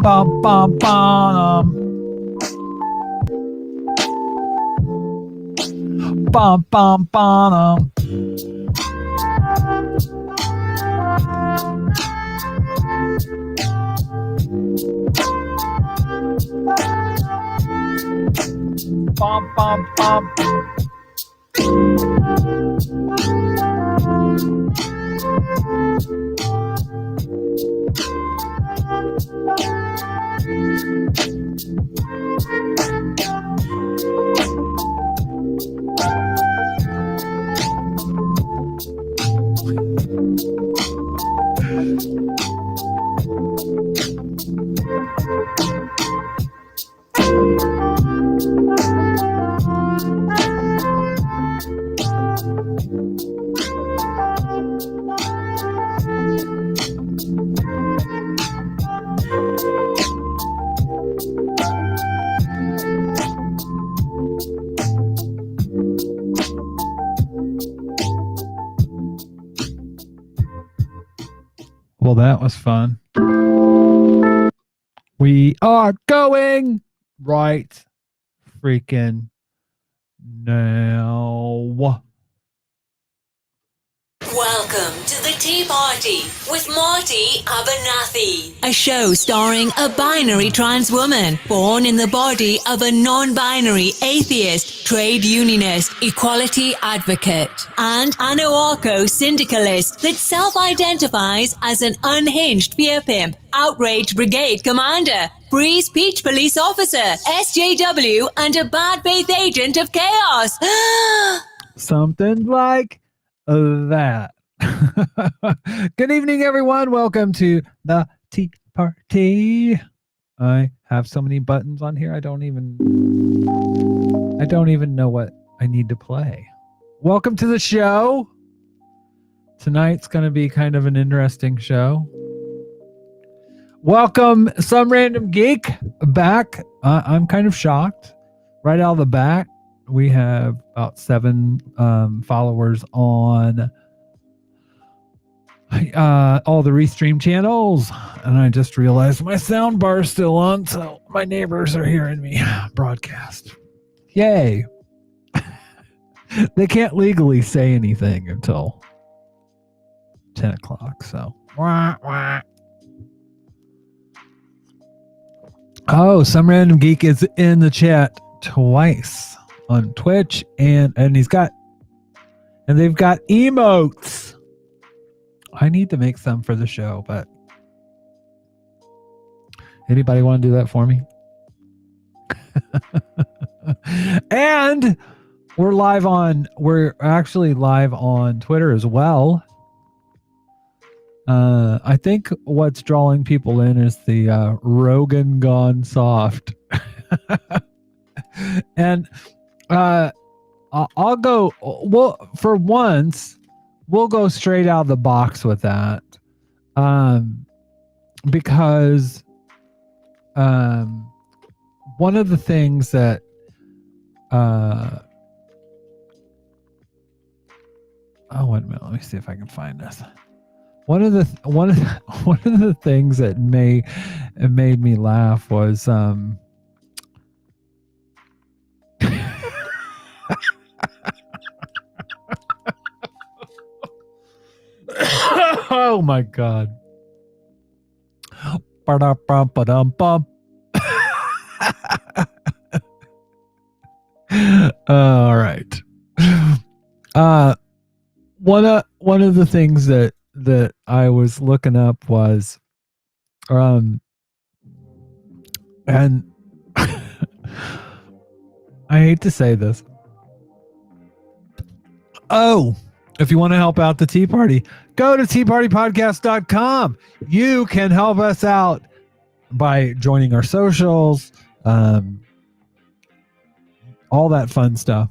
Bum, bum, bum. Bum, bum, bum. Bum, bum, bum. Well, that was fun. We are going right freaking now. Welcome to the Tea Party with Marty Abernathy, a show starring a binary trans woman born in the body of a non-binary atheist, trade unionist, equality advocate, and an Oako syndicalist that self-identifies as an unhinged peer pimp, outrage brigade commander, Breeze Peach police officer, SJW, and a bad faith agent of chaos. Something like that. Good evening, everyone. Welcome to the Tea Party. I have so many buttons on here. I don't even know what I need to play. Welcome to the show. Tonight's going to be kind of an interesting show. Welcome, Some Random Geek, back. I'm kind of shocked. Right out of the bat, we have about 7 followers on all the Restream channels, and I just realized my sound bar is still on, so my neighbors are hearing me broadcast. Yay. They can't legally say anything until 10 o'clock, so. Wah, wah. Oh, Some Random Geek is in the chat twice on Twitch, and they've got emotes. I need to make some for the show, but anybody want to do that for me? And we're actually live on Twitter as well. I think what's drawing people in is the Rogan gone soft. And I'll go, well, for once, we'll go straight out of the box with that. Because one of the things that oh, wait a minute, let me see if I can find this. One of the things that made me laugh was oh my god. Ba-da-bum-ba-dum-bum. All right. One of the things that I was looking up was And I hate to say this. Oh, if you want to help out the Tea Party, go to teapartypodcast.com. You can help us out by joining our socials, all that fun stuff.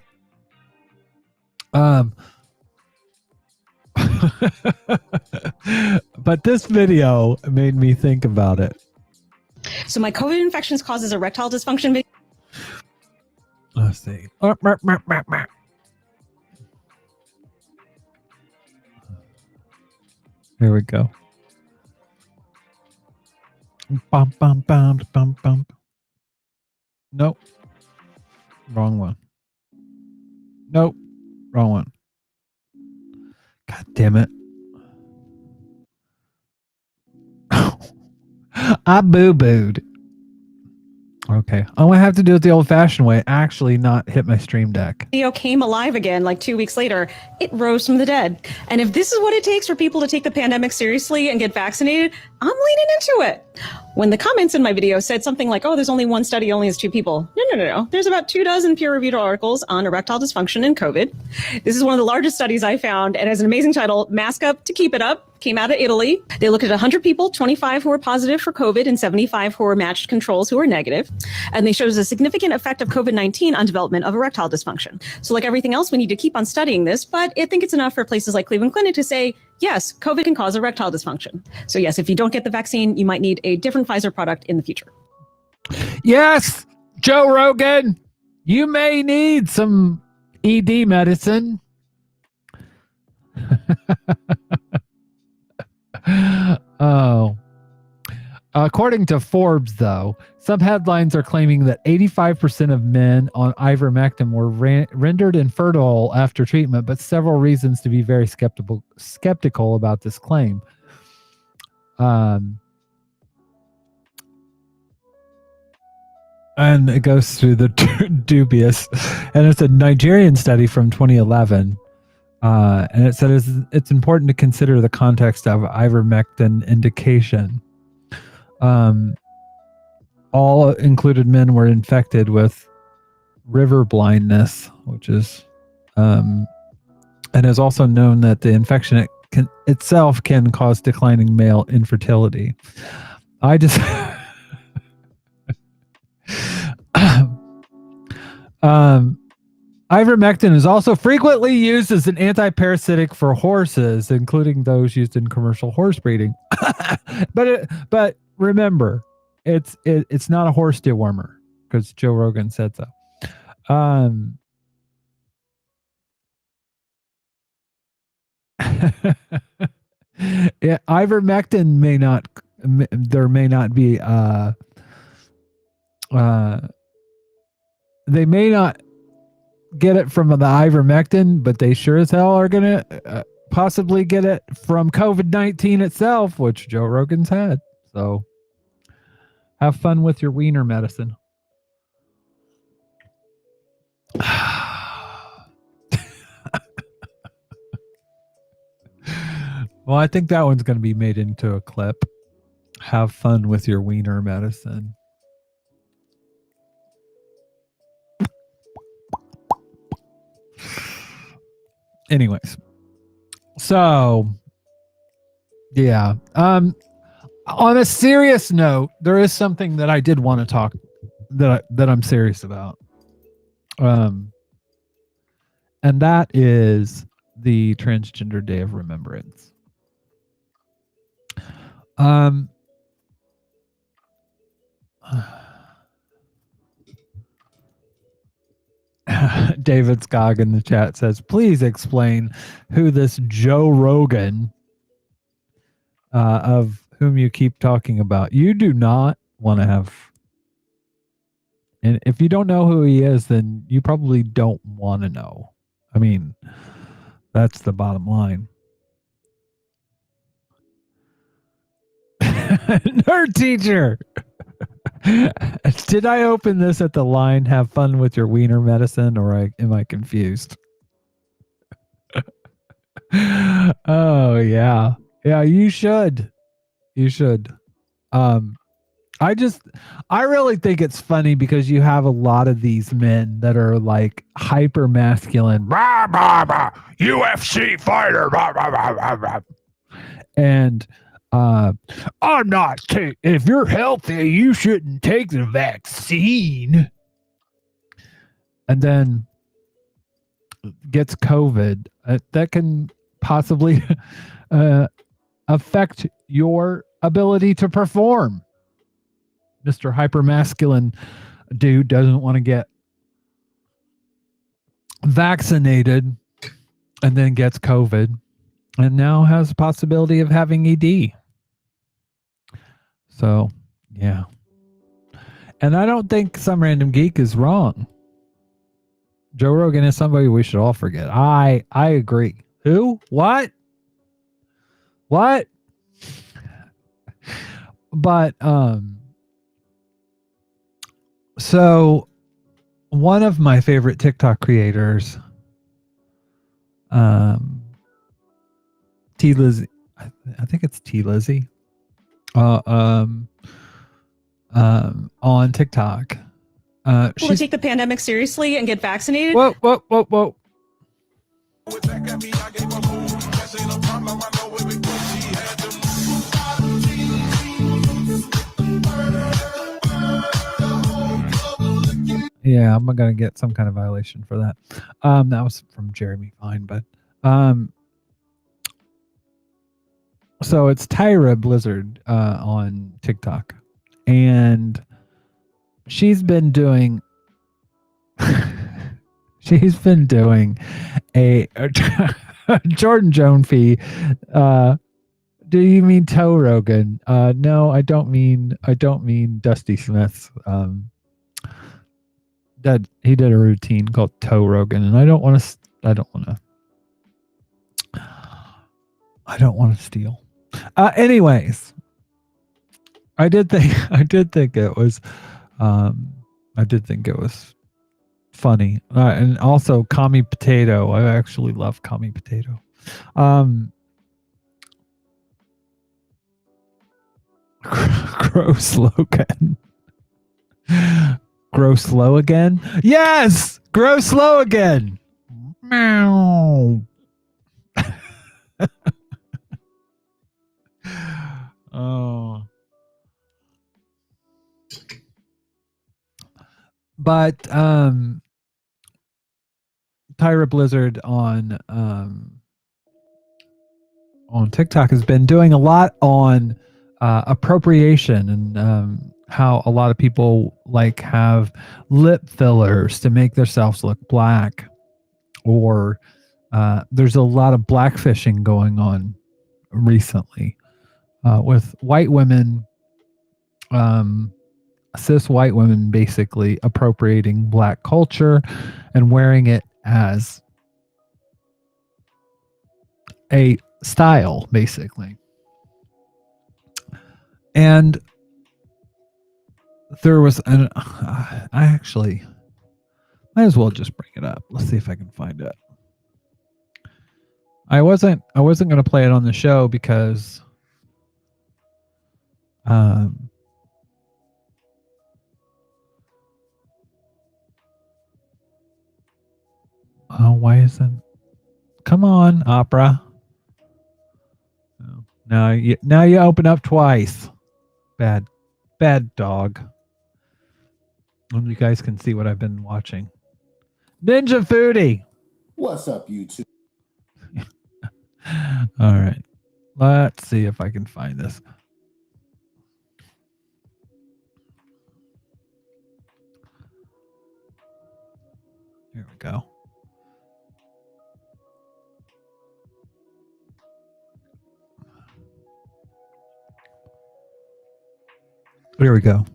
But this video made me think about it. So my COVID infections causes erectile dysfunction. Let's see. Here we go. Bum, bum, bum, bum, bum. Nope. Wrong one. Nope. Wrong one. God damn it. I boo-booed. Okay. I'm going to have to do it the old-fashioned way. Actually not hit my stream deck. Video came alive again like 2 weeks later. It rose from the dead. And if this is what it takes for people to take the pandemic seriously and get vaccinated, I'm leaning into it. When the comments in my video said something like, oh, there's only one study, only has 2 people. No. There's about 24 peer-reviewed articles on erectile dysfunction and COVID. This is one of the largest studies I found and has an amazing title, Mask Up to Keep It Up. Came out of Italy. They looked at 100 people, 25 who were positive for COVID and 75 who were matched controls who were negative. And they showed a significant effect of COVID-19 on development of erectile dysfunction. So like everything else, we need to keep on studying this, but I think it's enough for places like Cleveland Clinic to say, yes, COVID can cause erectile dysfunction. So yes, if you don't get the vaccine, you might need a different Pfizer product in the future. Yes, Joe Rogan, you may need some ED medicine. Oh. According to Forbes, though, some headlines are claiming that 85% of men on ivermectin were rendered infertile after treatment, but several reasons to be very skeptical about this claim. And it goes through the dubious, and it's a Nigerian study from 2011. And it says it's important to consider the context of ivermectin indication. All included men were infected with river blindness, which is, and is also known that the infection itself can cause declining male infertility. I just, ivermectin is also frequently used as an antiparasitic for horses, including those used in commercial horse breeding. But remember, it's not a horse dewormer, because Joe Rogan said so. Yeah, ivermectin may not be they may not get it from the ivermectin, but they sure as hell are gonna possibly get it from COVID-19 itself, which Joe Rogan's had. So have fun with your wiener medicine. Well, I think that one's going to be made into a clip. Have fun with your wiener medicine. Anyways, so yeah. On a serious note, there is something that I did want to talk that I'm serious about. And that is the Transgender Day of Remembrance. David Skog in the chat says, please explain who this Joe Rogan of whom you keep talking about. You do not want to have, and if you don't know who he is, then you probably don't want to know. I mean, that's the bottom line. Nerd teacher. Did I open this at the line, have fun with your wiener medicine, or am I confused? Oh, yeah. Yeah, you should. You should. I really think it's funny because you have a lot of these men that are like hyper masculine, UFC fighter, and I'm not. If you're healthy, you shouldn't take the vaccine. And then gets COVID. That can possibly affect your ability to perform. Mr. Hypermasculine dude doesn't want to get vaccinated and then gets COVID and now has a possibility of having ED. So, yeah. And I don't think some random geek is wrong. Joe Rogan is somebody we should all forget. I agree. Who? What? What? But so one of my favorite TikTok creators, T Lizzie, I think it's T Lizzie, on TikTok. People to take the pandemic seriously and get vaccinated. Whoa. Yeah, I'm gonna get some kind of violation for that. That was from Jeremy Fine, but so it's Tyra Blizzard on TikTok, and she's been doing a Jordan Jonefee. Do you mean Toe Rogan? No, I don't mean Dusty Smith. That he did a routine called Toe Rogan, and I don't want to steal. Anyways, I did think it was funny, and also Commie Potato. I actually love Commie Potato. Grow slow again. Grow slow again. Yes, grow slow again. Meow. Oh. But Tyra Blizzard on TikTok has been doing a lot on appropriation and how a lot of people like have lip fillers to make themselves look black, or there's a lot of blackfishing going on recently with white women, cis white women basically appropriating black culture and wearing it as a style, basically. And there was I actually might as well just bring it up. Let's see if I can find it. I wasn't going to play it on the show because oh, why isn't, come on, Opera. Now you open up twice. Bad dog. And you guys can see what I've been watching. Ninja Foodie. What's up, YouTube? All right. Let's see if I can find this. Here we go. Here we go.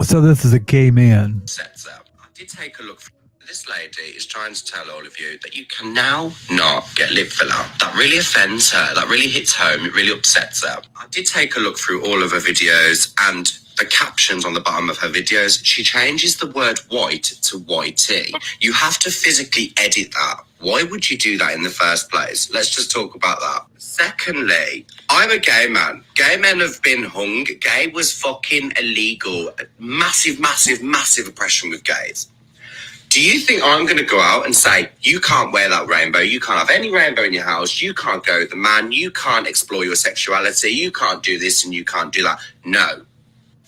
So this is a gay man. Sets up. I did take a look. This lady is trying to tell all of you that you can now not get lip filler. That really offends her. That really hits home. It really upsets her. I did take a look through all of her videos, and the captions on the bottom of her videos, she changes the word white to whitey. You have to physically edit that. Why would you do that in the first place? Let's just talk about that. Secondly, I'm a gay man. Gay men have been hung. Gay was fucking illegal. Massive, massive, massive oppression with gays. Do you think I'm going to go out and say, you can't wear that rainbow, you can't have any rainbow in your house, you can't go with the man, you can't explore your sexuality, you can't do this and you can't do that? No,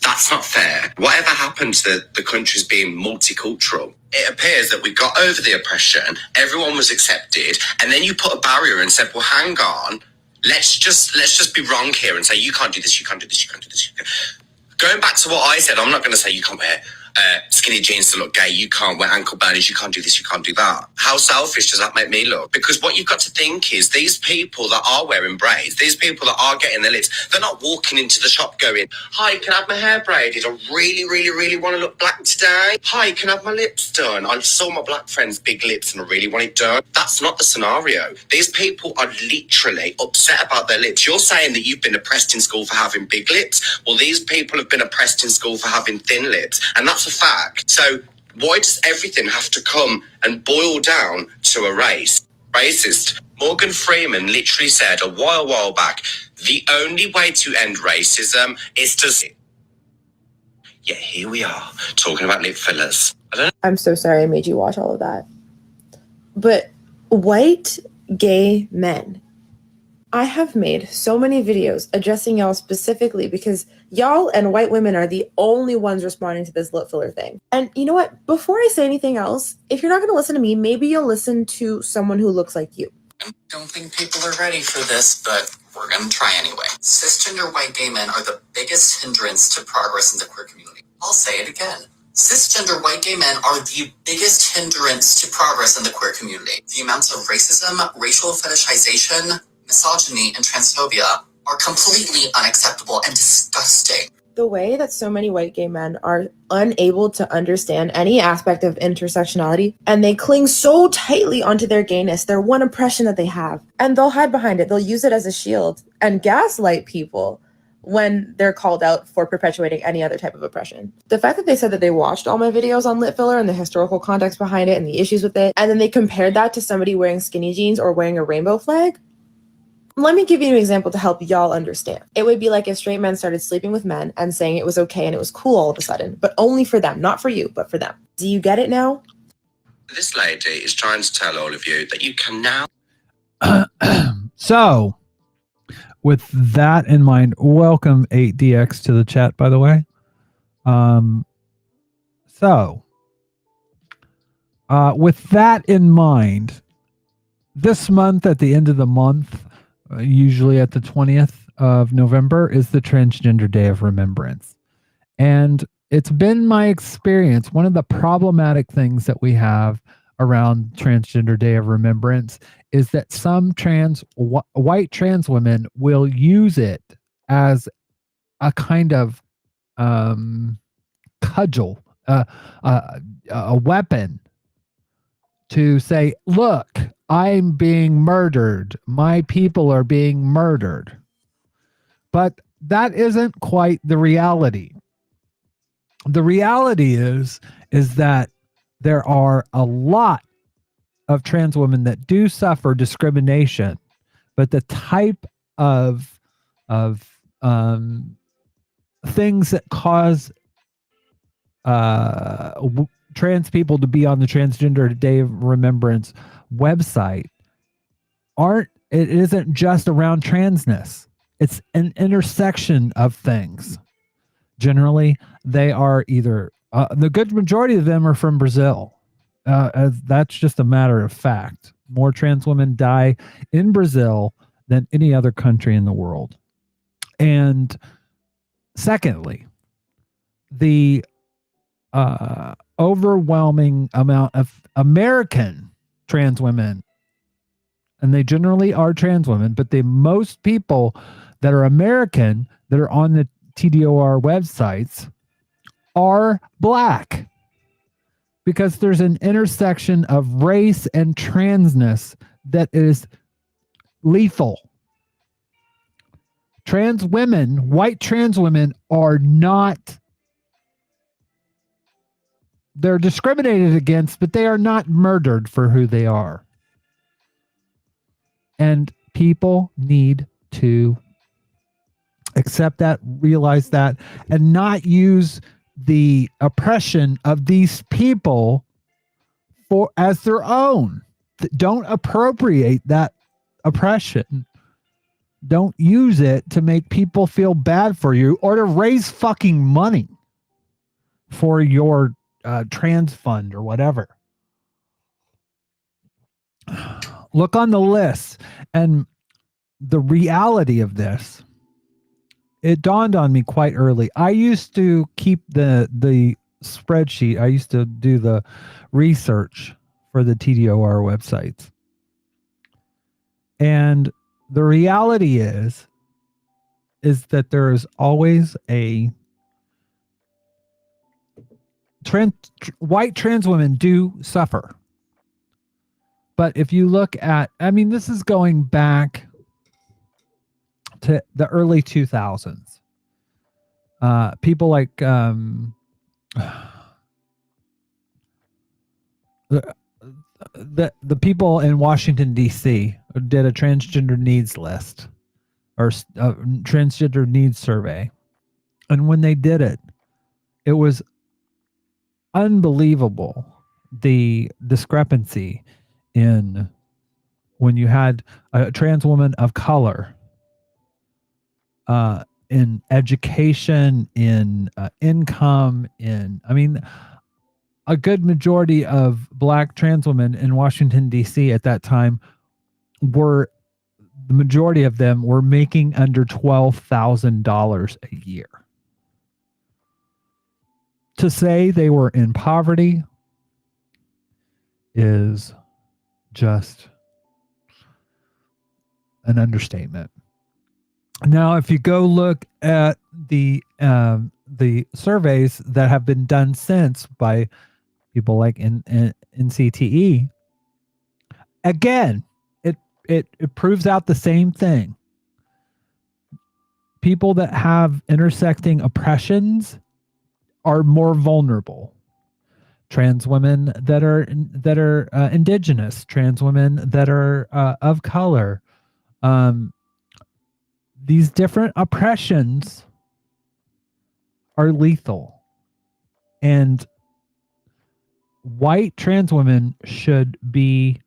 that's not fair. Whatever happened to the countries being multicultural? It appears that we got over the oppression, everyone was accepted, and then you put a barrier and said, well, hang on, let's just be wrong here and say, you can't do this, you can't do this, you can't do this. Going back to what I said, I'm not going to say you can't wear skinny jeans to look gay, you can't wear ankle burners, you can't do this, you can't do that. How selfish does that make me look? Because what you've got to think is these people that are wearing braids, these people that are getting their lips, they're not walking into the shop going, hi, can I have my hair braided? I really, really, really want to look black today. Hi, can I have my lips done? I saw my black friend's big lips and I really want it done. That's not the scenario. These people are literally upset about their lips. You're saying that you've been oppressed in school for having big lips. Well, these people have been oppressed in school for having thin lips. And that's a fact. So why does everything have to come and boil down to a race? Racist. Morgan Freeman literally said a while back, the only way to end racism is to... Yeah, here we are, talking about lip fillers. I'm so sorry I made you watch all of that. But white gay men, I have made so many videos addressing y'all specifically because y'all and white women are the only ones responding to this lip filler thing. And you know what? Before I say anything else, if you're not going to listen to me, maybe you'll listen to someone who looks like you. I don't think people are ready for this, but we're going to try anyway. Cisgender white gay men are the biggest hindrance to progress in the queer community. I'll say it again. Cisgender white gay men are the biggest hindrance to progress in the queer community. The amounts of racism, racial fetishization, misogyny, and transphobia are completely unacceptable and disgusting. The way that so many white gay men are unable to understand any aspect of intersectionality, and they cling so tightly onto their gayness, their one oppression that they have, and they'll hide behind it. They'll use it as a shield and gaslight people when they're called out for perpetuating any other type of oppression. The fact that they said that they watched all my videos on lip filler and the historical context behind it and the issues with it, and then they compared that to somebody wearing skinny jeans or wearing a rainbow flag. Let me give you an example to help y'all understand. It would be like if straight men started sleeping with men and saying it was okay and it was cool all of a sudden, but only for them, not for you, but for them. Do you get it now? This lady is trying to tell all of you that you can now... So, with that in mind, welcome 8DX to the chat, by the way. With that in mind, this month, at the end of the month, usually at the 20th of November, is the Transgender Day of Remembrance. And it's been my experience, one of the problematic things that we have around Transgender Day of Remembrance is that some white trans women will use it as a kind of cudgel, a weapon to say, look, I'm being murdered. My people are being murdered. But that isn't quite the reality. The reality is that there are a lot of trans women that do suffer discrimination, but the type of things that cause trans people to be on the Transgender Day of Remembrance website it isn't just around transness. It's an intersection of things. Generally, they are either the good majority of them are from Brazil. That's just a matter of fact. More trans women die in Brazil than any other country in the world. And secondly, the overwhelming amount of American trans women, and they generally are trans women, but the most people that are American that are on the TDOR websites are Black, because there's an intersection of race and transness that is lethal. Trans women, white trans women, are not they're discriminated against, but they are not murdered for who they are. And people need to accept that, realize that, and not use the oppression of these people for as their own. Don't appropriate that oppression. Don't use it to make people feel bad for you or to raise fucking money for your trans fund or whatever. Look on the list, and the reality of this, it dawned on me quite early. I used to keep the spreadsheet. I used to do the research for the TDOR websites. And the reality is that there is always a white trans women do suffer. But if you look at, I mean, this is going back to the early 2000s. People like the people in Washington, D.C. did a transgender needs list or transgender needs survey. And when they did it, it was unbelievable, the discrepancy in when you had a trans woman of color in education, in income, I mean, a good majority of Black trans women in Washington, D.C. at that time the majority of them were making under $12,000 a year. To say they were in poverty is just an understatement. Now, if you go look at the surveys that have been done since by people like in CTE, again, it proves out the same thing. People that have intersecting oppressions are more vulnerable. Trans women that are indigenous, trans women that are of color. These different oppressions are lethal, and white trans women should be.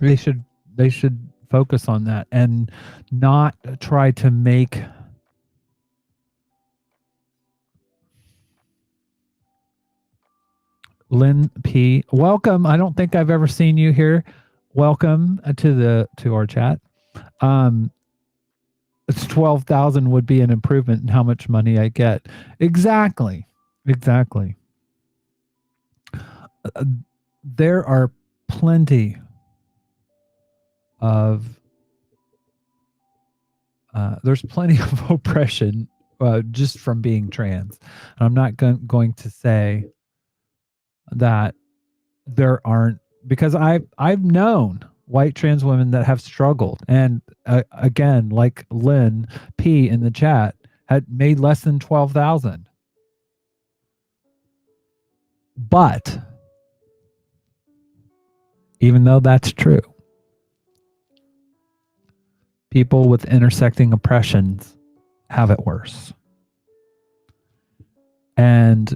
They should focus on that and not try to make Lynn P. Welcome. I don't think I've ever seen you here. Welcome to our chat. It's 12,000 would be an improvement in how much money I get. Exactly. There are plenty of there's plenty of oppression just from being trans. And I'm not going to say that there aren't, because I've known white trans women that have struggled, and again, like Lynn P in the chat, had made less than 12,000. But even though that's true, people with intersecting oppressions have it worse. And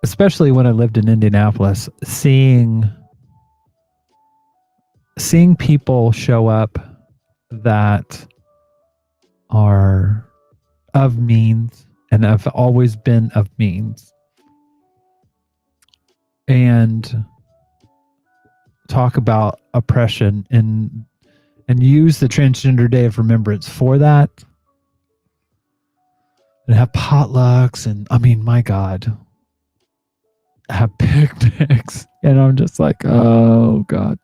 especially when I lived in Indianapolis, seeing people show up that are of means and have always been of means, and talk about oppression and use the Transgender Day of Remembrance for that, and have potlucks, and I mean, my God, have picnics, and I'm just like, oh God.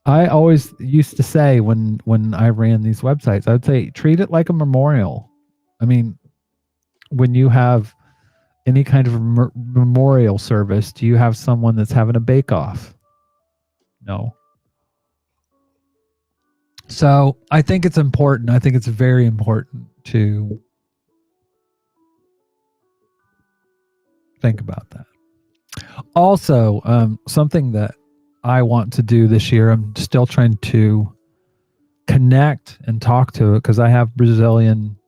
I always used to say when I ran these websites, I would say treat it like a memorial. I mean, when you have any kind of memorial service, do you have someone that's having a bake-off? No. So I think it's important. I think it's very important to think about that. Also, something that I want to do this year, I'm still trying to connect and talk to it because I have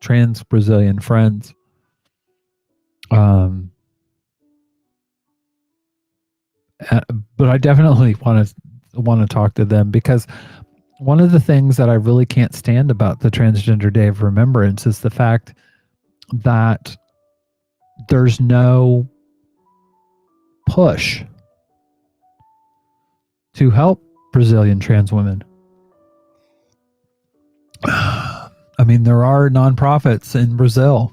trans Brazilian friends. But I definitely want to talk to them because one of the things that I really can't stand about the Transgender Day of Remembrance is the fact that there's no push to help Brazilian trans women. I mean, there are nonprofits in Brazil,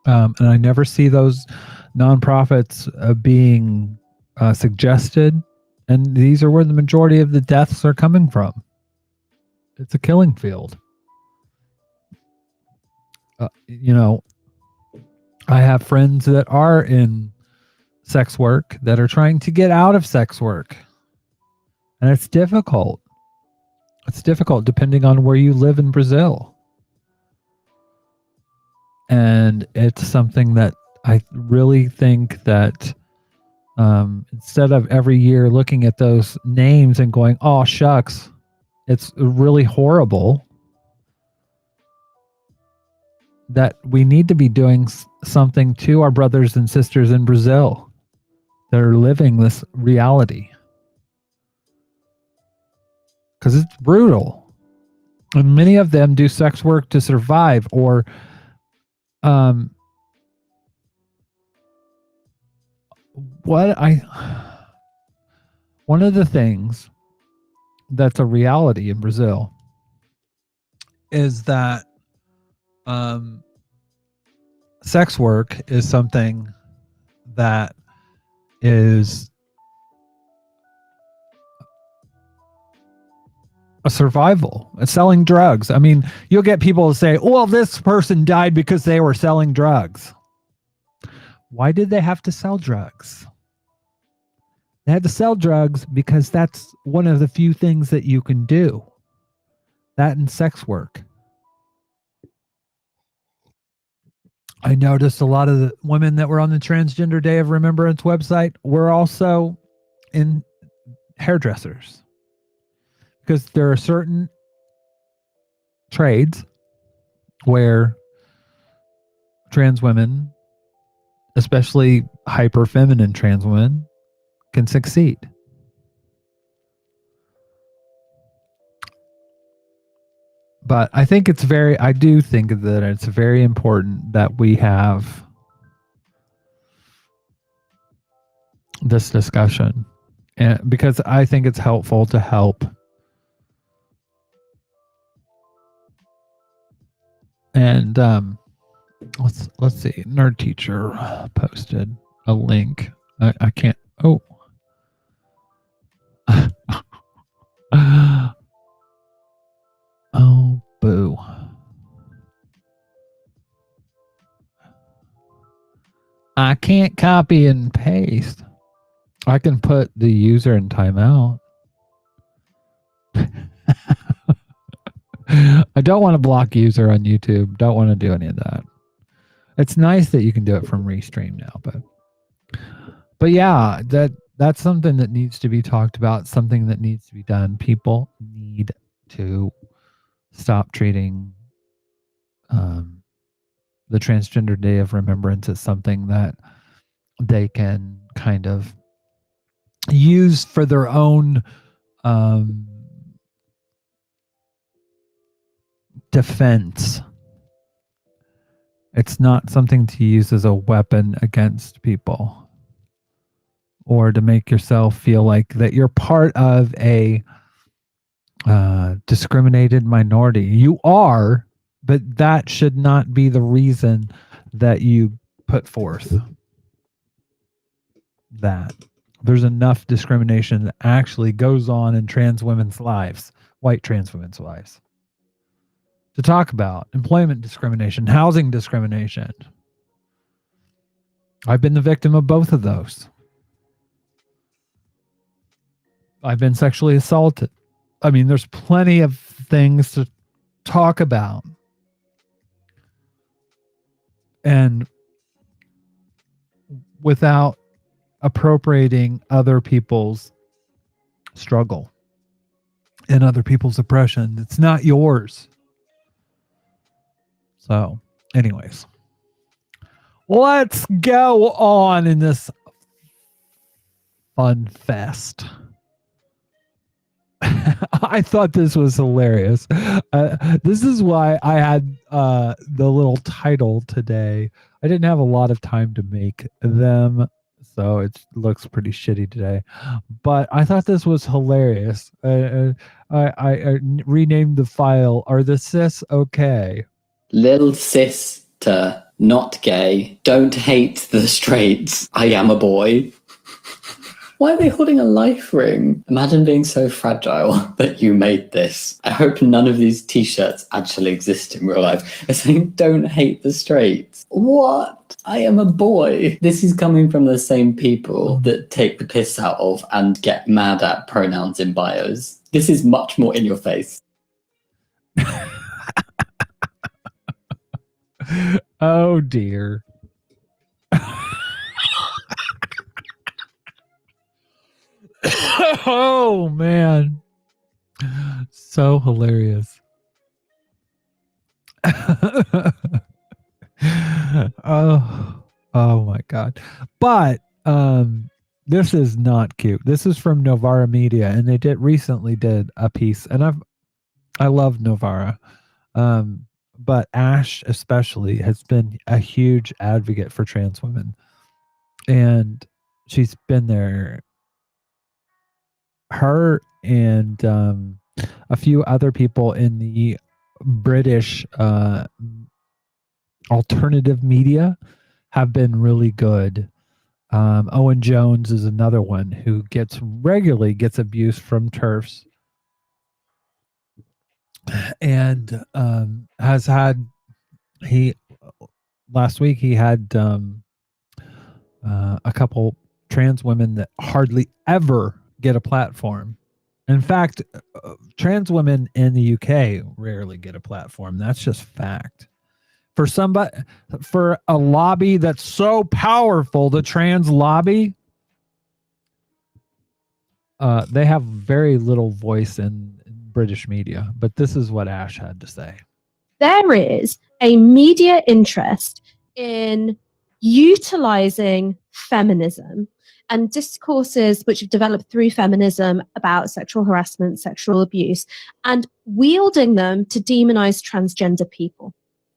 and I never see those nonprofits being suggested, and these are where the majority of the deaths are coming from. It's a killing field. I have friends that are in sex work that are trying to get out of sex work, and it's difficult. It's difficult depending on where you live in Brazil. And it's something that I really think that instead of every year looking at those names and going, oh, shucks, it's really horrible, that we need to be doing something to our brothers and sisters in Brazil that are living this reality. Because it's brutal. And many of them do sex work to survive, or one of the things that's a reality in Brazil is that sex work is something that is a survival. It's selling drugs. I mean, you'll get people to say, well, this person died because they were selling drugs. Why did they have to sell drugs? They had to sell drugs because that's one of the few things that you can do. That and sex work. I noticed a lot of the women that were on the Transgender Day of Remembrance website were also in hairdressers. Because there are certain trades where trans women, especially hyper feminine trans women, can succeed. But I do think that it's very important that we have this discussion, and because I think it's helpful to help. And let's see. Nerd Teacher posted a link. I can't. Oh. Oh, boo. I can't copy and paste. I can put the user in timeout. I don't want to block user on YouTube. Don't want to do any of that. It's nice that you can do it from Restream now, but yeah, that's something that needs to be talked about, something that needs to be done. People need to stop treating the Transgender Day of Remembrance as something that they can kind of use for their own defense. It's not something to use as a weapon against people or to make yourself feel like that you're part of a discriminated minority. You are, but that should not be the reason that you put forth that. There's enough discrimination that actually goes on in trans women's lives, white trans women's lives, to talk about. Employment discrimination, housing discrimination. I've been the victim of both of those. I've been sexually assaulted. I mean, there's plenty of things to talk about. And without appropriating other people's struggle and other people's oppression, it's not yours. So, anyways, let's go on in this fun fest. I thought this was hilarious. This is why I had the little title today. I didn't have a lot of time to make them, so it looks pretty shitty today. But I thought this was hilarious. I renamed the file. Are the cis okay? Lil sister, not gay. Don't hate the straights. I am a boy. Why are they holding a life ring? Imagine being so fragile that you made this. I hope none of these t-shirts actually exist in real life. They're saying, don't hate the straights. What? I am a boy. This is coming from the same people that take the piss out of and get mad at pronouns in bios. This is much more in your face. Oh dear. Oh man, so hilarious. Oh my god. But this is not cute. This is from Novara Media, and they recently did a piece, and I love Novara. But Ash especially has been a huge advocate for trans women, and she's been there. Her and a few other people in the British alternative media have been really good. Owen Jones is another one who regularly gets abuse from TERFs, and has had last week he had a couple trans women that hardly ever get a platform. In fact, trans women in the UK rarely get a platform. That's just fact. For a lobby that's so powerful, the trans lobby, they have very little voice in British media. But this is what Ash had to say. There is a media interest in utilizing feminism and discourses which have developed through feminism about sexual harassment, sexual abuse, and wielding them to demonize transgender people.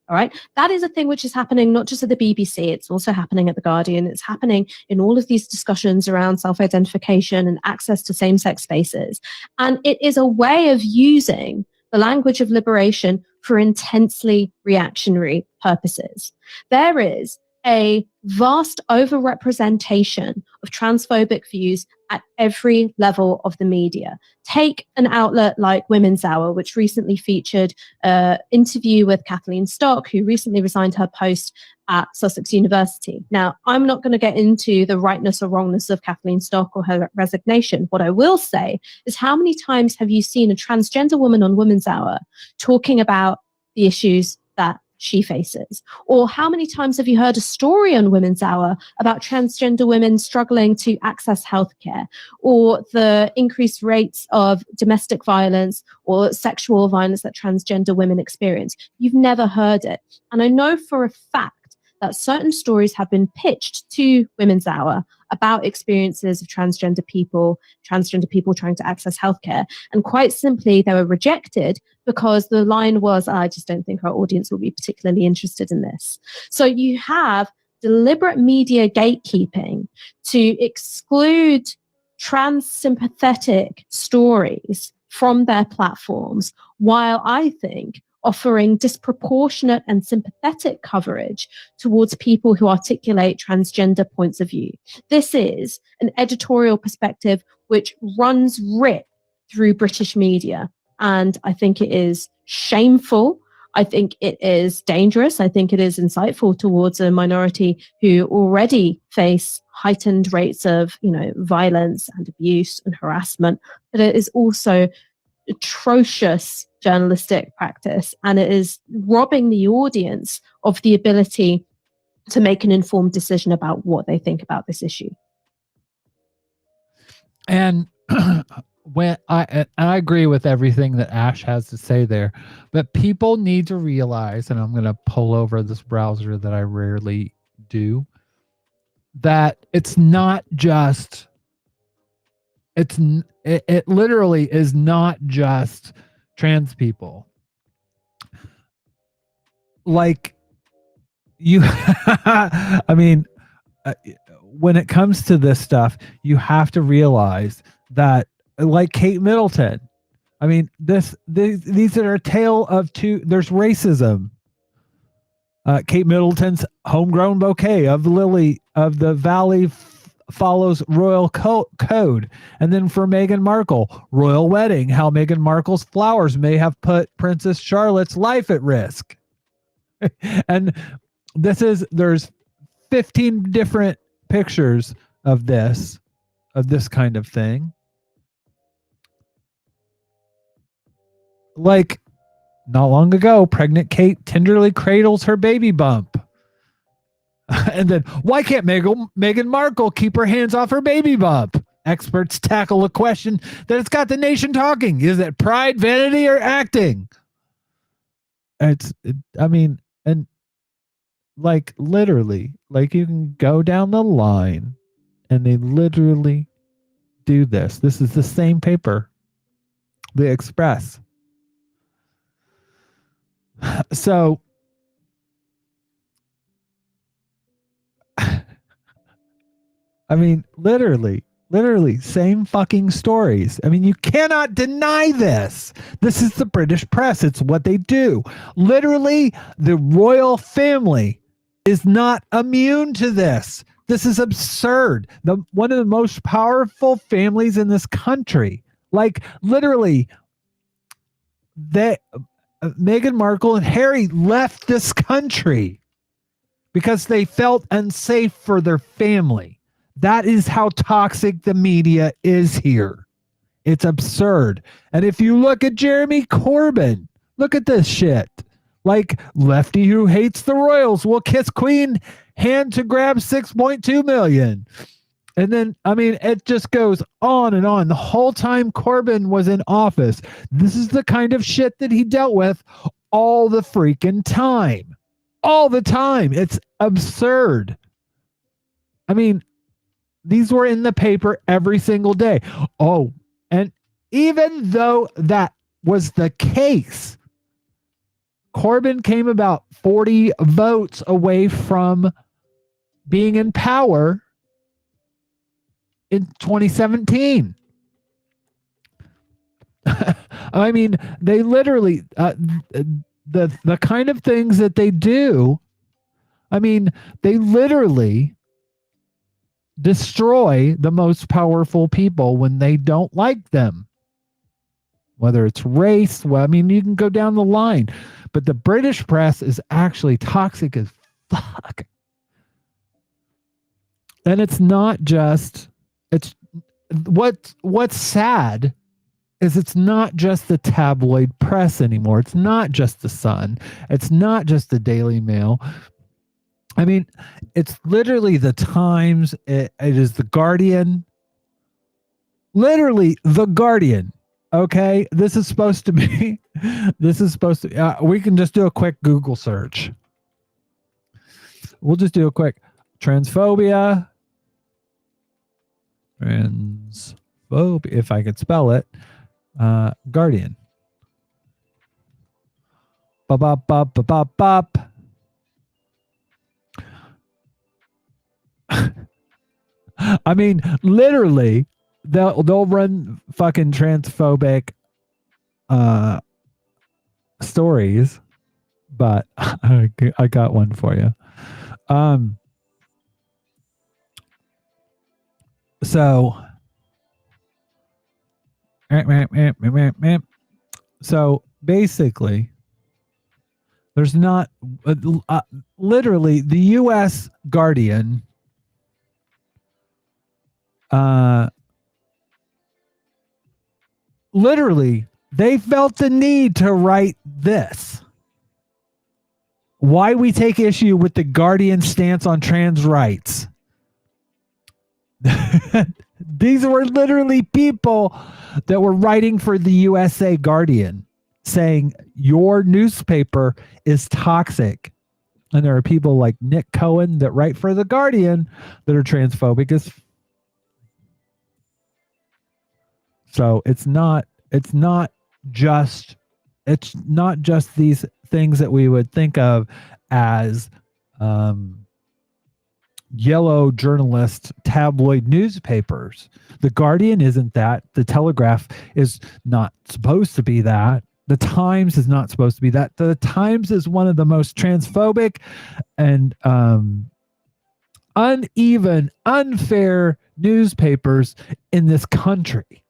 All right. That is a thing which is happening not just at the BBC, it's also happening at The Guardian. It's happening in all of these discussions around self-identification and access to same-sex spaces. And it is a way of using the language of liberation for intensely reactionary purposes. There is a vast overrepresentation of transphobic views at every level of the media. Take an outlet like Women's Hour, which recently featured an interview with Kathleen Stock, who recently resigned her post at Sussex University. Now, I'm not going to get into the rightness or wrongness of Kathleen Stock or her resignation. What I will say is, how many times have you seen a transgender woman on Women's Hour talking about the issues that she faces? Or how many times have you heard a story on Women's Hour about transgender women struggling to access healthcare, or the increased rates of domestic violence or sexual violence that transgender women experience? You've never heard it. And I know for a fact that certain stories have been pitched to Women's Hour about experiences of transgender people trying to access healthcare. And quite simply, they were rejected because the line was, I just don't think our audience will be particularly interested in this. So you have deliberate media gatekeeping to exclude trans sympathetic stories from their platforms, while I think offering disproportionate and sympathetic coverage towards people who articulate transgender points of view. This is an editorial perspective which runs rip through British media. And I think it is shameful. I think it is dangerous. I think it is insightful towards a minority who already face heightened rates of, violence and abuse and harassment. But it is also atrocious journalistic practice, and it is robbing the audience of the ability to make an informed decision about what they think about this issue. And when I agree with everything that Ash has to say there, but people need to realize, and I'm going to pull over this browser that I rarely do, that it's not just, it literally is not just trans people. Like you, I mean, when it comes to this stuff, you have to realize that, like Kate Middleton, I mean, these are a tale of two. There's racism. Kate Middleton's homegrown bouquet of lily of the valley follows royal code. And then for Meghan Markle, royal wedding, how Meghan Markle's flowers may have put Princess Charlotte's life at risk. And there's 15 different pictures of this kind of thing. Like, not long ago, pregnant Kate tenderly cradles her baby bump. And then, why can't Meghan Markle keep her hands off her baby bump? Experts tackle a question that has got the nation talking. Is it pride, vanity, or acting? And like, literally, like, you can go down the line and they literally do this. This is the same paper, the Express. So, I mean, literally, same fucking stories. I mean, you cannot deny this. This is the British press. It's what they do. Literally, the royal family is not immune to this. This is absurd. One of the most powerful families in this country. Like, literally, Meghan Markle and Harry left this country because they felt unsafe for their family. That is how toxic the media is here. It's absurd. And if you look at Jeremy Corbyn, look at this shit. Like, lefty who hates the royals will kiss Queen hand to grab 6.2 million. And then, I mean, it just goes on and on. The whole time Corbyn was in office, this is the kind of shit that he dealt with all the freaking time. All the time. It's absurd. I mean, these were in the paper every single day. Oh, and even though that was the case, Corbyn came about 40 votes away from being in power in 2017. I mean, they literally, the kind of things that they do, I mean, they literally destroy the most powerful people when they don't like them. Whether it's race, well, I mean, you can go down the line. But the British press is actually toxic as fuck. And it's not just, it's what's sad is it's not just the tabloid press anymore. It's not just the Sun. It's not just the Daily Mail. I mean, it's literally the Times. It is the Guardian. Literally the Guardian. Okay, this is supposed to be. We can just do a quick Google search. We'll just do a quick transphobia. Transphobia, if I could spell it. Guardian. Bop bop bop bop bop bop. I mean, literally, they'll run fucking transphobic stories, but I got one for you. So basically, there's not literally the U.S. Guardian. Literally, They felt the need to write this. Why we take issue with the Guardian stance on trans rights. These were literally people that were writing for the USA Guardian saying your newspaper is toxic. And there are people like Nick Cohen that write for the Guardian that are transphobic. So it's not just these things that we would think of as yellow journalist tabloid newspapers. The Guardian isn't that. The Telegraph is not supposed to be that. The Times is not supposed to be that. The Times is one of the most transphobic and uneven, unfair newspapers in this country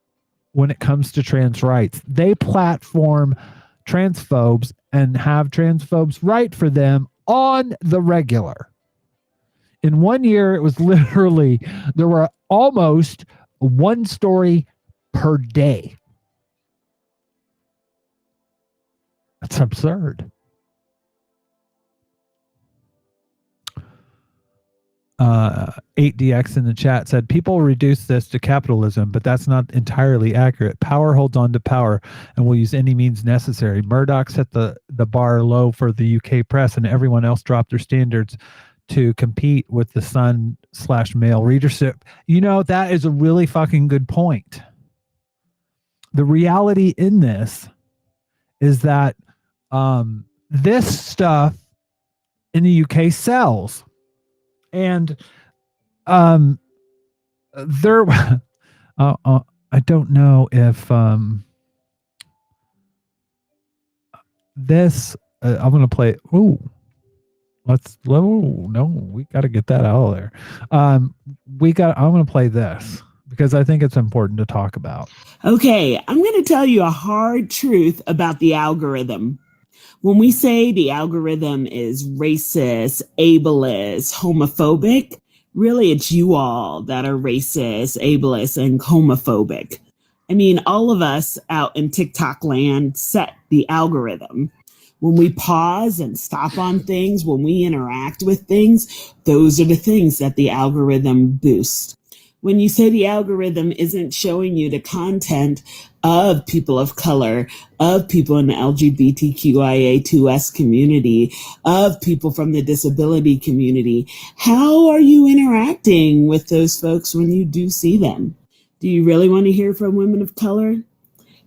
when it comes to trans rights. They platform transphobes and have transphobes write for them on the regular. In 1 year, it was literally, there were almost one story per day. That's absurd. 8DX in the chat said, people reduce this to capitalism, but that's not entirely accurate. Power holds on to power and will use any means necessary. Murdoch set the bar low for the UK press, and everyone else dropped their standards to compete with the Sun/male readership. You know, that is a really fucking good point. The reality in this is that this stuff in the UK sells. And there, I don't know if this, I'm going to play. Ooh, no, we got to get that out of there. I'm going to play this because I think it's important to talk about. Okay, I'm going to tell you a hard truth about the algorithm. When we say the algorithm is racist, ableist, homophobic, really it's you all that are racist, ableist, and homophobic. I mean, all of us out in TikTok land set the algorithm. When we pause and stop on things, when we interact with things, those are the things that the algorithm boosts. When you say the algorithm isn't showing you the content of people of color, of people in the LGBTQIA2S community, of people from the disability community, how are you interacting with those folks when you do see them? Do you really want to hear from women of color?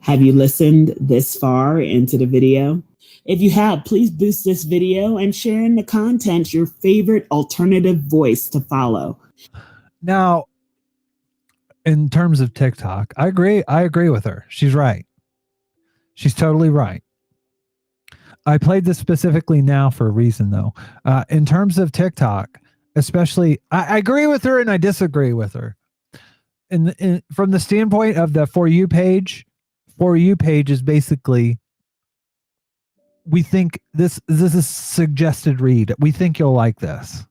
Have you listened this far into the video? If you have, please boost this video and share in the content your favorite alternative voice to follow. Now, in terms of TikTok, I agree with her. She's right. She's totally right. I played this specifically now for a reason, though. In terms of TikTok, especially, I agree with her and I disagree with her. From the standpoint of the For You page is basically, we think this is suggested read. We think you'll like this.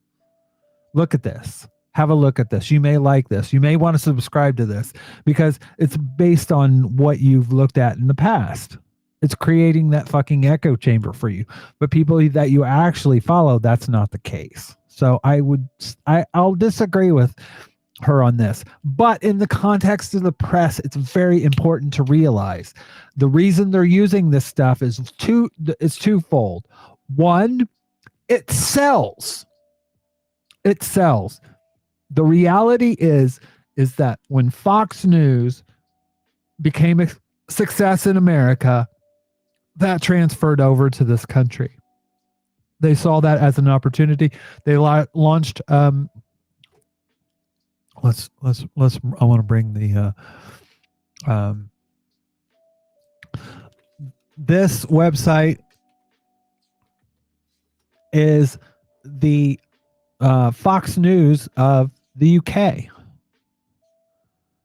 Look at this. Have a look at this. You may like this. You may want to subscribe to this because it's based on what you've looked at in the past. It's creating that fucking echo chamber for you. But people that you actually follow, that's not the case. So I'll disagree with her on this. But in the context of the press, it's very important to realize the reason they're using this stuff is twofold. One, it sells. It sells. The reality is that when Fox News became a success in America, that transferred over to this country. They saw that as an opportunity. They launched. I want to bring the. This website is the Fox News of the UK.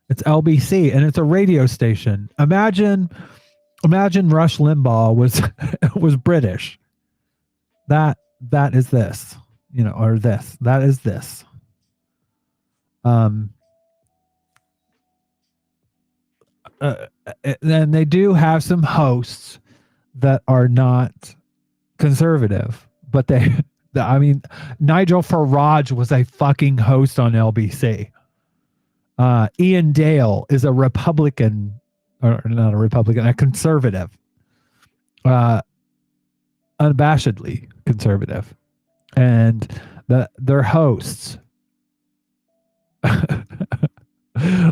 It's LBC and it's a radio station. Imagine Rush Limbaugh was British. That is this, or this. That is this. and they do have some hosts that are not conservative, but I mean, Nigel Farage was a fucking host on LBC. Ian Dale is a Republican, or not a Republican, a conservative, unabashedly conservative, and their hosts.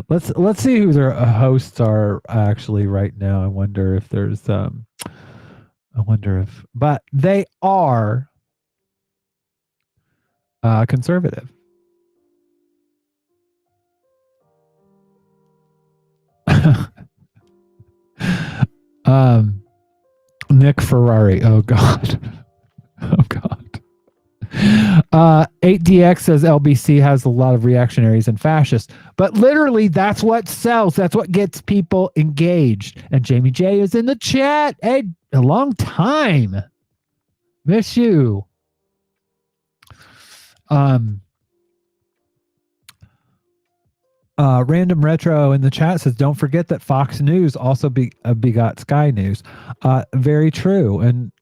Let's see who their hosts are actually right now. I wonder if there's but they are conservative. Nick Ferrari. Oh God. Oh God. 8DX says LBC has a lot of reactionaries and fascists, but literally that's what sells. That's what gets people engaged. And Jamie J is in the chat. Hey, a long time. Miss you. Random Retro in the chat says, don't forget that Fox News also begot Sky News. Very true. And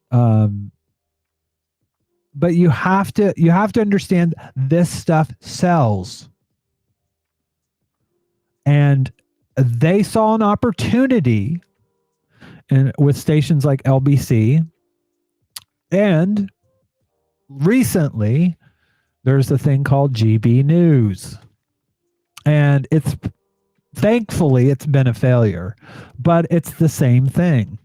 but you have to understand this stuff sells. And they saw an opportunity with stations like LBC. And recently, there's a thing called GB News. And thankfully it's been a failure, but it's the same thing.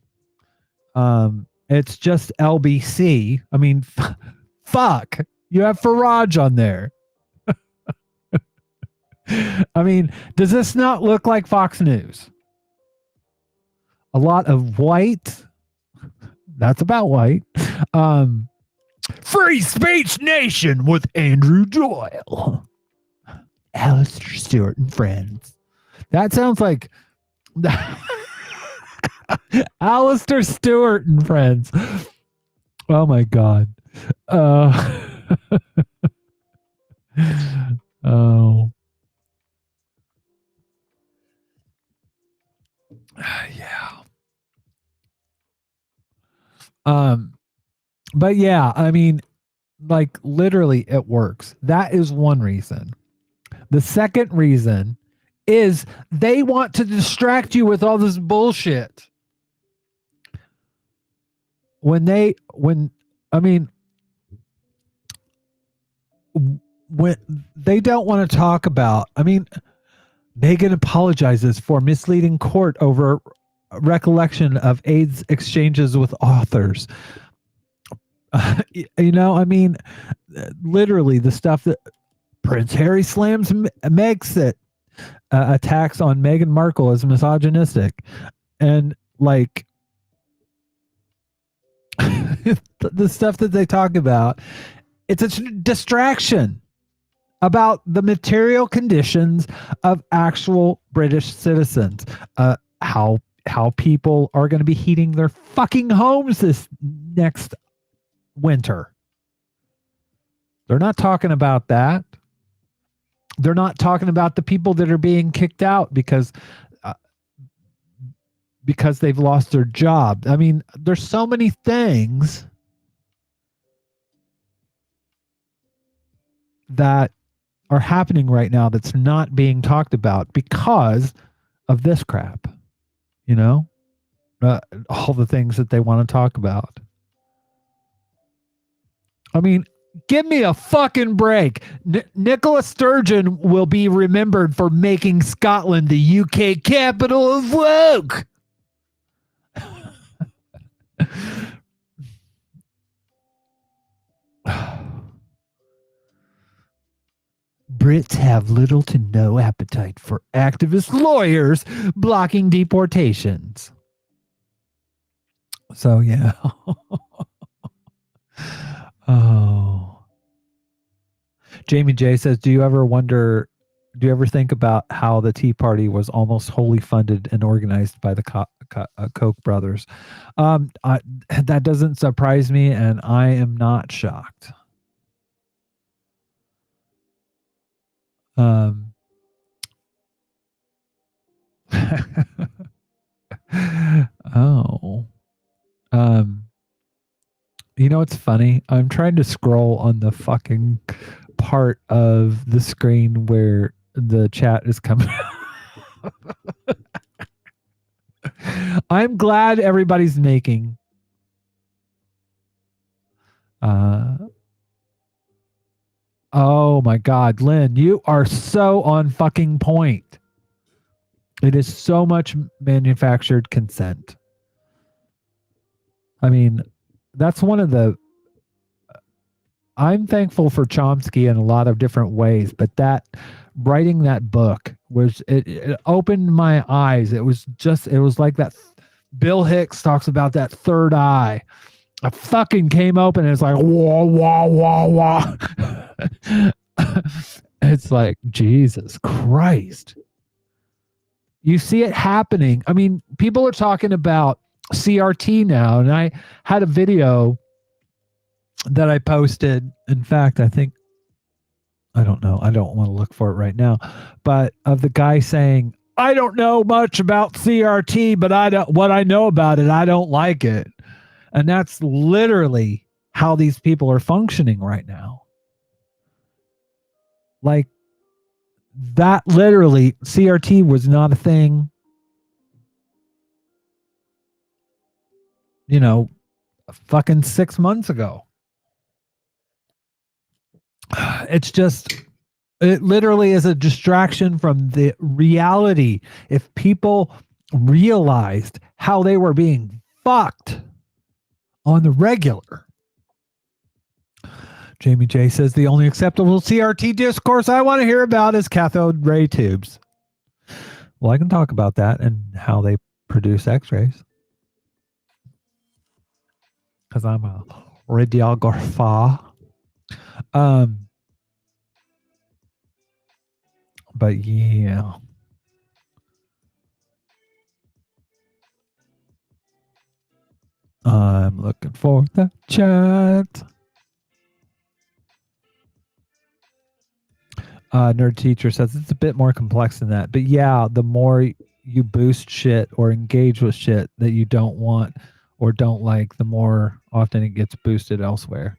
It's just LBC. I mean, fuck, you have Farage on there. I mean, does this not look like Fox News? A lot of white. That's about white. Free Speech Nation with Andrew Doyle. Alistair Stewart and friends. That sounds like Alistair Stewart and friends. Oh my God. Oh. Yeah. But yeah, I mean, like literally it works. That is one reason. The second reason is they want to distract you with all this bullshit. When they don't want to talk about, Megan apologizes for misleading court over recollection of AIDS exchanges with authors. Literally the stuff that Prince Harry slams makes it attacks on Meghan Markle as misogynistic, and like the stuff that they talk about, it's a distraction about the material conditions of actual British citizens. How people are going to be heating their fucking homes this next winter. They're not talking about that. They're not talking about the people that are being kicked out because they've lost their job. I mean, there's so many things that are happening right now that's not being talked about because of this crap. All the things that they want to talk about. I mean, give me a fucking break. Nicola Sturgeon will be remembered for making Scotland the UK capital of woke. Brits have little to no appetite for activist lawyers blocking deportations. So, yeah. Oh. Jamie J says, do you ever think about how the Tea Party was almost wholly funded and organized by the Koch brothers? That doesn't surprise me, and I am not shocked. Oh. You know what's funny? I'm trying to scroll on the fucking part of the screen where the chat is coming. I'm glad everybody's making oh my God, Lynn, you are so on fucking point. It is so much manufactured consent. I mean, that's one of the. I'm thankful for Chomsky in a lot of different ways, but that writing that book was it opened my eyes. It was like that. Bill Hicks talks about that third eye. I fucking came open and it's like wah wah wah wah. It's like Jesus Christ. You see it happening. I mean, people are talking about CRT now, and I had a video that I posted. In fact, I don't know. I don't want to look for it right now, but of the guy saying, I don't know much about CRT, but what I know about it, I don't like it. And that's literally how these people are functioning right now. Like that literally, CRT was not a thing, fucking 6 months ago. It literally is a distraction from the reality. If people realized how they were being fucked on the regular. Jamie J says the only acceptable CRT discourse I want to hear about is cathode ray tubes. Well, I can talk about that and how they produce x-rays. Because I'm a radiographer. But yeah. I'm looking for the chat. Nerd Teacher says it's a bit more complex than that. But yeah, the more you boost shit or engage with shit that you don't want or don't like, the more often it gets boosted elsewhere.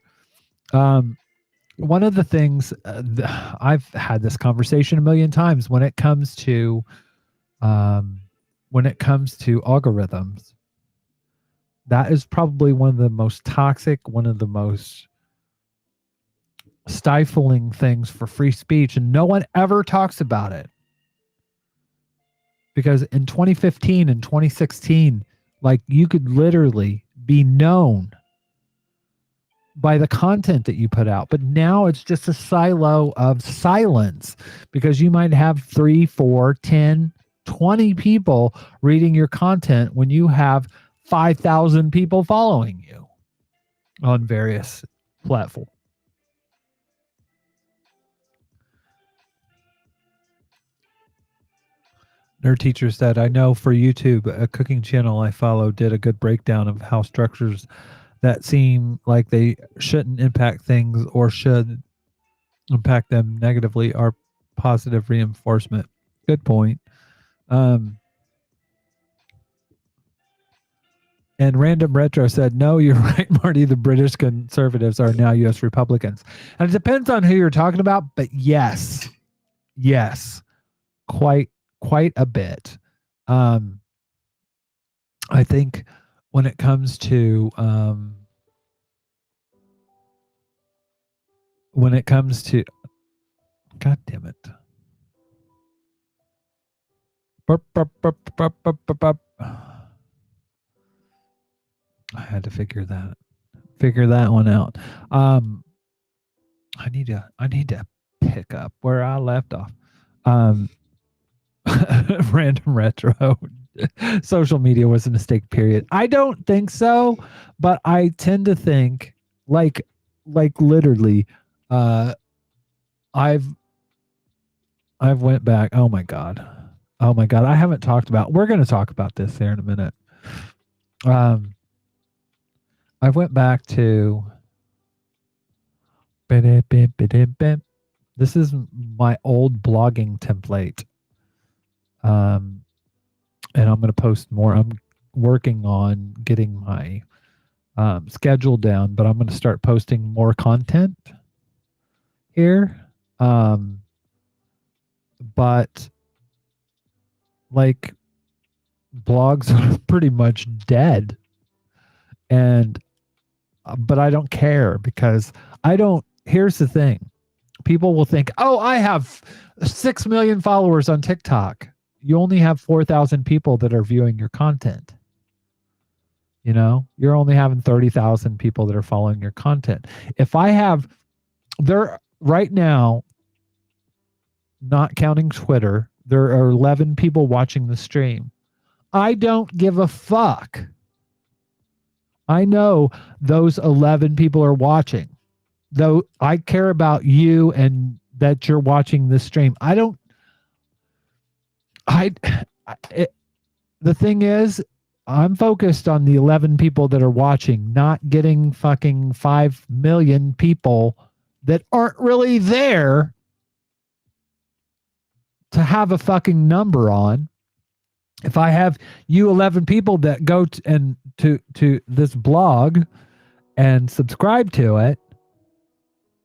One of the things I've had this conversation a million times when it comes to algorithms. That is probably one of the most toxic, one of the most stifling things for free speech, and no one ever talks about it. Because in 2015 and 2016, like you could literally be known by the content that you put out. But now it's just a silo of silence because you might have 3, 4, 10, 20 people reading your content when you have 5,000 people following you on various platforms. Nerd Teacher said, I know for YouTube, a cooking channel I follow did a good breakdown of how structures that seem like they shouldn't impact things or should impact them negatively are positive reinforcement. Good point. And Random Retro said, no, you're right, Marty. The British conservatives are now U.S. Republicans. And it depends on who you're talking about, but yes, quite a bit. I think when it comes to God damn it. Burp, burp, burp, burp, burp, burp, burp. I had to figure that one out. I need to pick up where I left off. Random Retro. Social media was a mistake, period. I don't think so, but I tend to think like literally I've went back. Oh my god. I haven't talked about. We're going to talk about this here in a minute. I went back to this is my old blogging template. And I'm going to post more. I'm working on getting my schedule down, but I'm going to start posting more content here. But like blogs are pretty much dead. And but I don't care because here's the thing. People will think, "Oh, I have 6 million followers on TikTok." You only have 4,000 people that are viewing your content. You know, you're only having 30,000 people that are following your content. If I have there right now, not counting Twitter, there are 11 people watching the stream. I don't give a fuck. I know those 11 people are watching. Though I care about you and that you're watching this stream. The thing is, I'm focused on the 11 people that are watching, not getting fucking 5 million people that aren't really there to have a fucking number on. If I have you 11 people that go to this blog and subscribe to it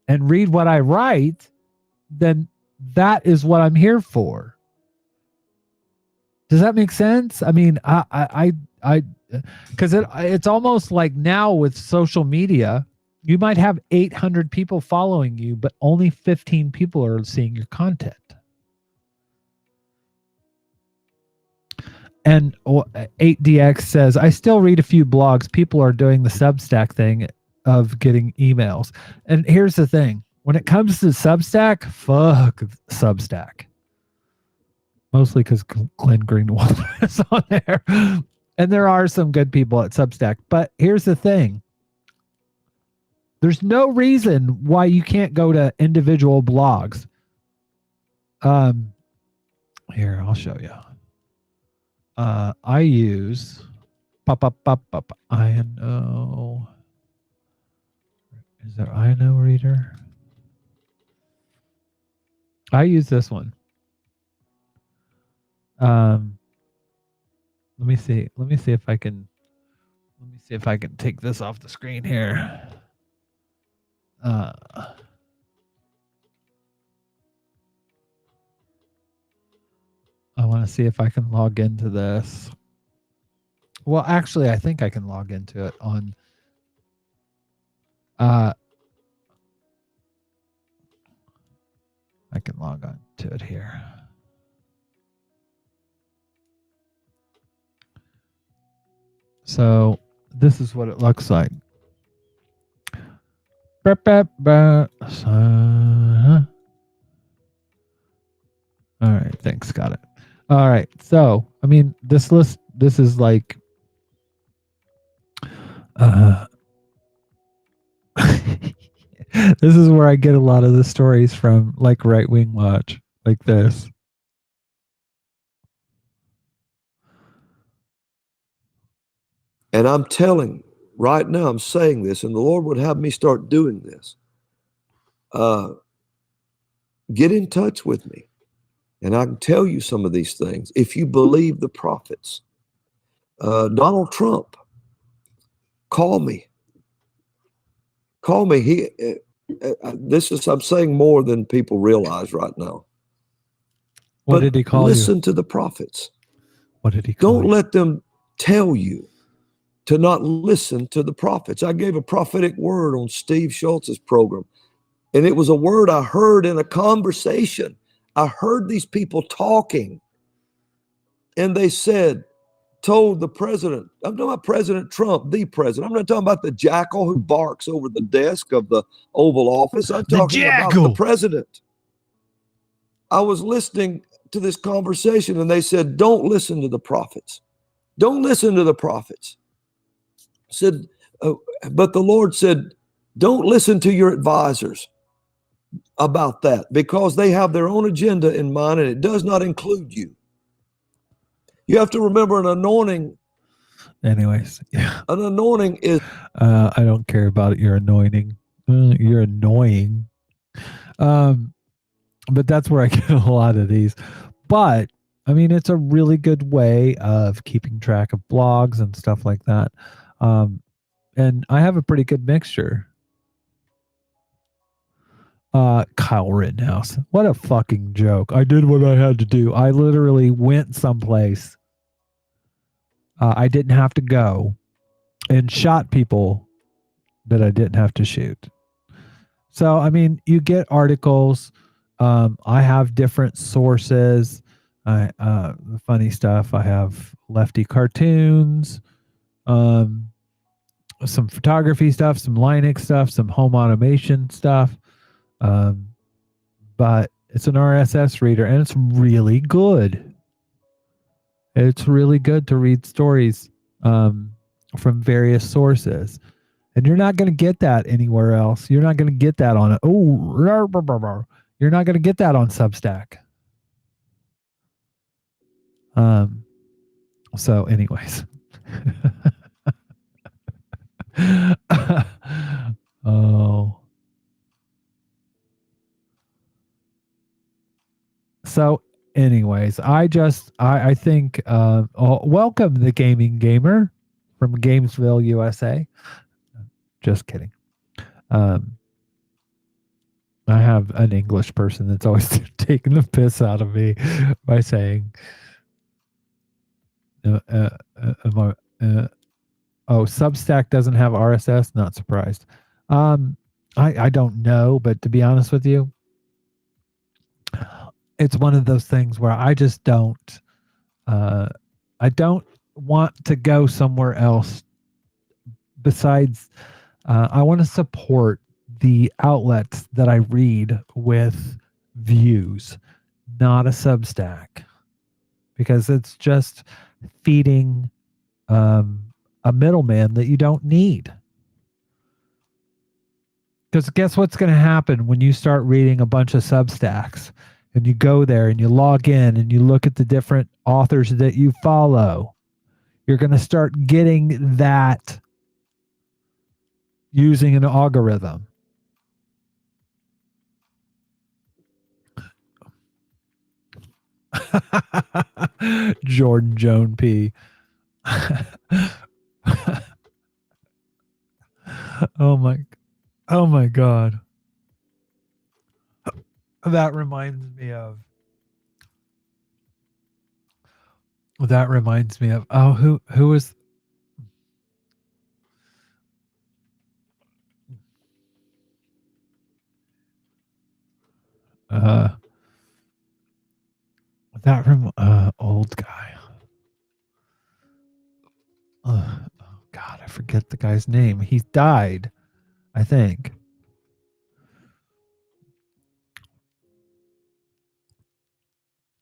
and read what I write, then that is what I'm here for. Does that make sense? I mean, because it's almost like now with social media, you might have 800 people following you, but only 15 people are seeing your content. And 8DX says, I still read a few blogs. People are doing the Substack thing of getting emails. And here's the thing. When it comes to Substack, fuck Substack. Mostly because Glenn Greenwald is on there. And there are some good people at Substack. But here's the thing. There's no reason why you can't go to individual blogs. Here, I'll show you. I use INO. Is there INO reader? I use this one. Let me see. Let me see if I can take this off the screen here. I want to see if I can log into this. Well, actually, I think I can log into it on I can log on to it here. So this is what it looks like. All right, thanks, got it. All right, so I mean, this list, this is like this is where I get a lot of the stories from, like Right Wing Watch, like this. And I'm telling right now, I'm saying this, and the Lord would have me start doing this. Get in touch with me, and I can tell you some of these things if you believe the prophets. Donald Trump, call me. Call me. I'm saying more than people realize right now. What did he call you? Listen to the prophets. What did he call you? Don't let them tell you to not listen to the prophets. I gave a prophetic word on Steve Schultz's program, and it was a word I heard in a conversation. I heard these people talking, and they told the president, I'm talking about President Trump, the president. I'm not talking about the jackal who barks over the desk of the Oval Office. I'm talking about the president. I was listening to this conversation, and they said, don't listen to the prophets. Don't listen to the prophets. But the Lord said, don't listen to your advisors about that, because they have their own agenda in mind, and it does not include you. You have to remember an anointing. Anyways, yeah. An anointing is. I don't care about it. You're anointing. You're annoying. But that's where I get a lot of these. But I mean, it's a really good way of keeping track of blogs and stuff like that. And I have a pretty good mixture. Kyle Rittenhouse. What a fucking joke. I did what I had to do. I literally went someplace. I didn't have to go and shot people that I didn't have to shoot. So, I mean, you get articles. I have different sources. The funny stuff. I have lefty cartoons, some photography stuff, some Linux stuff, some home automation stuff. But it's an RSS reader and it's really good. It's really good to read stories from various sources. And you're not going to get that anywhere else. You're not going to get that on you're not going to get that on Substack. So anyways. Oh. So anyways, I think welcome the gaming gamer from Gamesville, USA. Just kidding. I have an English person that's always taking the piss out of me by saying, Substack doesn't have RSS. Not surprised. I don't know, but to be honest with you, it's one of those things where I just don't. I don't want to go somewhere else. Besides, I want to support the outlets that I read with views, not a Substack, because it's just feeding a middleman that you don't need. Because guess what's going to happen when you start reading a bunch of Substacks and you go there and you log in and you look at the different authors that you follow? You're going to start getting that using an algorithm. Jordan Joan P. Oh my God. That reminds me of who was old guy. Oh God, I forget the guy's name. He died, I think.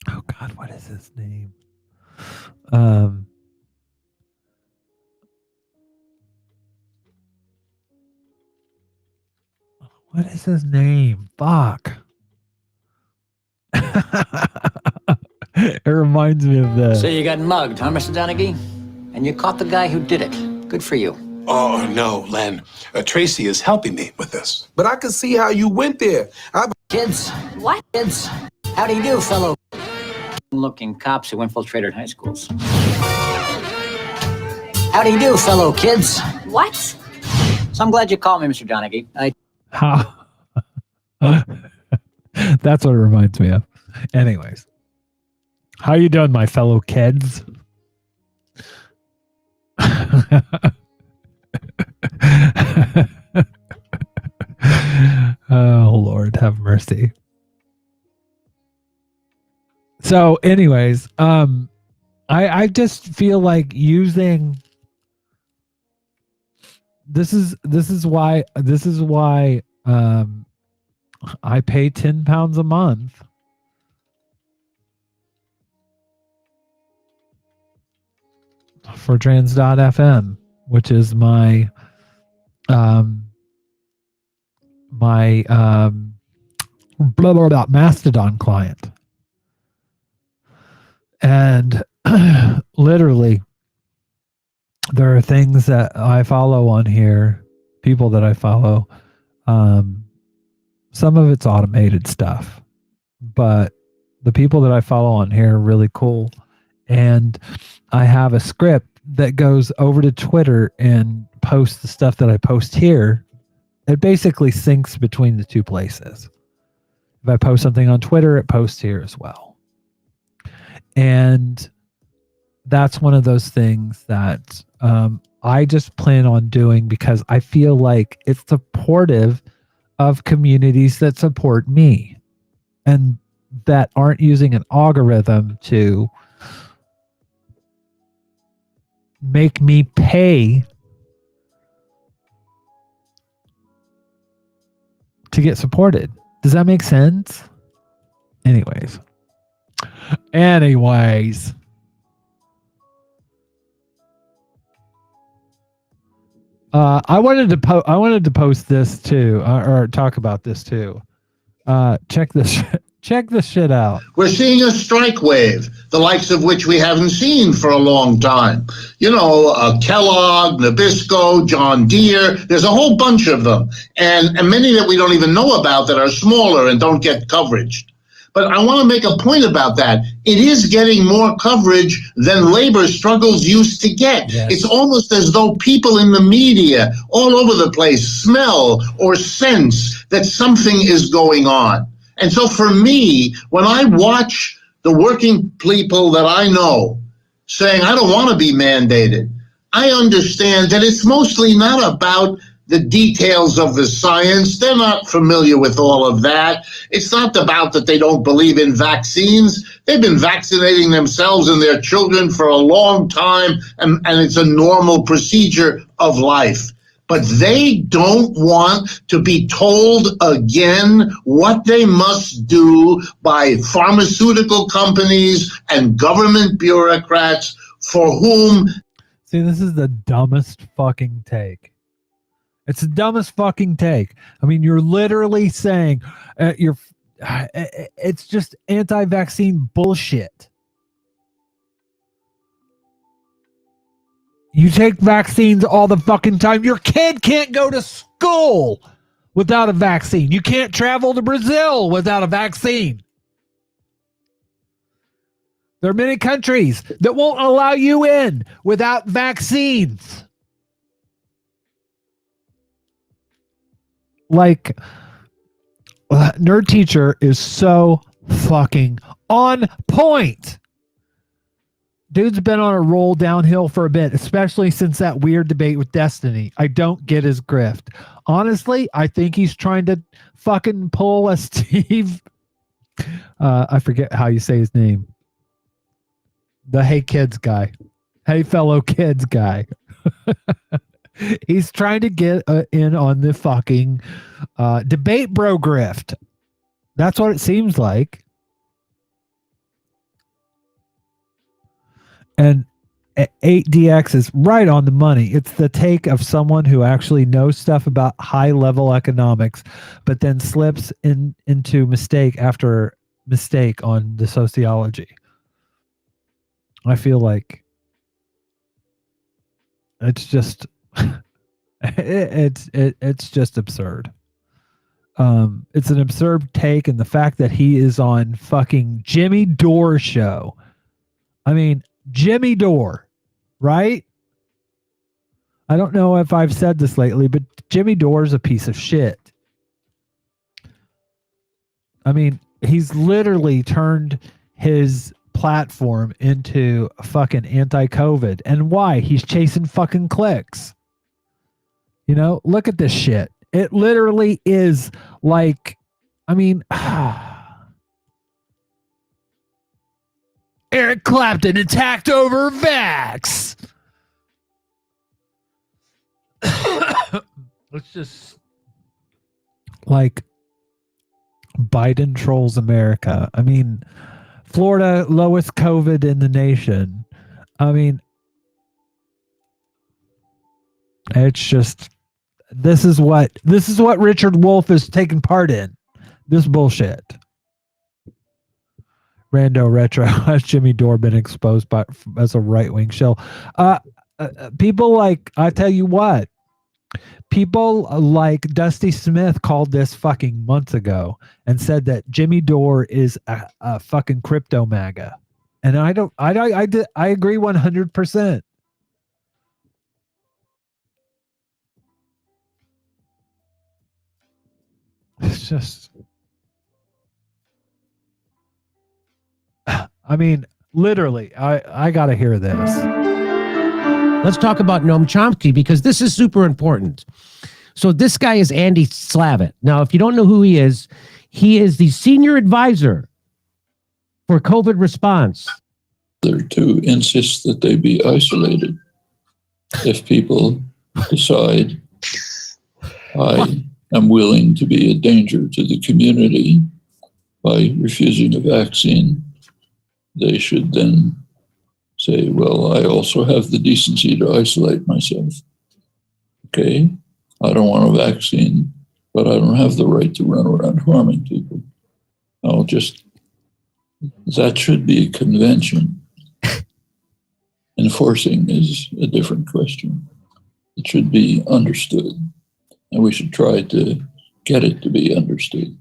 Oh God, what is his name? What is his name? Fuck. It reminds me of this. So you got mugged, huh, Mr. Donaghy? And you caught the guy who did it. Good for you. Oh, no, Len. Tracy is helping me with this. But I can see how you went there. Kids. What? Kids. How do you do, fellow looking cops who infiltrated high schools? How do you do, fellow kids? What? So I'm glad you called me, Mr. Donaghy. How? That's what it reminds me of. Anyways. How you doing, my fellow kids? Oh, Lord, have mercy. So, anyways, I just feel like using this is why I pay £10 a month for trans.fm, which is my Mastodon client. And literally, there are things that I follow on here, people that I follow. Some of it's automated stuff, but The people that I follow on here are really cool. And I have a script that goes over to Twitter and posts the stuff that I post here. It basically syncs between the two places. If I post something on Twitter, it posts here as well. And that's one of those things that I just plan on doing because I feel like it's supportive of communities that support me and that aren't using an algorithm to make me pay to get supported. Does that make sense? Anyways. I wanted to post this too, or talk about this too. Check this shit out. We're seeing a strike wave, the likes of which we haven't seen for a long time. Kellogg, Nabisco, John Deere, there's a whole bunch of them, and many that we don't even know about that are smaller and don't get coverage. But I want to make a point about that. It is getting more coverage than labor struggles used to get. Yes. It's almost as though people in the media all over the place smell or sense that something is going on. And so for me, when I watch the working people that I know saying, I don't want to be mandated, I understand that it's mostly not about the details of the science. They're not familiar with all of that. It's not about that they don't believe in vaccines. They've been vaccinating themselves and their children for a long time, and it's a normal procedure of life. But they don't want to be told again what they must do by pharmaceutical companies and government bureaucrats for whom... See, this is the dumbest fucking take. It's the dumbest fucking take. I mean, you're literally saying it's just anti-vaccine bullshit. You take vaccines all the fucking time. Your kid can't go to school without a vaccine. You can't travel to Brazil without a vaccine. There are many countries that won't allow you in without vaccines. Like, Nerd Teacher is so fucking on point. Dude's been on a roll downhill for a bit, especially since that weird debate with Destiny. I don't get his grift. Honestly, I think he's trying to fucking pull a Steve. I forget how you say his name. The Hey Kids guy. Hey fellow kids guy. He's trying to get in on the fucking debate bro grift. That's what it seems like. And 8DX is right on the money. It's the take of someone who actually knows stuff about high-level economics, but then slips into mistake after mistake on the sociology. I feel like it's just... it's just absurd. It's an absurd take, and the fact that he is on fucking Jimmy Dore show. I mean, Jimmy Dore, right? I don't know if I've said this lately, but Jimmy Dore's a piece of shit. I mean, he's literally turned his platform into fucking anti-COVID. And why? He's chasing fucking clicks. Look at this shit. It literally is like, I mean, Eric Clapton attacked over vax. It's just like Biden trolls America. I mean, Florida, lowest COVID in the nation. I mean, it's just, this is what Richard Wolff is taking part in. This bullshit. Rando Retro. Has Jimmy Dore been exposed as a right-wing shill? People like, I tell you what, People like Dusty Smith called this fucking months ago and said that Jimmy Dore is a fucking crypto MAGA. And I agree 100%. It's just, I mean, literally, I got to hear this. Let's talk about Noam Chomsky because this is super important. So this guy is Andy Slavitt. Now, if you don't know who he is the senior advisor for COVID response. They're to insist that they be isolated. If people decide I am willing to be a danger to the community by refusing a vaccine, they should then say, well, I also have the decency to isolate myself. Okay, I don't want a vaccine, but I don't have the right to run around harming people. That should be a convention. Enforcing is a different question. It should be understood, and we should try to get it to be understood.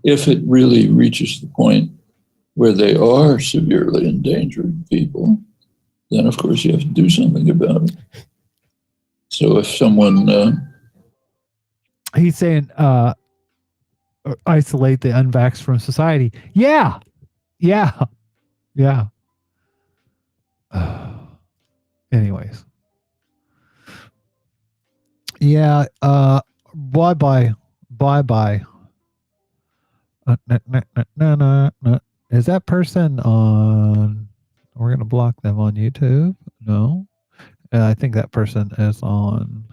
If it really reaches the point where they are severely endangering people, then of course you have to do something about it. So if someone... He's saying isolate the unvaxxed from society. Yeah. Anyways. Yeah, bye-bye. Is that person on... We're going to block them on YouTube? No. I think that person is on...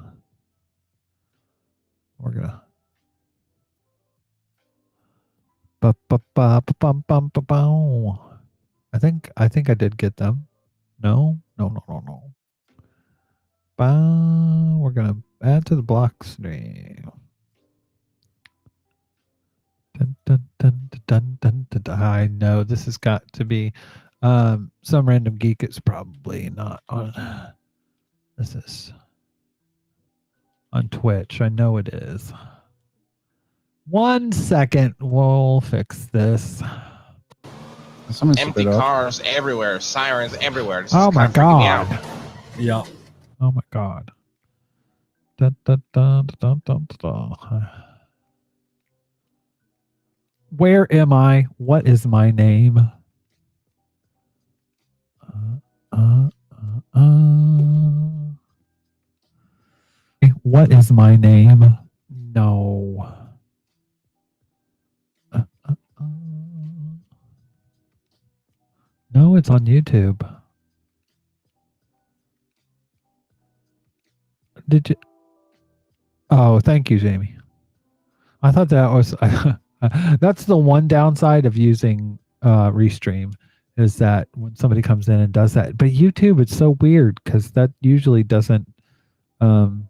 We're going to... I think I did get them. No. We're gonna add to the block stream. I know this has got to be some random geek. It's probably not on. This is on Twitch. I know it is. 1 second. We'll fix this. Empty cars everywhere, sirens everywhere. This Oh is my kinda freaking me god. out. Yeah. Oh my god. Where am I? What is my name? What is my name? No. No, it's on YouTube. Did you? Oh, thank you, Jamie. I thought that was that's the one downside of using Restream is that when somebody comes in and does that. But YouTube, it's so weird because that usually doesn't happen.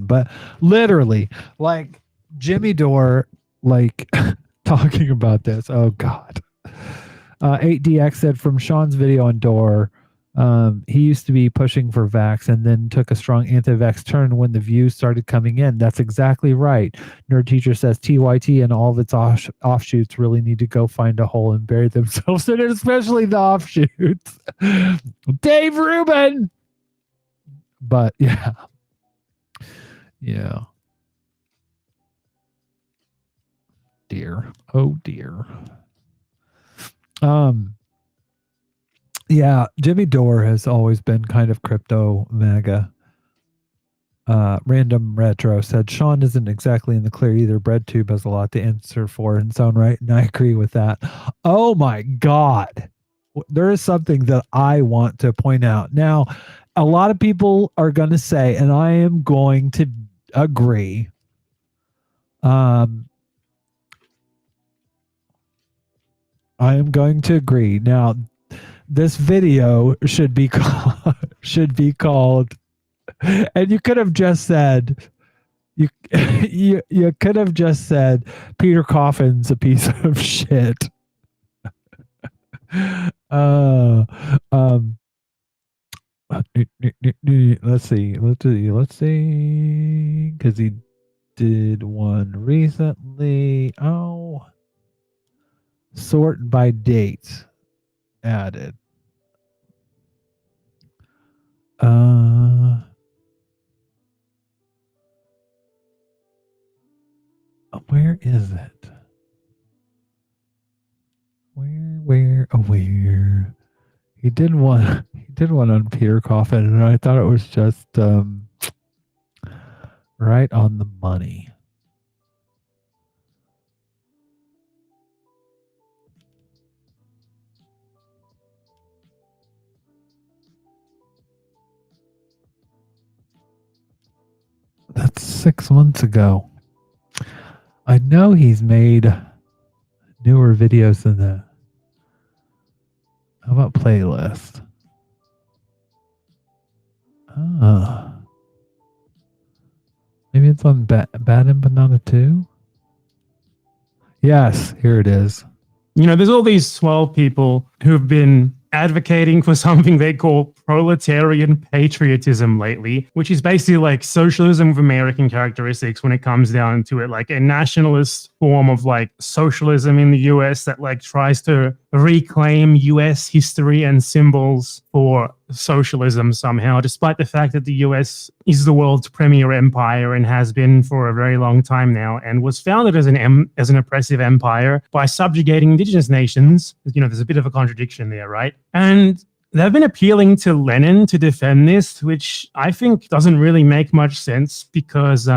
But literally, like Jimmy Dore, like talking about this. Oh God. 8DX said from Sean's video on Dore, he used to be pushing for vax and then took a strong anti-vax turn when the views started coming in. That's exactly right. Nerd Teacher says TYT and all of its offshoots really need to go find a hole and bury themselves in it, especially the offshoots. Dave Rubin! But yeah. Yeah. Dear. Oh dear. Yeah, Jimmy Dore has always been kind of crypto MAGA. Random Retro said Sean isn't exactly in the clear either. BreadTube has a lot to answer for in its own right, and I agree with that. Oh my God. There is something that I want to point out. Now, a lot of people are going to say, and I am going to agree, I am going to agree. Now, this video should be called, and you could have just said, you could have just said Peter Coffin's a piece of shit. Let's see. Let's see. Because he did one recently. Oh, sort by date added. Where is it? Where? He did one. He did one on Peter Coffin, and I thought it was just right on the money. That's 6 months ago. I know he's made newer videos than that. How about playlist? Maybe it's on Bad and Banana 2? Yes, here it is. There's all these swell people who've been advocating for something they call proletarian patriotism lately, which is basically like socialism with American characteristics when it comes down to it, like a nationalist form of like socialism in the US that like tries to reclaim US history and symbols for socialism somehow, despite the fact that the US is the world's premier empire and has been for a very long time now, and was founded as an oppressive empire by subjugating indigenous nations. There's a bit of a contradiction there, right? And they've been appealing to Lenin to defend this, which I think doesn't really make much sense because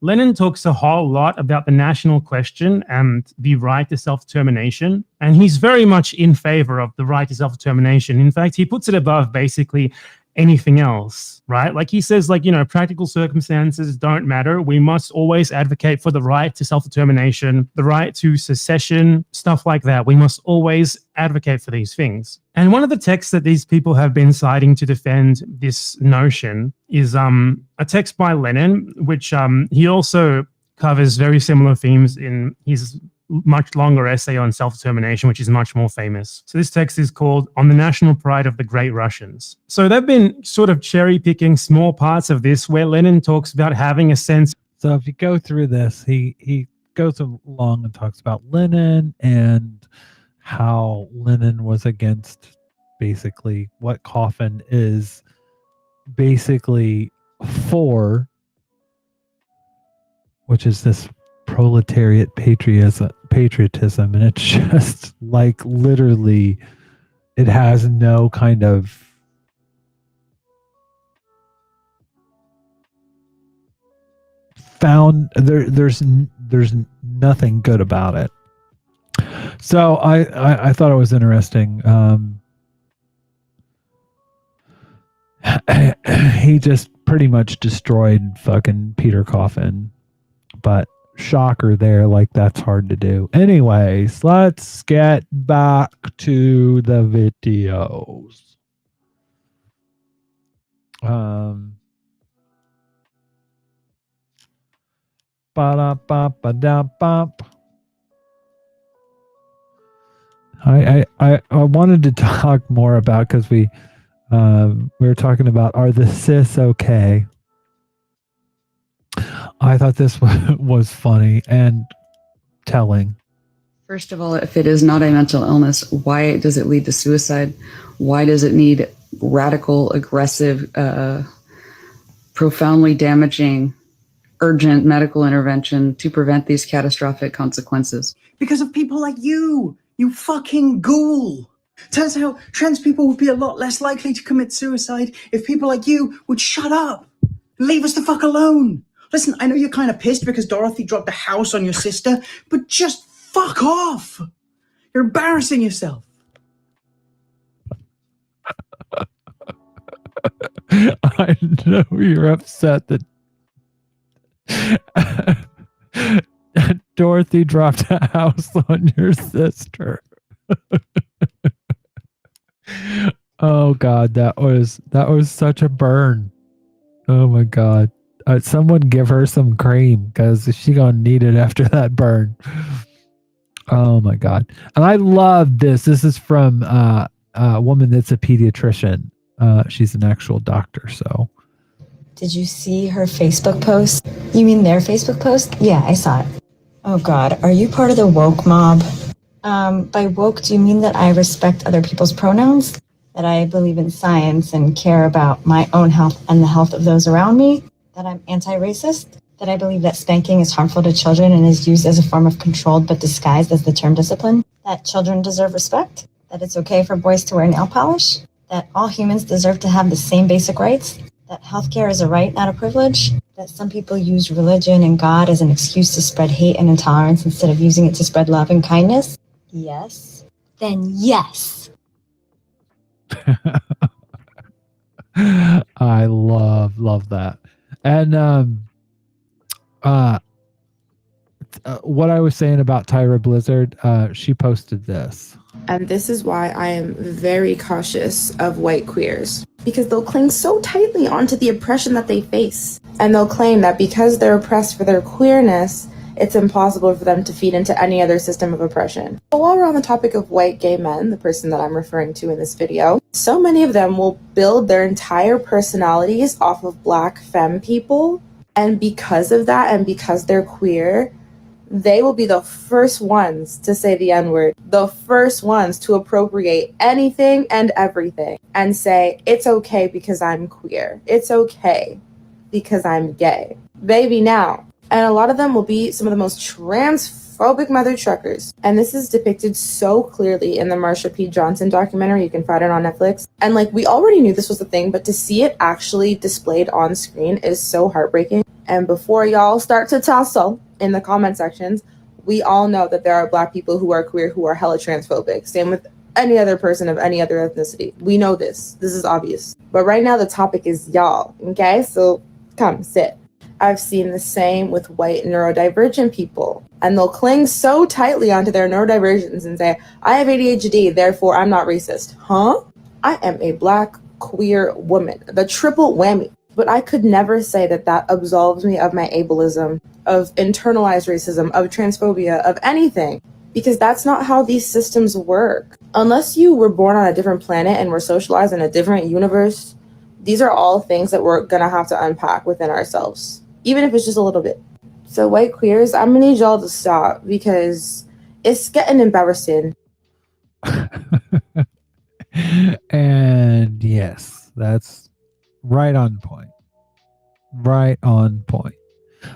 Lenin talks a whole lot about the national question and the right to self-determination. And he's very much in favor of the right to self-determination. In fact, he puts it above basically anything else, right? Like he says, practical circumstances don't matter. We must always advocate for the right to self-determination, the right to secession, stuff like that. We must always advocate for these things. And one of the texts that these people have been citing to defend this notion is a text by Lenin, which he also covers very similar themes in his much longer essay on self-determination, which is much more famous. So this text is called On the National Pride of the Great Russians. So they've been sort of cherry-picking small parts of this where Lenin talks about having a sense. So if you go through this, he goes along and talks about Lenin and how Lenin was against basically what Coffin is basically for, which is this proletariat patriotism, and it's just like literally it has no kind of there's nothing good about it. So I thought it was interesting. He just pretty much destroyed fucking Peter Coffin, but shocker there, like that's hard to do. Anyways, let's get back to the videos. I wanted to talk more about, because we were talking about, are the cis okay? I thought this was funny and telling. First of all, if it is not a mental illness, why does it lead to suicide? Why does it need radical, aggressive, profoundly damaging, urgent medical intervention to prevent these catastrophic consequences? Because of people like you fucking ghoul. Turns out trans people would be a lot less likely to commit suicide if people like you would shut up. Leave us the fuck alone. Listen, I know you're kind of pissed because Dorothy dropped a house on your sister, but just fuck off. You're embarrassing yourself. I know you're upset that Dorothy dropped a house on your sister. Oh God, that was such a burn. Oh my God. Someone give her some cream, because she gonna need it after that burn. Oh my God. And I love this. This is from a woman that's a pediatrician. She's an actual doctor, so. Did you see her Facebook post? You mean their Facebook post? Yeah, I saw it. Oh God, are you part of the woke mob? By woke, do you mean that I respect other people's pronouns? That I believe in science and care about my own health and the health of those around me? That I'm anti-racist? That I believe that spanking is harmful to children and is used as a form of control but disguised as the term discipline? That children deserve respect? That it's okay for boys to wear nail polish? That all humans deserve to have the same basic rights? That healthcare is a right, not a privilege? That some people use religion and God as an excuse to spread hate and intolerance instead of using it to spread love and kindness? Yes. Then yes. I love that. And what I was saying about Tyra Blizzard, she posted this. And this is why I am very cautious of white queers, because they'll cling so tightly onto the oppression that they face. And they'll claim that because they're oppressed for their queerness, it's impossible for them to feed into any other system of oppression. But while we're on the topic of white gay men, the person that I'm referring to in this video, so many of them will build their entire personalities off of black femme people. And because of that, and because they're queer, they will be the first ones to say the N-word, the first ones to appropriate anything and everything and say, it's okay because I'm queer. It's okay because I'm gay. Baby now. And a lot of them will be some of the most transphobic mother truckers. And this is depicted so clearly in the Marsha P. Johnson documentary. You can find it on Netflix. And like, we already knew this was a thing, but to see it actually displayed on screen is so heartbreaking. And before y'all start to tussle in the comment sections, we all know that there are black people who are queer who are hella transphobic. Same with any other person of any other ethnicity. We know this. This is obvious. But right now the topic is y'all, okay? So come, sit. I've seen the same with white neurodivergent people. And they'll cling so tightly onto their neurodivergence and say, I have ADHD, therefore I'm not racist. Huh? I am a black queer woman. The triple whammy. But I could never say that that absolves me of my ableism, of internalized racism, of transphobia, of anything. Because that's not how these systems work. Unless you were born on a different planet and were socialized in a different universe, these are all things that we're gonna have to unpack within ourselves. Even if it's just a little bit. So white queers, I'm gonna need y'all to stop because it's getting embarrassing. And yes, that's right on point. Right on point.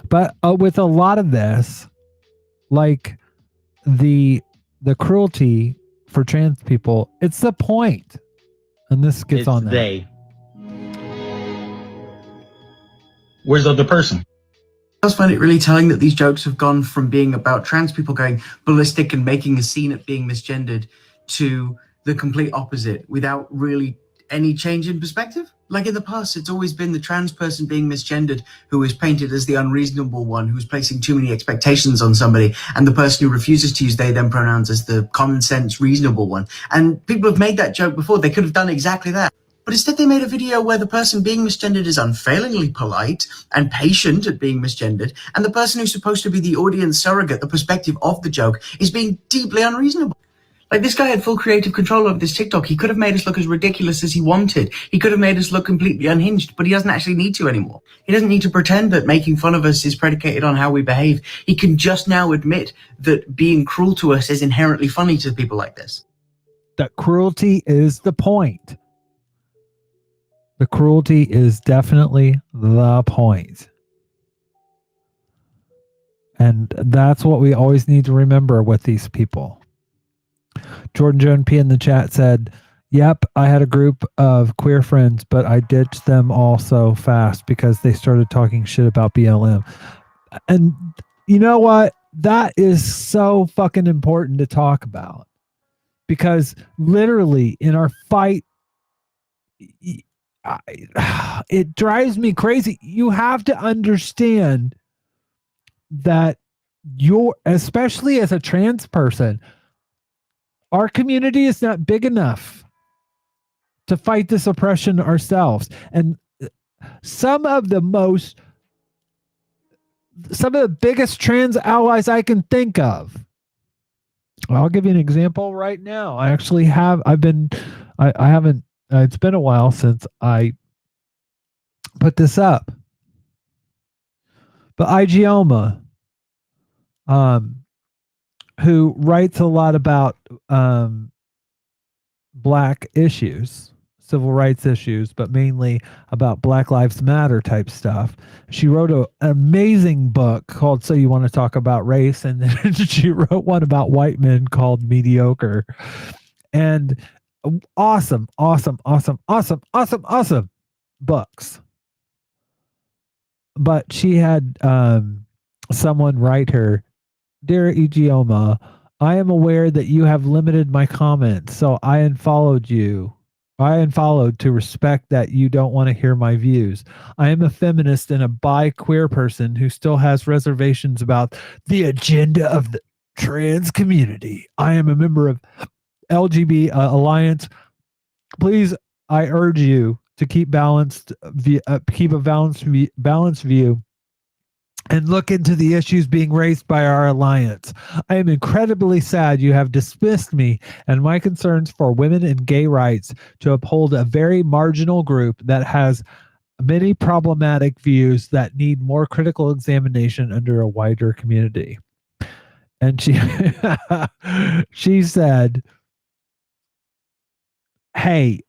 But with a lot of this, like the cruelty for trans people, it's the point. And this gets on that. They. Where's the other person? I just find it really telling that these jokes have gone from being about trans people going ballistic and making a scene at being misgendered to the complete opposite without really any change in perspective. Like in the past, it's always been the trans person being misgendered who is painted as the unreasonable one, who's placing too many expectations on somebody, and the person who refuses to use they, them pronouns as the common sense, reasonable one. And people have made that joke before. They could have done exactly that. But instead they made a video where the person being misgendered is unfailingly polite and patient at being misgendered, and the person who's supposed to be the audience surrogate, the perspective of the joke, is being deeply unreasonable. Like, this guy had full creative control over this TikTok. He could have made us look as ridiculous as he wanted. He could have made us look completely unhinged, but he doesn't actually need to anymore. He doesn't need to pretend that making fun of us is predicated on how we behave. He can just now admit that being cruel to us is inherently funny to people like this. That cruelty is the point. The cruelty is definitely the point. And that's what we always need to remember with these people. Jordan Joan P in the chat said, yep, I had a group of queer friends, but I ditched them all so fast because they started talking shit about BLM. And you know what? That is so fucking important to talk about. Because literally in our fight, it drives me crazy. You have to understand that especially as a trans person, our community is not big enough to fight this oppression ourselves. And some of the biggest trans allies I can think of. I'll give you an example right now. I haven't It's been a while since I put this up. But Igioma, who writes a lot about Black issues, civil rights issues, but mainly about Black Lives Matter type stuff. She wrote an amazing book called So You Want to Talk About Race, and then she wrote one about white men called Mediocre. And awesome books. But she had someone write her, "Dear Igioma, I am aware that you have limited my comments, so I unfollowed you. I unfollowed to respect that you don't want to hear my views. I am a feminist and a bi-queer person who still has reservations about the agenda of the trans community. I am a member of LGBT Alliance. Please, I urge you to keep keep a balanced view and look into the issues being raised by our alliance. I am incredibly sad you have dismissed me and my concerns for women and gay rights to uphold a very marginal group that has many problematic views that need more critical examination under a wider community." And she said, "Hey,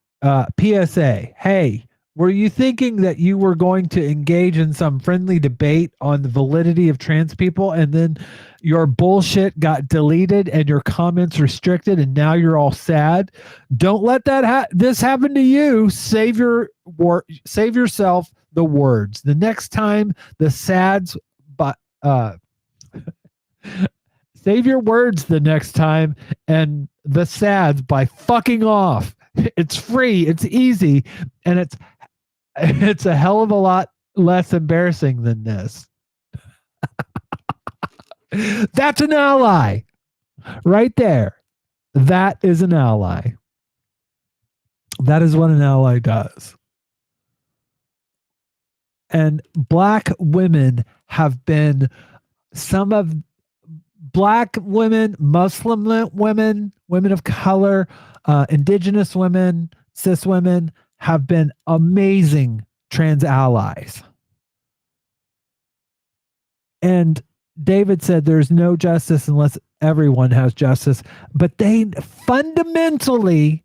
PSA, hey, were you thinking that you were going to engage in some friendly debate on the validity of trans people and then your bullshit got deleted and your comments restricted and now you're all sad? Don't let that this happen to you. Save yourself the words. The next time the sads save your words the next time and the sads by fucking off. It's free, it's easy, and it's a hell of a lot less embarrassing than this." That's an ally right there. That is an ally. That is what an ally does. And Black women have been Black women, Muslim women, women of color, indigenous women, cis women have been amazing trans allies. And David said there's no justice unless everyone has justice. But they fundamentally,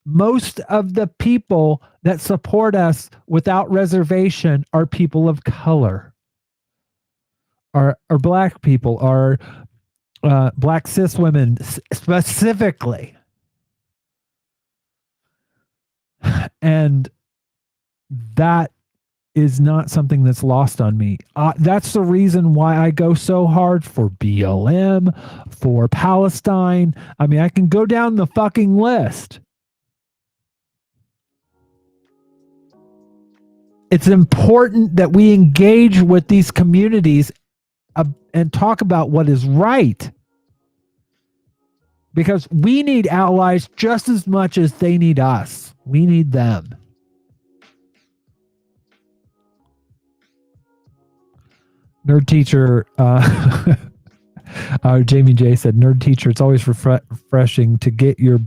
most of the people that support us without reservation are people of color, are Black people, are Black cis women specifically. And that is not something that's lost on me. That's the reason why I go so hard for BLM, for Palestine. I mean, I can go down the fucking list. It's important that we engage with these communities and talk about what is right. Because we need allies just as much as they need us. We need them. Nerd teacher, Jamie J said, "Nerd teacher, it's always refreshing to get to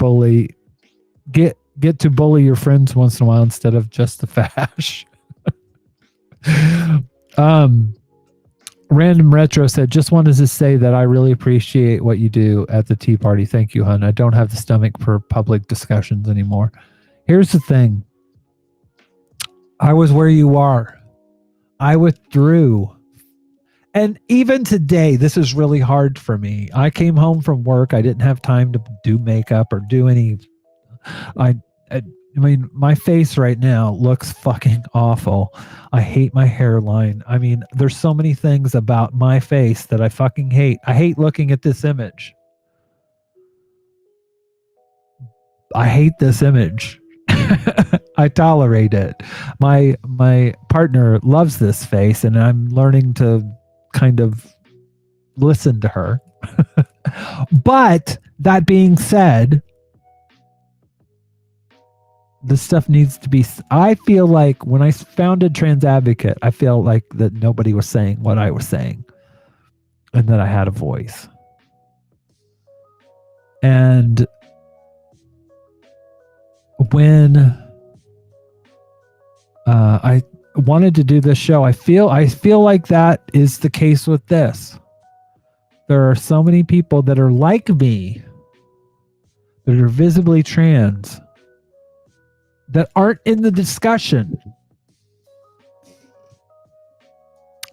bully your friends once in a while instead of just the fash." Random Retro said, "Just wanted to say that I really appreciate what you do at the Tea Party. Thank you, hun. I don't have the stomach for public discussions anymore." Here's the thing. I was where you are. I withdrew. And even today, this is really hard for me. I came home from work. I didn't have time to do makeup or do any. I mean, my face right now looks fucking awful. I hate my hairline. I mean, there's so many things about my face that I fucking hate. I hate looking at this image. I hate this image. I tolerate it. My partner loves this face, and I'm learning to kind of listen to her. But that being said, this stuff needs to be. I feel like when I founded Trans Advocate, I feel like that nobody was saying what I was saying, and that I had a voice. And when I wanted to do this show, I feel like that is the case with this. There are so many people that are like me, that are visibly trans, that aren't in the discussion.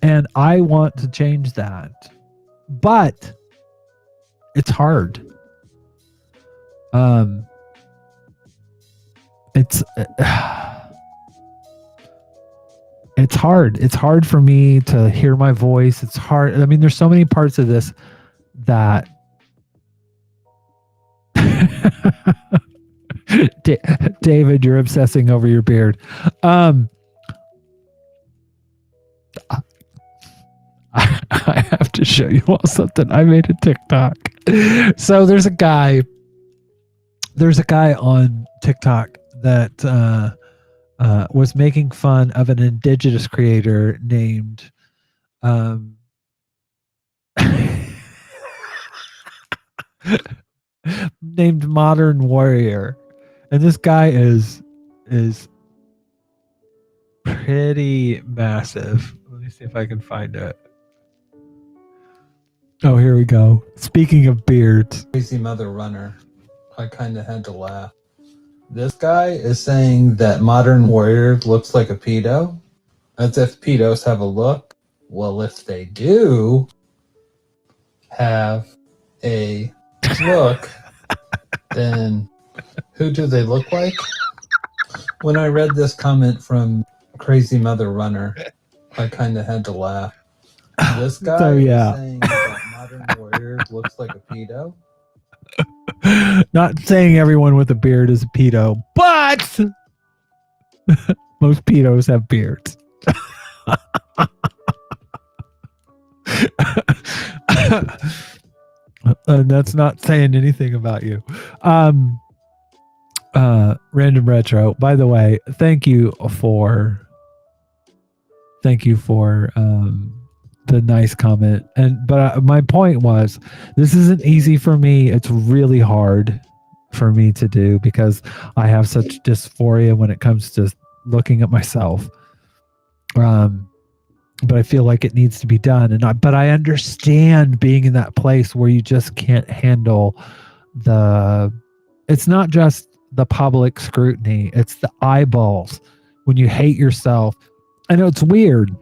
And I want to change that. But it's hard. It's hard. It's hard for me to hear my voice. It's hard. I mean, there's so many parts of this that David, you're obsessing over your beard. I have to show you all something. I made a TikTok. So there's a guy on TikTok that was making fun of an indigenous creator named named Modern Warrior. And this guy is pretty massive. Let me see if I can find it. Oh, here we go. Speaking of beards. Crazy Mother Runner. I kind of had to laugh. This guy is saying that Modern Warrior looks like a pedo, as if pedos have a look. Well, if they do have a look, then who do they look like? When I read this comment from Crazy Mother Runner, I kind of had to laugh. This guy is saying that Modern Warrior looks like a pedo. Not saying everyone with a beard is a pedo, but most pedos have beards. And that's not saying anything about you. Random Retro, by the way, thank you for the nice comment. But my point was, this isn't easy for me. It's really hard for me to do because I have such dysphoria when it comes to looking at myself. But I feel like it needs to be done. But I understand being in that place where you just can't handle it's not just the public scrutiny, it's the eyeballs when you hate yourself. I know it's weird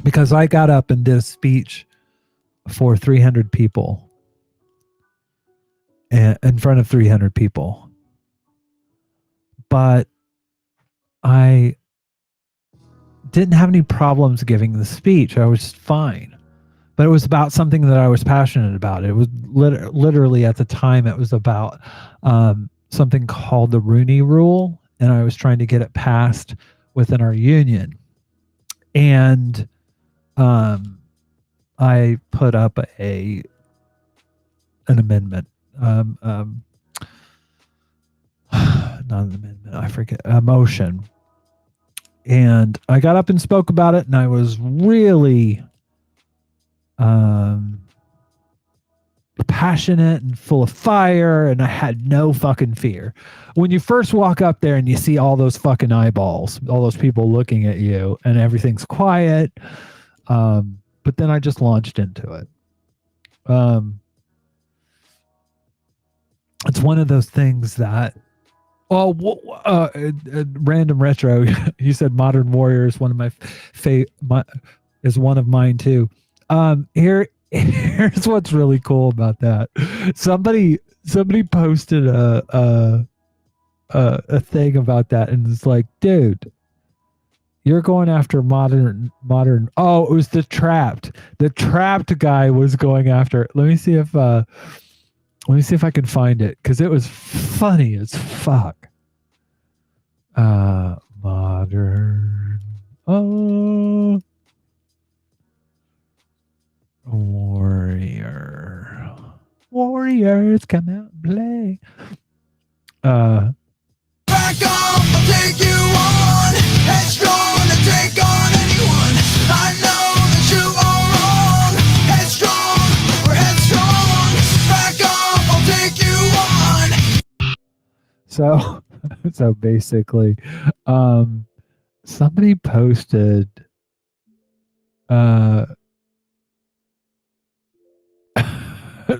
because I got up and did a speech for 300 people in front of 300 people. But I didn't have any problems giving the speech. I was fine. But it was about something that I was passionate about. It was literally at the time, it was about something called the Rooney Rule. And I was trying to get it passed within our union. And I put up an amendment. Not an amendment, I forget, a motion. And I got up and spoke about it, and I was really passionate and full of fire, and I had no fucking fear. When you first walk up there and you see all those fucking eyeballs, all those people looking at you, and everything's quiet, but then I just launched into it. It's one of those things that Random Retro, you said Modern Warrior is one of my is one of mine too. Here's what's really cool about that. Somebody posted a thing about that, and it's like, dude, you're going after modern. Oh, it was the Trapped. The Trapped guy was going after it. Let me see if I can find it, because it was funny as fuck. Modern Warriors come out and play. Back off, I'll take you on. Headstrong to take on anyone. I know that you are wrong. Headstrong, we're headstrong. Back off, I'll take you on. So So basically, somebody posted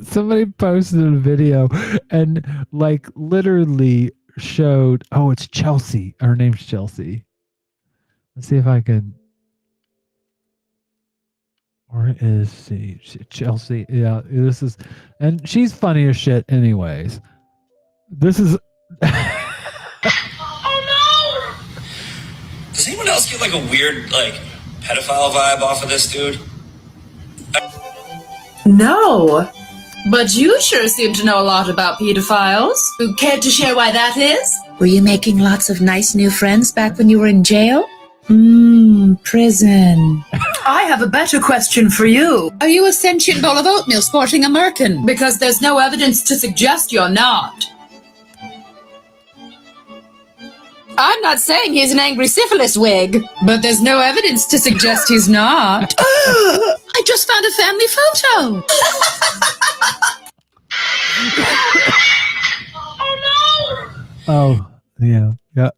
somebody posted a video and like literally showed, oh, it's Chelsea. Her name's Chelsea. Let's see if I can. Where is Chelsea? Yeah, this is, and she's funny as shit anyways. This is Does anyone else get like a weird, like, pedophile vibe off of this dude? No. But you sure seem to know a lot about pedophiles. Care to share why that is? Were you making lots of nice new friends back when you were in jail? Prison. I have a better question for you. Are you a sentient bowl of oatmeal sporting a merkin? Because there's no evidence to suggest you're not. I'm not saying he's an angry syphilis wig, But there's no evidence to suggest he's not. I just found a family photo. oh yeah.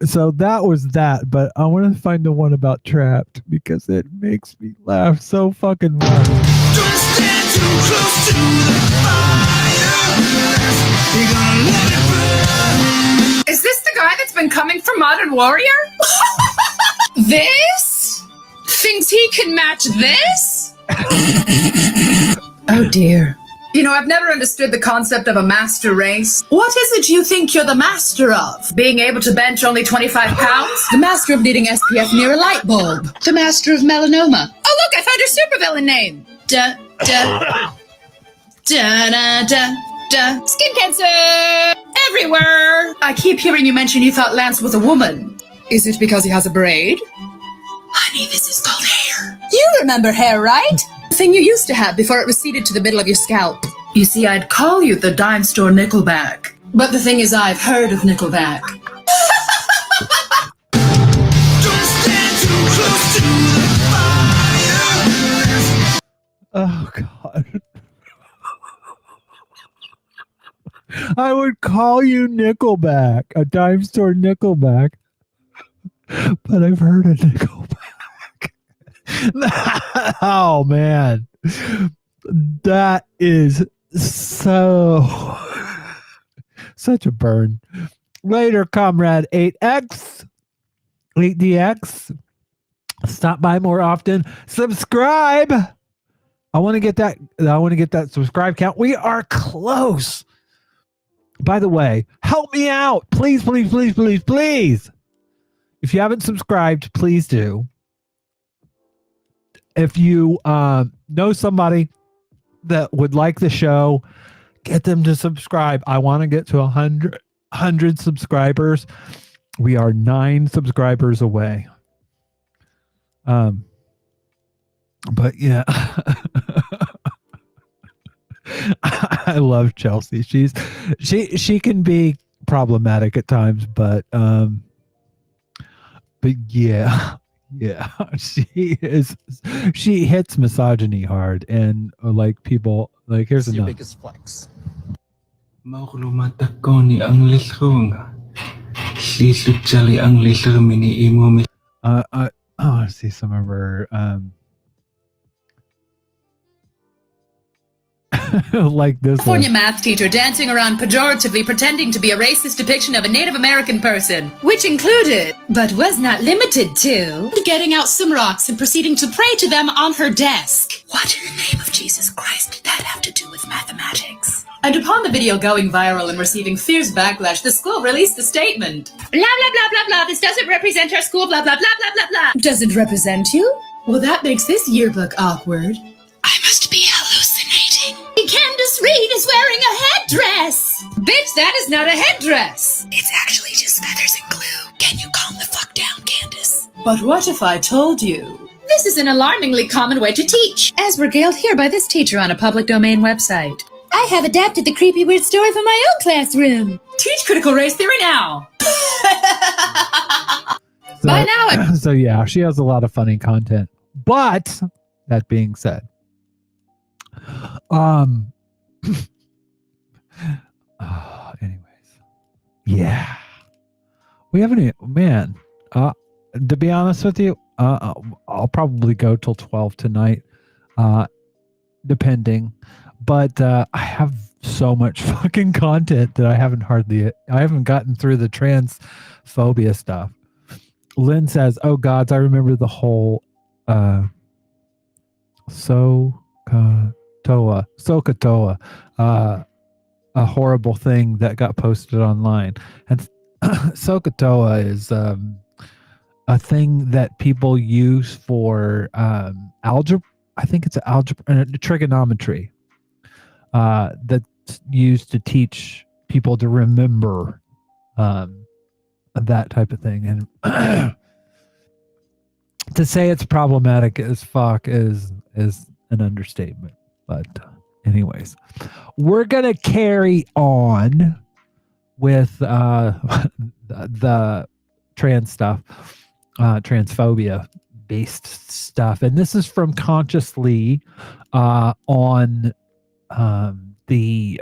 So that was that, but I want to find the one about Trapped because it makes me laugh so fucking much. Don't stand too close to the fire. You're gonna let it burn. Is this the guy that's been coming for Modern Warrior? This? Thinks he can match this? Oh dear. You know, I've never understood the concept of a master race. What is it you think you're the master of? Being able to bench only 25 pounds? The master of needing SPF near a light bulb. The master of melanoma. Oh, look, I found her supervillain name. Da, da, da, da, da, da. Skin cancer! Everywhere! I keep hearing you mention you thought Lance was a woman. Is it because he has a braid? Honey, this is called hair. You remember hair, right? The thing you used to have before it receded to the middle of your scalp. You see, I'd call you the dime store Nickelback. But the thing is, I've heard of Nickelback. Don't stand too close to the fire. Oh god. I would call you Nickelback, a dime store Nickelback, but I've heard of Nickelback. Oh man, that is such a burn. Later, comrade 8X, 8DX. Stop by more often. Subscribe. I want to get that subscribe count. We are close. By the way, help me out. Please, please, please, please, please. If you haven't subscribed, please do. If you know somebody that would like the show, get them to subscribe. I want to get to 100 subscribers. We are 9 subscribers away. But yeah. I love Chelsea. She can be problematic at times, but yeah, she hits misogyny hard, and like people like here's your another. biggest flex. Maghulumatakoni ang lihlunga. Lihlutjali ang lihlumini imo. I want to see some of her like this California math teacher dancing around pejoratively pretending to be a racist depiction of a Native American person, which included, but was not limited to, getting out some rocks and proceeding to pray to them on her desk. What in the name of Jesus Christ did that have to do with mathematics? And upon the video going viral and receiving fierce backlash, the school released a statement. Blah, blah, blah, blah, blah. This doesn't represent our school, blah, blah, blah, blah, blah, blah. Doesn't represent you? Well, that makes this yearbook awkward. I must be hallucinating. Candace Reed is wearing a headdress! Bitch, that is not a headdress! It's actually just feathers and glue. Can you calm the fuck down, Candace? But what if I told you? This is an alarmingly common way to teach, as regaled here by this teacher on a public domain website. I have adapted the creepy weird story for my own classroom. Teach critical race theory now! By now, So yeah, she has a lot of funny content. But that being said, anyways, yeah. We haven't, man. To be honest with you, I'll probably go till 12 tonight, depending. But I have so much fucking content that I haven't gotten through the transphobia stuff. Lynn says, "Oh gods, I remember the whole Sokotoa, a horrible thing that got posted online." And Sokotoa is a thing that people use for algebra. I think it's algebra, trigonometry. That's used to teach people to remember that type of thing. And to say it's problematic as fuck is an understatement. But anyways, we're gonna carry on with the trans stuff, transphobia based stuff, and this is from Consciously on the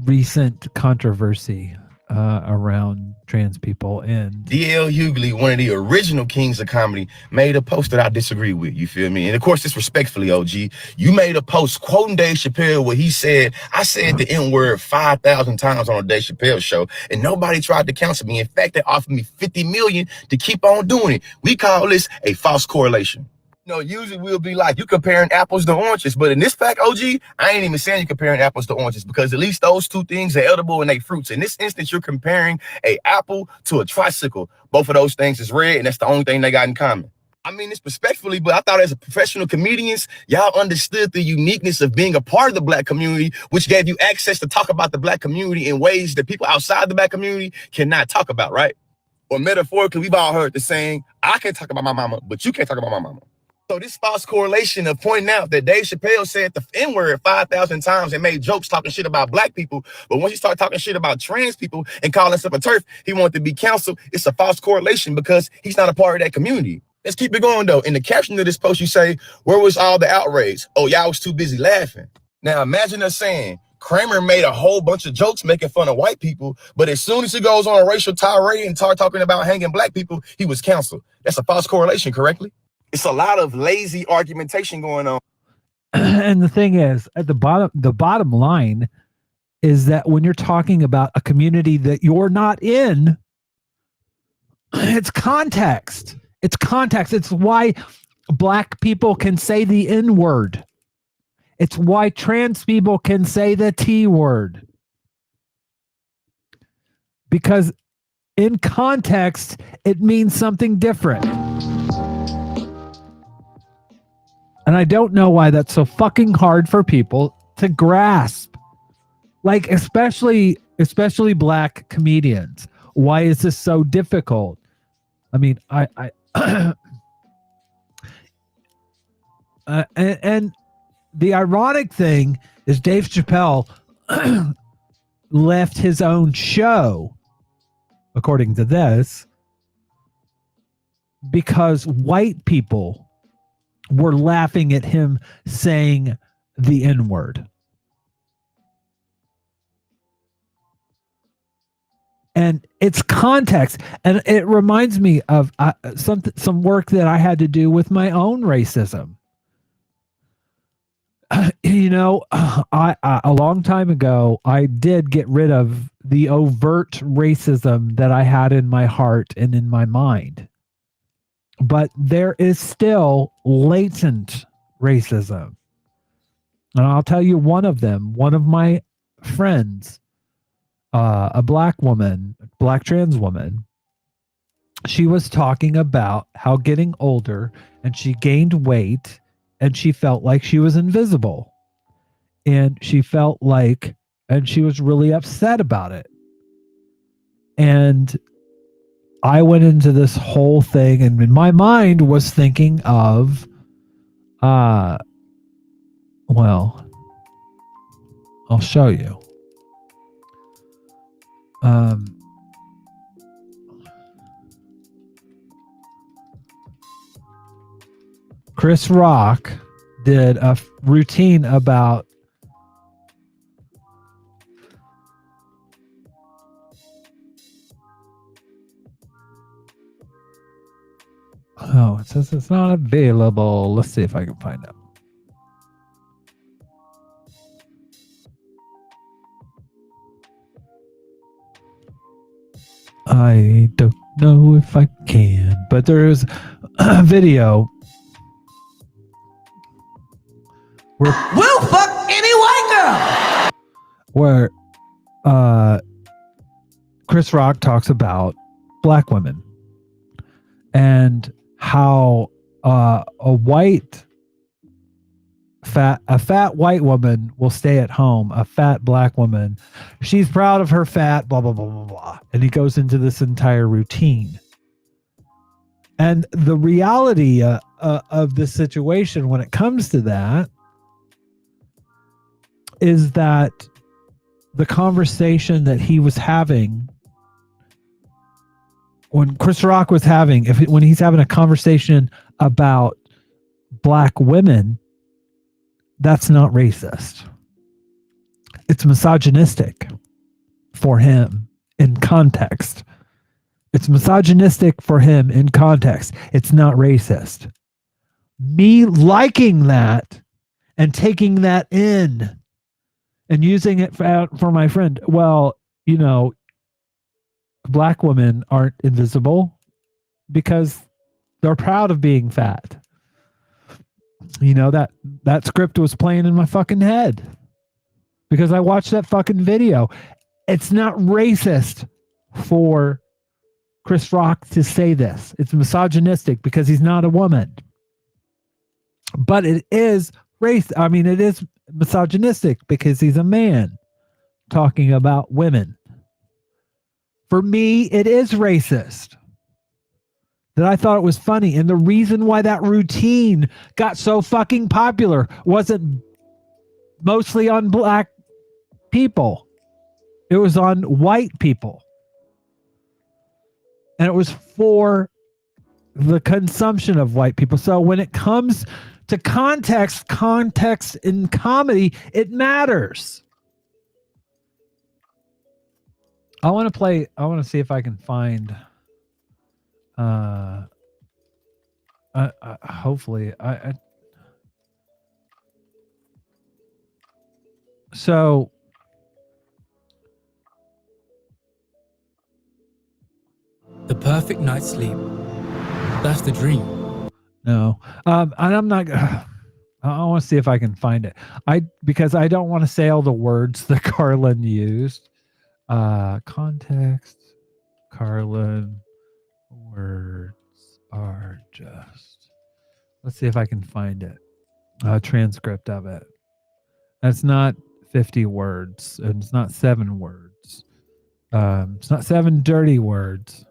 recent controversy around trans people. And D.L. Hughley, one of the original kings of comedy, made a post that I disagree with. You feel me? And of course, disrespectfully, OG, you made a post quoting Dave Chappelle where he said, "I said the N-word 5,000 times on a Dave Chappelle show, and nobody tried to cancel me. In fact, they offered me $50 million to keep on doing it. We call this a false correlation." Usually we'll be like, you comparing apples to oranges, but in this fact, OG, I ain't even saying you're comparing apples to oranges, because at least those two things are edible and they fruits. In this instance, you're comparing a apple to a tricycle. Both of those things is red, and that's the only thing they got in common. I mean this respectfully, but I thought as a professional comedians, y'all understood the uniqueness of being a part of the Black community, which gave you access to talk about the Black community in ways that people outside the Black community cannot talk about, right? Or metaphorically, we've all heard the saying, I can talk about my mama, but you can't talk about my mama. So this false correlation of pointing out that Dave Chappelle said the N-word 5,000 times and made jokes talking shit about Black people, but once he started talking shit about trans people and calling himself a TERF, he wanted to be canceled. It's a false correlation because he's not a part of that community. Let's keep it going though. In the caption of this post, you say, "Where was all the outrage? Oh, y'all was too busy laughing." Now imagine us saying, Kramer made a whole bunch of jokes making fun of white people, but as soon as he goes on a racial tirade and start talking about hanging Black people, he was canceled. That's a false correlation, correctly? It's a lot of lazy argumentation going on. And the thing is, at the bottom line is that when you're talking about a community that you're not in, it's context. It's context. It's why Black people can say the N-word. It's why trans people can say the T-word. Because in context, it means something different. And I don't know why that's so fucking hard for people to grasp. Like, especially Black comedians. Why is this so difficult? I mean, and the ironic thing is Dave Chappelle left his own show, according to this, because white people were laughing at him saying the N-word. And it's context. And it reminds me of some work that I had to do with my own racism. A long time ago, I did get rid of the overt racism that I had in my heart and in my mind. But there is still latent racism. And I'll tell you one of them. One of my friends, a Black woman, Black trans woman, she was talking about how getting older and she gained weight and she felt like she was invisible. And she felt like, and she was really upset about it. And I went into this whole thing and in my mind was thinking of, well, I'll show you. Chris Rock did a routine about Oh, it says it's not available. Let's see if I can find out. I don't know if I can, but there's a video where We'll fuck any white girl. where Chris Rock talks about black women and how a fat white woman will stay at home. A fat black woman, she's proud of her fat, blah blah blah blah blah. And he goes into this entire routine. And the reality of the situation when it comes to that is that the conversation that he was having, when Chris Rock was having, when he's having a conversation about black women, that's not racist. It's misogynistic for him in context. It's misogynistic for him in context. It's not racist. Me liking that and taking that in and using it for my friend. Well, you know, black women aren't invisible because they're proud of being fat. You know, that script was playing in my fucking head because I watched that fucking video. It's not racist for Chris Rock to say this. It's misogynistic because he's not a woman. But it is it is misogynistic because he's a man talking about women. For me, it is racist. That I thought it was funny. And the reason why that routine got so fucking popular wasn't mostly on black people. It was on white people. And it was for the consumption of white people. So when it comes to context in comedy, it matters. I want to see if I can find hopefully so The perfect night's sleep. That's the dream. no. And I'm not I want to see if I can find it. Because I don't want to say all the words that Carlin used. Context, Carlin, words are just. Let's see if I can find it. A transcript of it. That's not 50 words, and it's not 7 words. It's not 7 dirty words.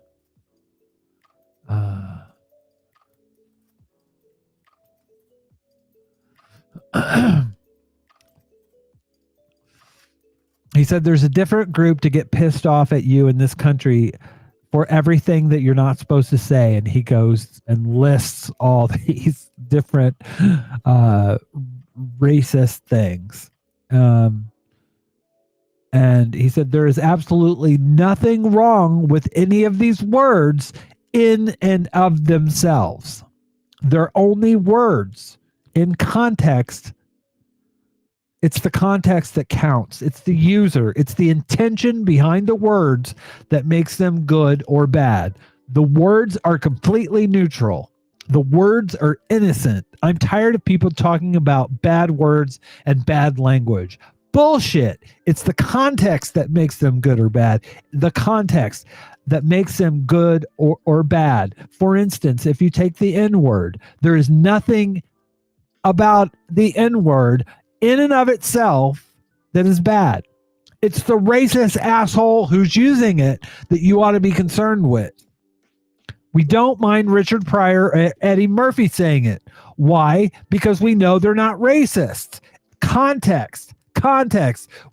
He said there's a different group to get pissed off at you in this country for everything that you're not supposed to say. And he goes and lists all these different racist things. And he said there is absolutely nothing wrong with any of these words in and of themselves. They're only words in context. It's the context that counts. It's the user. It's the intention behind the words that makes them good or bad. The words are completely neutral. The words are innocent. I'm tired of people talking about bad words and bad language. Bullshit. It's the context that makes them good or bad. The context that makes them good or bad. For instance, if you take the N-word, there is nothing about the N-word in and of itself that is bad. It's the racist asshole who's using it that you ought to be concerned with. We don't mind Richard Pryor or Eddie Murphy saying it. Why? Because we know they're not racist. Context.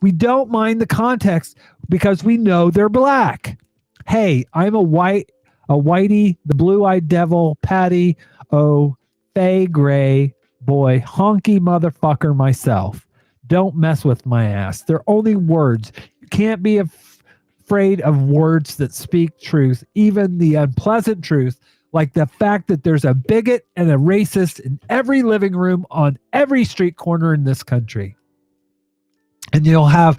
We don't mind the context because we know they're black. Hey, I'm a whitey, the blue-eyed devil, Patty, Faye Gray, boy, honky motherfucker myself. Don't mess with my ass. They're only words. You can't be afraid of words that speak truth, even the unpleasant truth, Like the fact that there's a bigot and a racist in every living room on every street corner in this country. And you'll have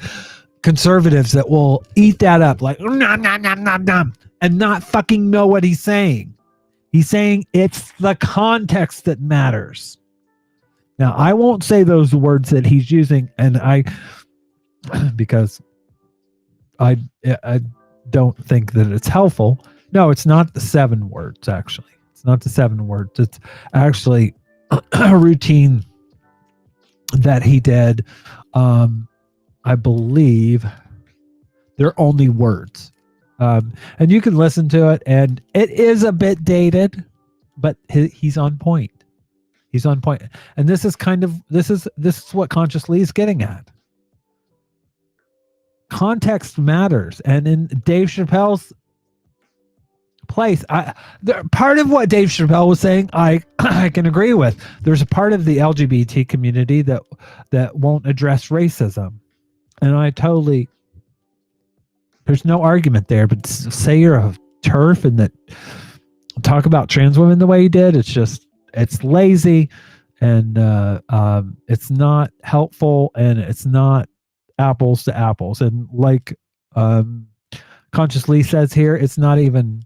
conservatives that will eat that up like nom, nom, nom, nom, nom, and not fucking know what he's saying. He's saying it's the context that matters. Now, I won't say those words that he's using, and because I don't think that it's helpful. No, it's not the 7 words, actually. It's not the 7 words. It's actually a routine that he did. I believe they're only words. And you can listen to it, and it is a bit dated, but he's on point. He's on point. And this is what Conscious Lee is getting at. Context matters. And in Dave Chappelle's place, part of what Dave Chappelle was saying, I can agree with. There's a part of the LGBT community that won't address racism. And there's no argument there, but say you're a TERF and that talk about trans women the way he did, it's lazy, and it's not helpful, and it's not apples to apples. And like Conscious Lee says here, they're not even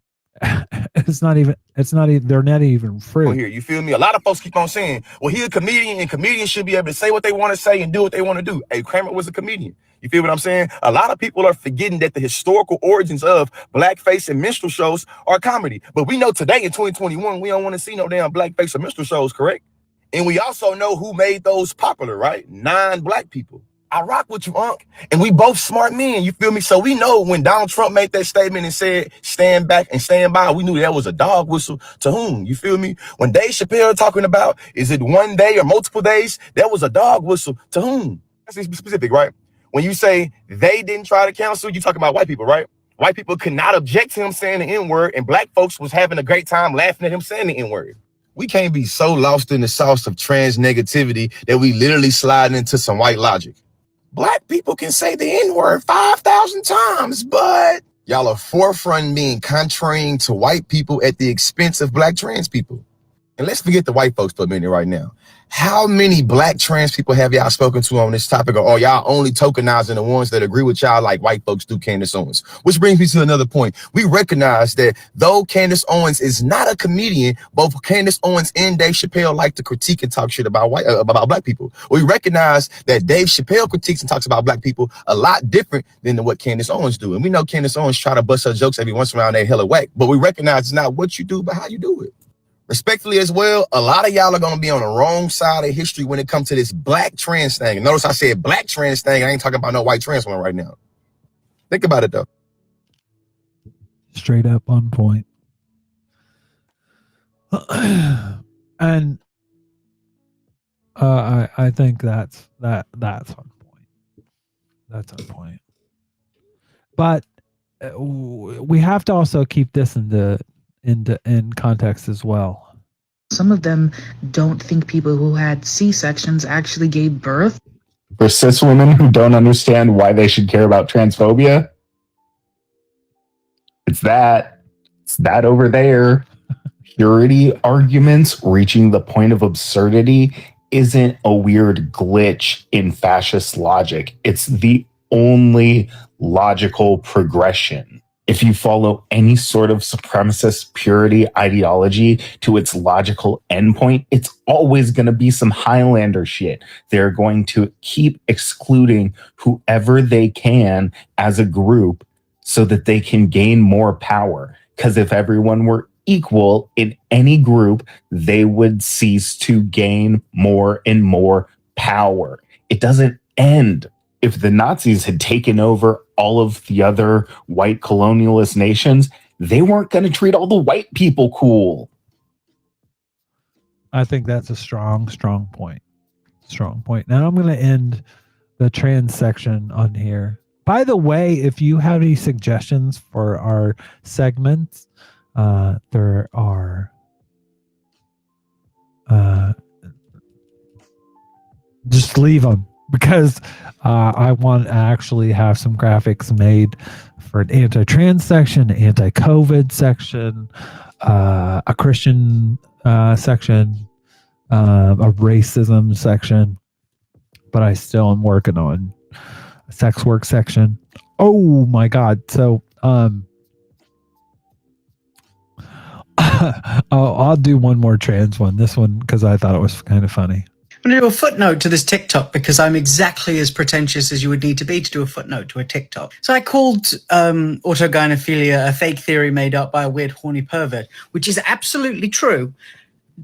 fruit. Here, you feel me? A lot of folks keep on saying, well, he's a comedian and comedians should be able to say what they want to say and do what they want to do. Hey, Kramer was a comedian. You feel what I'm saying? A lot of people are forgetting that the historical origins of blackface and minstrel shows are comedy. But we know today in 2021, we don't want to see no damn blackface or minstrel shows, correct? And we also know who made those popular, right? 9 black people. I rock with you, Unc. And we both smart men, you feel me? So we know when Donald Trump made that statement and said, stand back and stand by, we knew that was a dog whistle to whom? You feel me? When Dave Chappelle talking about, is it one day or multiple days? That was a dog whistle to whom? That's specific, right? When you say they didn't try to cancel, you talking about white people, right? White people could not object to him saying the N-word, and black folks was having a great time laughing at him saying the N-word. We can't be so lost in the sauce of trans negativity that we literally slide into some white logic. Black people can say the N-word 5,000 times, but y'all are forefront being contrarian to white people at the expense of black trans people. And let's forget the white folks for a minute right now. How many black trans people have y'all spoken to on this topic? Or y'all only tokenizing the ones that agree with y'all like white folks do Candace Owens? Which brings me to another point. We recognize that though Candace Owens is not a comedian, both Candace Owens and Dave Chappelle like to critique and talk shit about about black people. We recognize that Dave Chappelle critiques and talks about black people a lot different than what Candace Owens do. And we know Candace Owens try to bust her jokes every once in a while, they hella whack. But we recognize it's not what you do, but how you do it. Respectfully as well, a lot of y'all are going to be on the wrong side of history when it comes to this black trans thing. Notice I said black trans thing. I ain't talking about no white trans one right now. Think about it, though. Straight up on point. And I think that's on point. That's on point. But we have to also keep this in context as well. Some of them don't think people who had C-sections actually gave birth. For cis women who don't understand why they should care about transphobia, it's that over there. Purity arguments reaching the point of absurdity isn't a weird glitch in fascist logic. It's the only logical progression. If you follow any sort of supremacist purity ideology to its logical endpoint, it's always going to be some Highlander shit. They're going to keep excluding whoever they can as a group so that they can gain more power. Because if everyone were equal in any group, they would cease to gain more and more power. It doesn't end. If the Nazis had taken over all of the other white colonialist nations, they weren't going to treat all the white people cool. I think that's a strong point. Strong point. Now I'm going to end the trans section on here. By the way, if you have any suggestions for our segments, there are just leave them, because I want to actually have some graphics made for an anti-trans section, anti-COVID section, a Christian section, a racism section, but I still am working on a sex work section. Oh my God. So, I'll do one more trans one. This one, because I thought it was kind of funny. I'm going to do a footnote to this TikTok because I'm exactly as pretentious as you would need to be to do a footnote to a TikTok. So I called autogynephilia a fake theory made up by a weird horny pervert, which is absolutely true.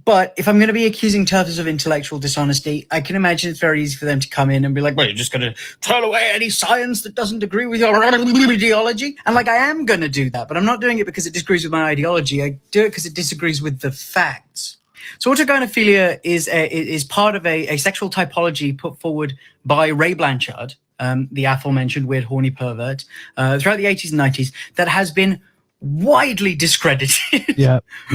But if I'm going to be accusing TERFs of intellectual dishonesty, I can imagine it's very easy for them to come in and be like, well, you're just going to turn away any science that doesn't agree with your ideology. And like, I am going to do that, but I'm not doing it because it disagrees with my ideology. I do it because it disagrees with the facts. So autogynephilia is part of a sexual typology put forward by Ray Blanchard, the aforementioned weird horny pervert, throughout the 80s and 90s, that has been widely discredited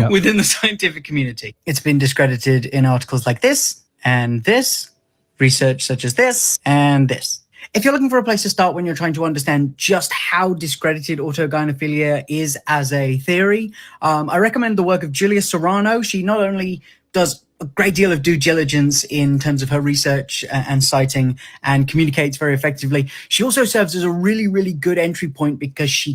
within the scientific community. It's been discredited in articles like this and this, research such as this and this. If you're looking for a place to start when you're trying to understand just how discredited autogynephilia is as a theory, I recommend the work of Julia Serrano. She not only does a great deal of due diligence in terms of her research and citing and communicates very effectively, she also serves as a really, really good entry point because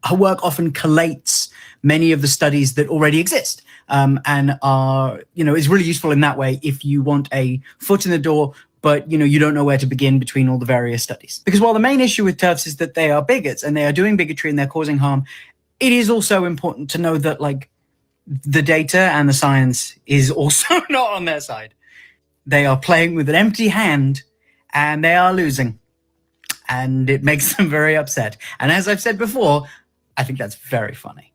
her work often collates many of the studies that already exist, and are, is really useful in that way if you want a foot in the door, but you don't know where to begin between all the various studies. Because while the main issue with TERFs is that they are bigots and they are doing bigotry and they're causing harm, it is also important to know that the data and the science is also not on their side. They are playing with an empty hand and they are losing. And it makes them very upset. And as I've said before, I think that's very funny.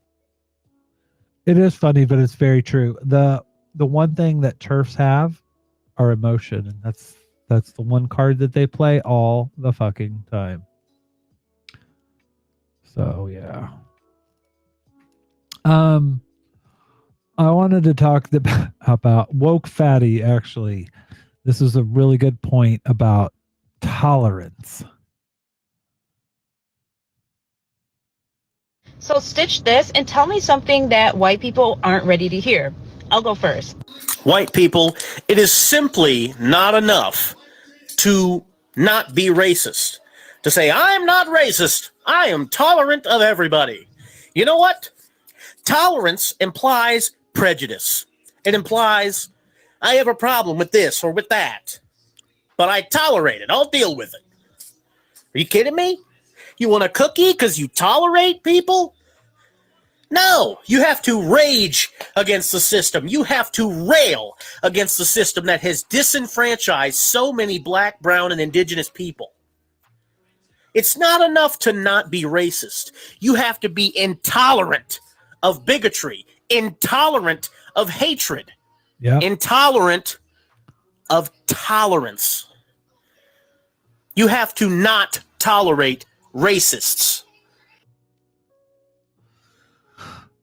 It is funny, but it's very true. The one thing that TERFs have are emotion, and that's the one card that they play all the fucking time. So yeah. I wanted to talk about woke fatty. Actually, this is a really good point about tolerance. So stitch this and tell me something that white people aren't ready to hear. I'll go first. White people, it is simply not enough to not be racist. To say, I'm not racist, I am tolerant of everybody. You know what? Tolerance implies prejudice. It implies, I have a problem with this or with that, but I tolerate it. I'll deal with it. Are you kidding me? You want a cookie because you tolerate people? No, you have to rage against the system. You have to rail against the system that has disenfranchised so many black, brown, and indigenous people. It's not enough to not be racist. You have to be intolerant of bigotry, intolerant of hatred, intolerant of tolerance. You have to not tolerate racists.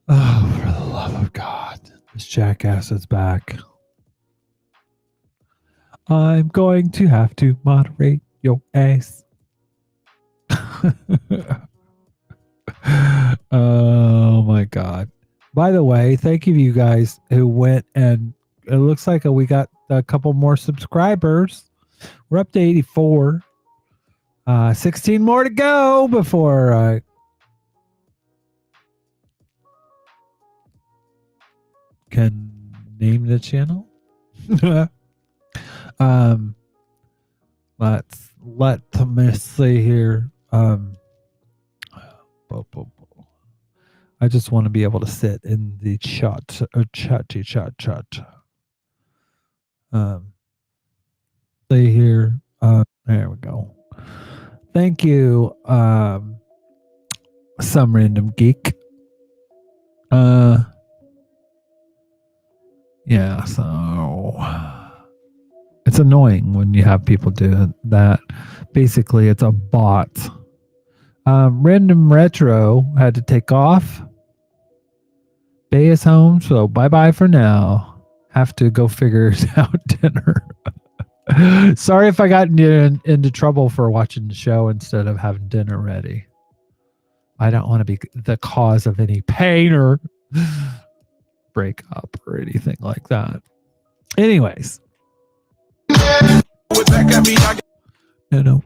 Oh, for the love of God. This jackass is back. I'm going to have to moderate your ass. Oh my God. By the way, thank you to you guys who went, and it looks like we got a couple more subscribers. We're up to 84. 16 more to go before I can name the channel. Let me see here. I just want to be able to sit in the chat. See here. There we go. Thank you, some random geek. Yeah, so it's annoying when you have people do that. Basically, it's a bot. Random Retro had to take off. Bay is home, so bye-bye for now. Have to go figure out dinner. Sorry if I got into trouble for watching the show instead of having dinner ready. I don't want to be the cause of any pain or break up or anything like that. Anyways. No.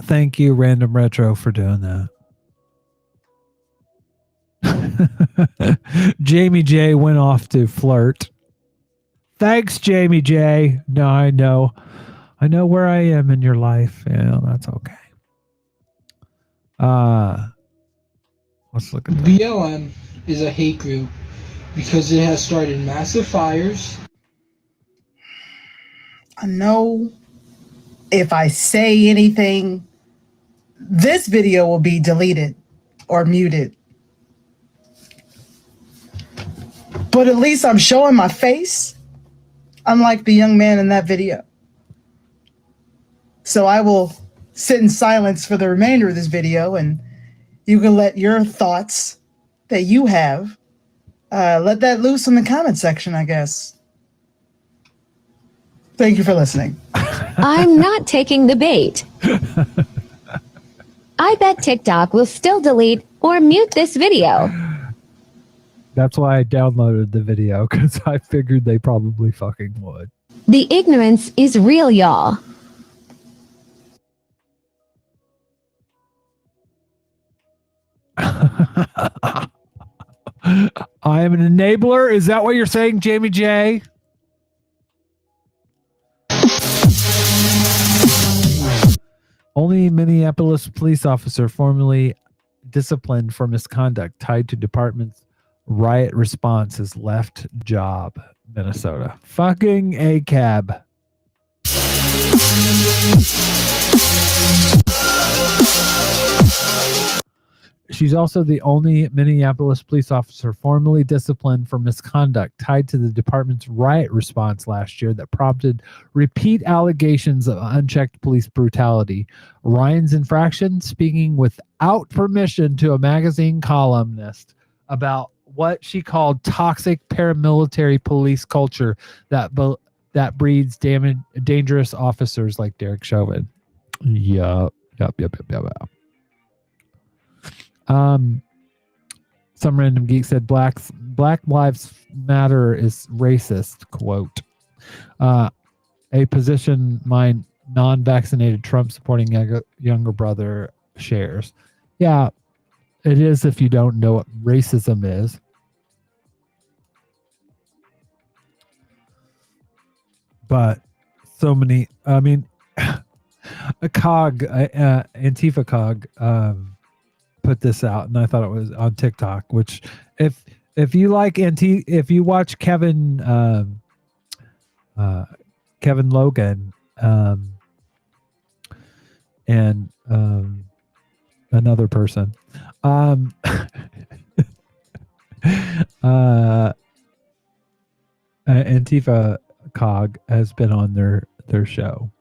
Thank you, Random Retro, for doing that. Jamie J went off to flirt. Thanks, Jamie J. No, I know where I am in your life. Yeah, that's okay. Let's look at that. BLM is a hate group because it has started massive fires. I know if I say anything, this video will be deleted or muted. But at least I'm showing my face, unlike the young man in that video. So I will sit in silence for the remainder of this video, and you can let your thoughts that you have, let that loose in the comment section, I guess. Thank you for listening. I'm not taking the bait. I bet TikTok will still delete or mute this video. That's why I downloaded the video, because I figured they probably fucking would. The ignorance is real, y'all. I am an enabler. Is that what you're saying, Jamie J? Only Minneapolis police officer formerly disciplined for misconduct tied to department's riot response has left job. Minnesota. Fucking ACAB. She's also the only Minneapolis police officer formally disciplined for misconduct tied to the department's riot response last year that prompted repeat allegations of unchecked police brutality. Ryan's infraction, speaking without permission to a magazine columnist about what she called toxic paramilitary police culture that breeds dangerous officers like Derek Chauvin. Yup. Some random geek said Black Lives Matter is racist, quote. A position my non-vaccinated Trump supporting younger brother shares. Yeah, it is if you don't know what racism is. But so many, I mean, Antifa Cog, put this out, and I thought it was on TikTok. Which, if you like if you watch Kevin Logan, and another person, Antifa Cog has been on their show,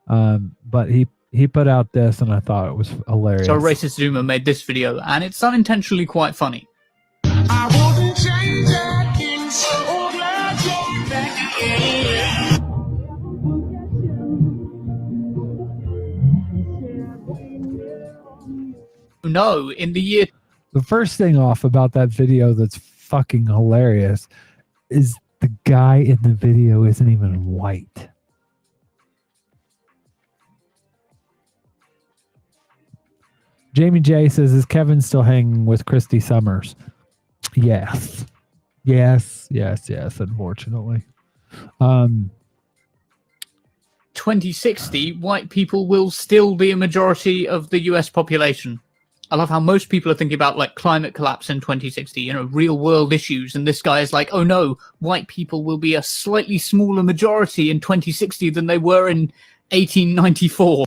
but he put out this, and I thought it was hilarious. So Racist Zoomer made this video, and it's unintentionally quite funny. I wouldn't change that thing, so glad you're back again. No, in the year... The first thing off about that video that's fucking hilarious is the guy in the video isn't even white. Jamie J says, is Kevin still hanging with Christy Summers? Yes, unfortunately. 2060, white people will still be a majority of the US population. I love how most people are thinking about like climate collapse in 2060, real world issues. And this guy is like, oh no, white people will be a slightly smaller majority in 2060 than they were in 1894.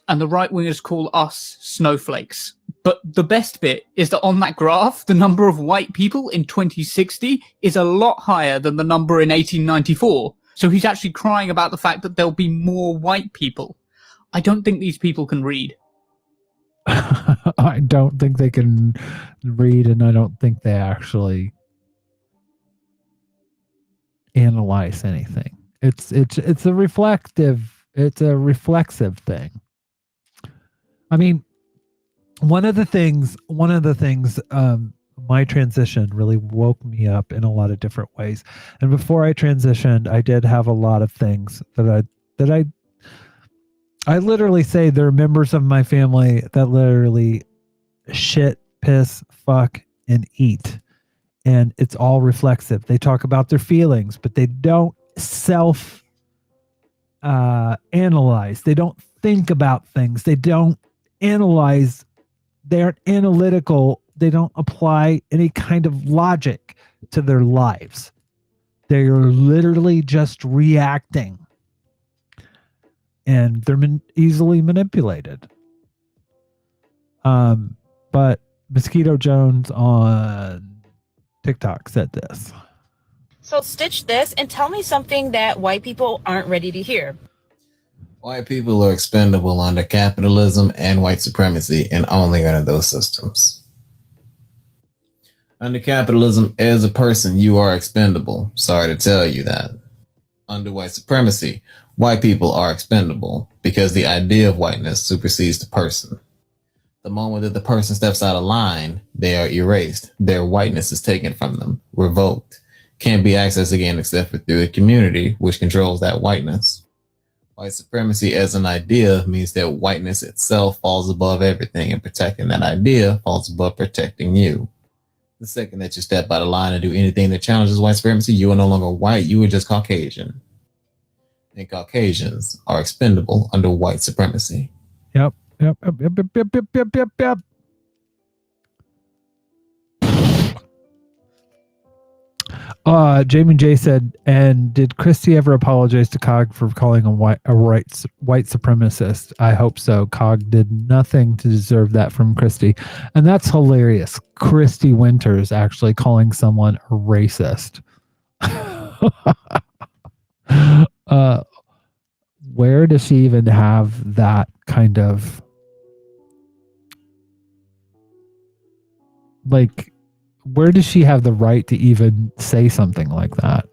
And the right wingers call us snowflakes. But the best bit is that on that graph, the number of white people in 2060 is a lot higher than the number in 1894. So he's actually crying about the fact that there'll be more white people. I don't think these people can read. I don't think they can read, and I don't think they actually analyze anything. It's a reflexive thing. I mean, one of the things, my transition really woke me up in a lot of different ways. And before I transitioned, I did have a lot of things that I literally say there are members of my family that literally shit, piss, fuck, and eat. And it's all reflexive. They talk about their feelings, but they don't self analyze. They don't think about things. They don't analyze. They aren't analytical. They don't apply any kind of logic to their lives. They are literally just reacting. And they're easily manipulated. But Mosquito Jones on TikTok said this. So stitch this and tell me something that white people aren't ready to hear. White people are expendable under capitalism and white supremacy, and only under those systems. Under capitalism, as a person, you are expendable. Sorry to tell you that. Under white supremacy, white people are expendable because the idea of whiteness supersedes the person. The moment that the person steps out of line, they are erased. Their whiteness is taken from them, revoked, can't be accessed again except for through the community, which controls that whiteness. White supremacy as an idea means that whiteness itself falls above everything, and protecting that idea falls above protecting you. The second that you step out of line and do anything that challenges white supremacy, you are no longer white, you are just Caucasian. And Caucasians are expendable under white supremacy. Yep. Jamie J said, and did Christy ever apologize to Cog for calling him white supremacist? I hope so. Cog did nothing to deserve that from Christy. And that's hilarious. Christy Winters actually calling someone a racist. Where does she even have that kind of, like, where does she have the right to even say something like that?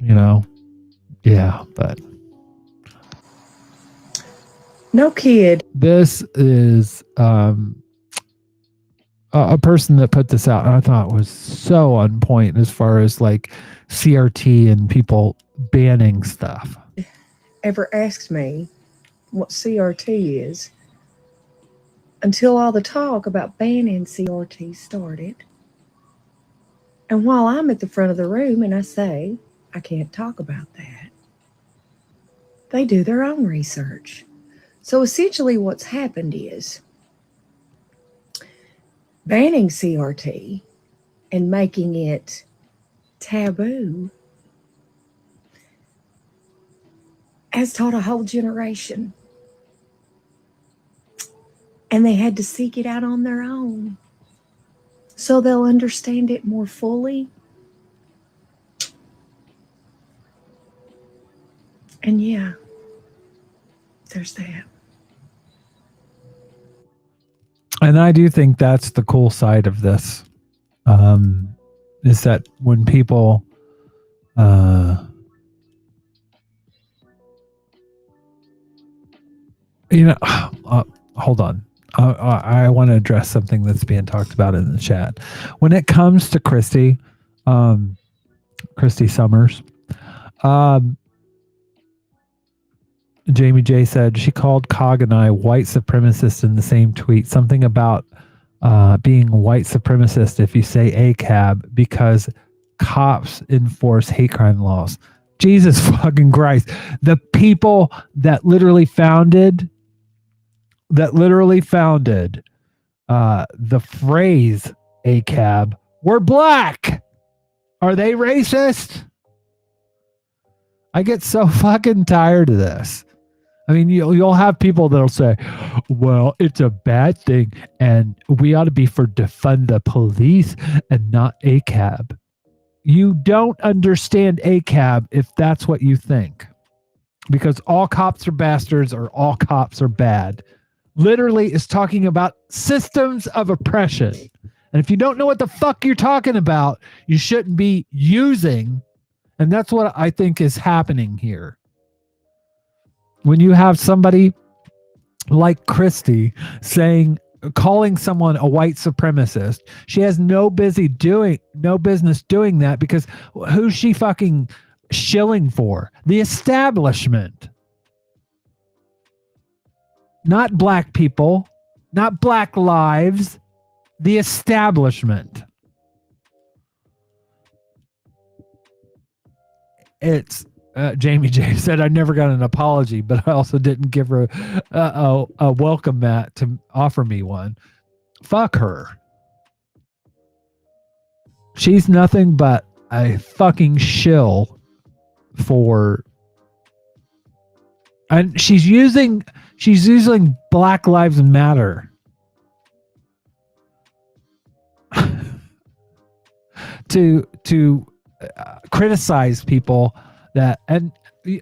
You know? Yeah, but no kid. This is a person that put this out, and I thought was so on point as far as like CRT and people banning stuff. Ever asked me what CRT is until all the talk about banning CRT started. And while I'm at the front of the room and I say, I can't talk about that, they do their own research. So essentially what's happened is banning CRT and making it taboo has taught a whole generation. And they had to seek it out on their own so they'll understand it more fully. And yeah, there's that. And I do think that's the cool side of this, is that when people hold on. I want to address something that's being talked about in the chat. When it comes to Christy Summers, Jamie J said she called Cog and I white supremacist in the same tweet. Something about being white supremacist if you say ACAB because cops enforce hate crime laws. Jesus fucking Christ. The people that literally founded the phrase ACAB were black. Are they racist? I get so fucking tired of this. I mean, you'll have people that'll say, well, it's a bad thing and we ought to be for defund the police and not ACAB. You don't understand ACAB if that's what you think. Because all cops are bastards or all cops are bad. Literally is talking about systems of oppression. And if you don't know what the fuck you're talking about, you shouldn't be using. And that's what I think is happening here. when you have somebody like Christy calling someone a white supremacist, she has no business doing that, because who's she fucking shilling for? The establishment. Not black people, not black lives, the establishment. It's Jamie J said, I never got an apology, but I also didn't give her a welcome mat to offer me one. Fuck her. She's nothing but a fucking shill for, and she's using Black Lives Matter to criticize people that, and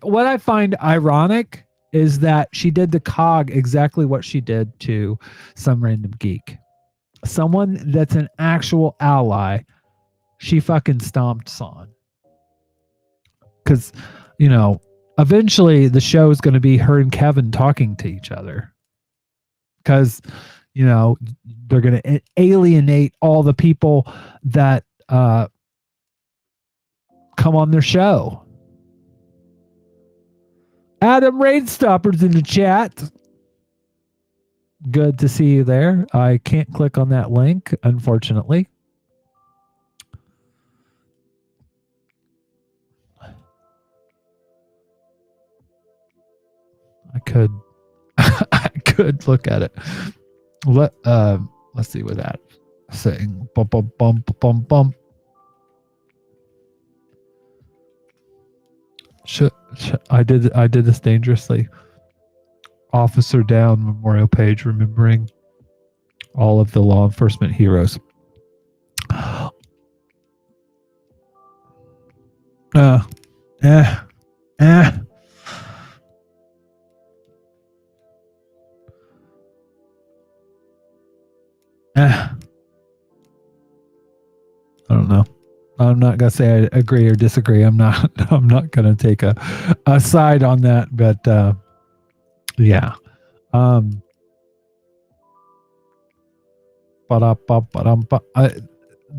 what I find ironic is that she did to COG exactly what she did to Some Random Geek. Someone that's an actual ally, she fucking stomps on. Because, you know, eventually the show is going to be her and Kevin talking to each other. Because, you know, they're going to alienate all the people that come on their show. Adam Rainstopper's in the chat. Good to see you there. I can't click on that link, unfortunately. I could look at it. Let's see what that saying. Bum bum bum bum bum. I did this dangerously. Officer down, memorial page remembering all of the law enforcement heroes. I don't know. I'm not gonna say I agree or disagree. I'm not gonna take a side on that, but yeah.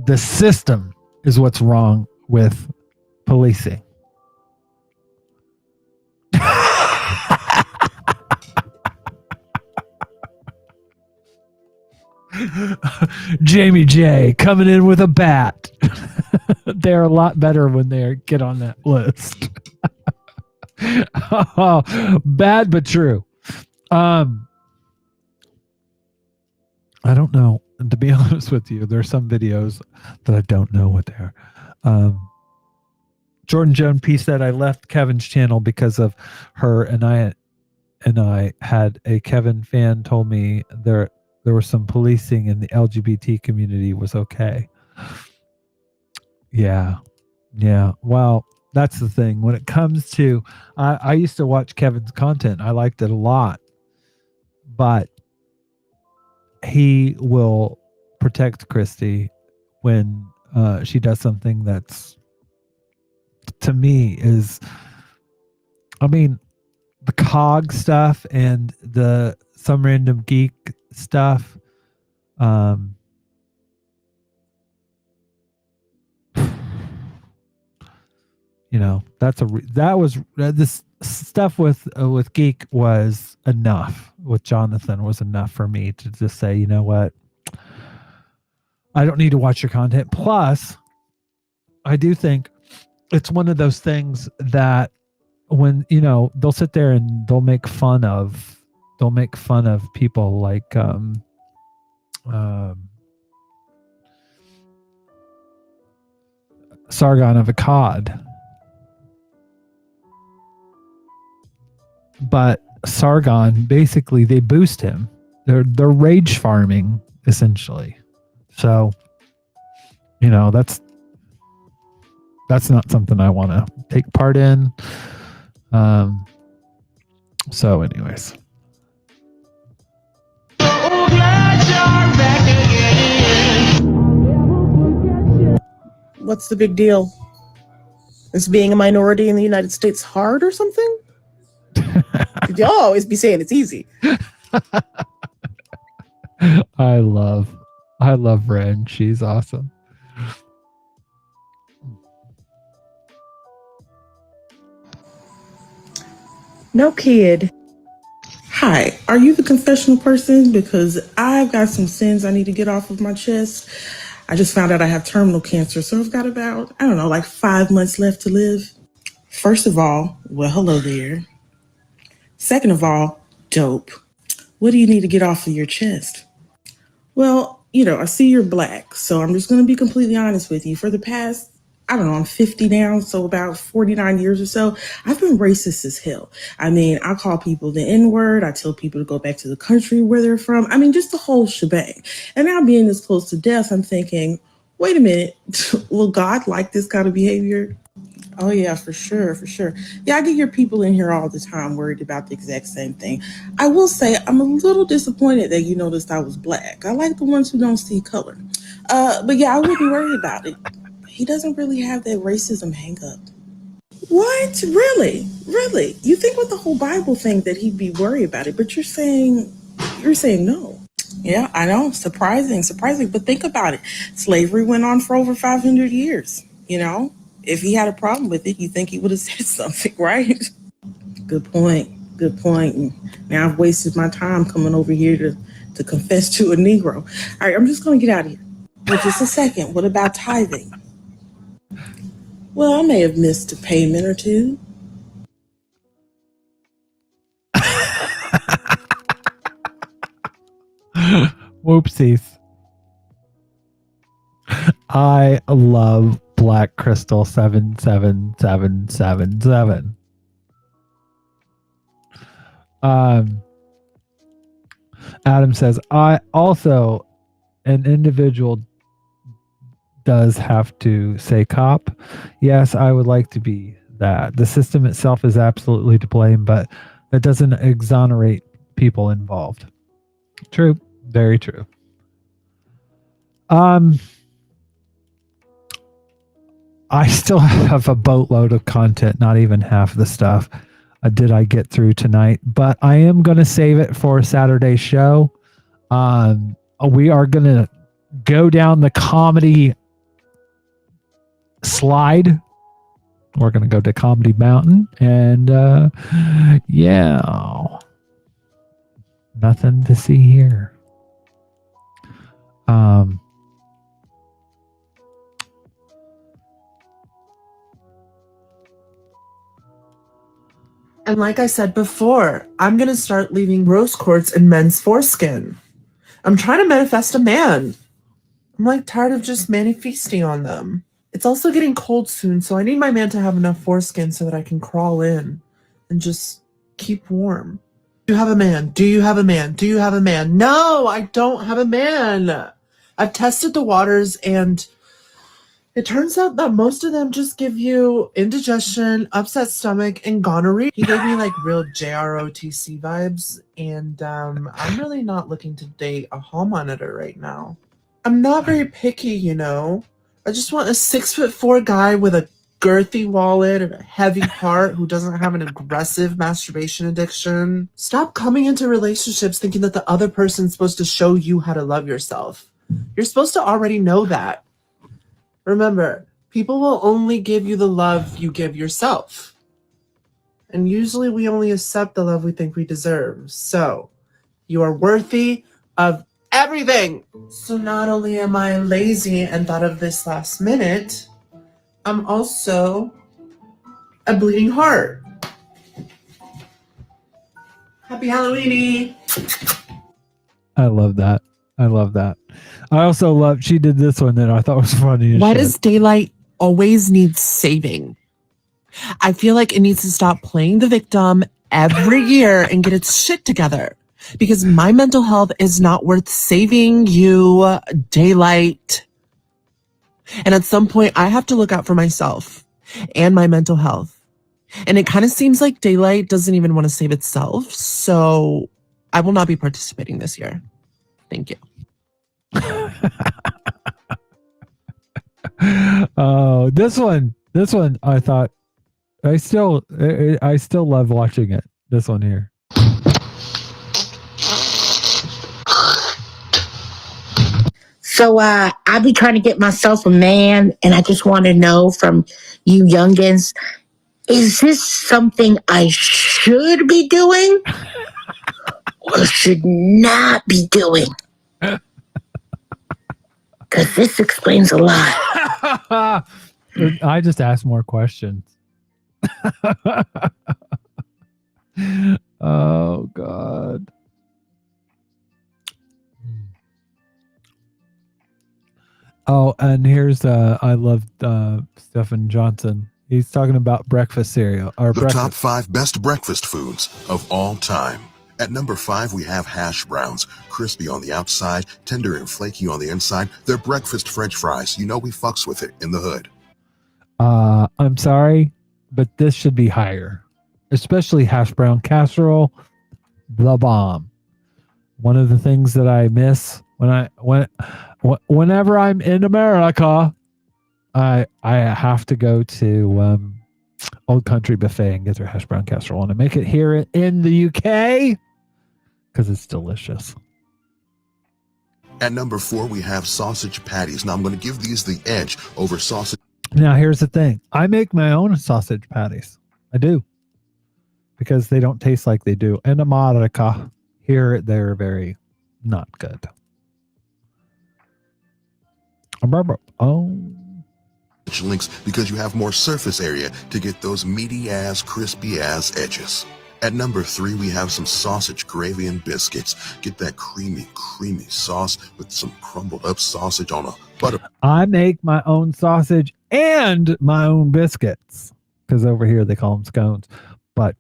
The system is what's wrong with policing. Jamie J coming in with a bat. They're a lot better when they get on that list. Oh, bad but true. I don't know. To be honest with you, there are some videos that I don't know what they are. Jordan Joan P said, I left Kevin's channel because of her, and I had a Kevin fan told me there was some policing in the LGBT community was okay. Yeah. Well, that's the thing. When it comes to, I used to watch Kevin's content. I liked it a lot, but he will protect Christy when she does something that's, to me, is, I mean, the COG stuff and the Some Random Geek stuff. You know, this stuff with Geek was enough. With Jonathan was enough for me to just say, you know what, I don't need to watch your content. Plus, I do think it's one of those things that when, you know, they'll sit there and they'll make fun of people like Sargon of Akkad. But Sargon, basically, they boost him. They're rage farming, essentially. So, you know, that's not something I want to take part in. So anyways. What's the big deal? Is being a minority in the United States hard or something? Y'all always be saying it's easy. I love Ren. She's awesome. No kid. Hi, are you the confessional person? Because I've got some sins I need to get off of my chest. I just found out I have terminal cancer, so I've got about, I don't know, like 5 months left to live. First of all, well, hello there. Second of all, dope. What do you need to get off of your chest? Well, I see you're black, so I'm just going to be completely honest with you. For the past, I don't know, I'm 50 now, so about 49 years or so, I've been racist as hell. I mean, I call people the N-word. I tell people to go back to the country where they're from. I mean, just the whole shebang. And now being this close to death, I'm thinking, wait a minute, will God like this kind of behavior? Oh yeah, for sure, for sure. Yeah, I get your people in here all the time worried about the exact same thing. I will say I'm a little disappointed that you noticed I was black. I like the ones who don't see color. But yeah, I wouldn't worry about it. He doesn't really have that racism hang up. What? Really? Really? You think with the whole Bible thing that he'd be worried about it, but you're saying no. Yeah, I know. Surprising. But think about it. Slavery went on for over 500 years, If he had a problem with it, you think he would have said something, right? Good point. And now I've wasted my time coming over here to confess to a Negro. All right, I'm just going to get out of here. But just a second. What about tithing? Well, I may have missed a payment or two. Whoopsies. I love Black Crystal 77777. Adam says, I also, an individual does have to say cop. Yes, I would like to be that. The system itself is absolutely to blame, but that doesn't exonerate people involved. True. Very true. I still have a boatload of content, not even half the stuff did I get through tonight, but I am going to save it for Saturday's show. We are going to go down the comedy slide. We're going to go to Comedy Mountain, and yeah, nothing to see here. And like I said before, I'm going to start leaving rose quartz in men's foreskin. I'm trying to manifest a man. I'm tired of just feasting on them. It's also getting cold soon, so I need my man to have enough foreskin so that I can crawl in and just keep warm. Do you have a man? Do you have a man? Do you have a man? No, I don't have a man. I've tested the waters, and it turns out that most of them just give you indigestion, upset stomach, and gonorrhea. He gave me real JROTC vibes, and I'm really not looking to date a hall monitor right now. I'm not very picky, I just want a 6'4" guy with a girthy wallet and a heavy heart who doesn't have an aggressive masturbation addiction. Stop coming into relationships thinking that the other person's supposed to show you how to love yourself. You're supposed to already know that. Remember, people will only give you the love you give yourself. And usually we only accept the love we think we deserve. So, you are worthy of everything. So not only am I lazy and thought of this last minute, I'm also a bleeding heart. Happy Halloweeny. I love that. I also love, she did this one that I thought was funny. Why does daylight always need saving? I feel like it needs to stop playing the victim every year and get its shit together. Because my mental health is not worth saving you, daylight. And at some point, I have to look out for myself and my mental health. And it kind of seems like daylight doesn't even want to save itself. So I will not be participating this year. Thank you. Oh, this one I thought I still love watching it. This one here. So I be trying to get myself a man, and I just want to know from you youngins, is this something I should be doing or should not be doing? Because this explains a lot. I just asked more questions. Oh God. Oh, and here's I love Stephen Johnson. He's talking about breakfast cereal or The breakfast. top 5 best breakfast foods of all time. At number 5, we have hash browns. Crispy on the outside, tender and flaky on the inside. They're breakfast French fries. You know we fucks with it in the hood. I'm sorry, but this should be higher. Especially hash brown casserole, the bomb. One of the things that I miss whenever I'm in America, I have to go to Old Country Buffet and get their hash brown casserole, and I make it here in the UK because it's delicious. At number 4, we have sausage patties. Now I'm going to give these the edge over sausage. Now here's the thing: I make my own sausage patties. I do, because they don't taste like they do in America. Here they're very not good. Oh. Links because you have more surface area to get those meaty ass, crispy ass edges. At number 3, we have some sausage gravy and biscuits. Get that creamy sauce with some crumbled up sausage on a butter. I make my own sausage and my own biscuits, because over here they call them scones. But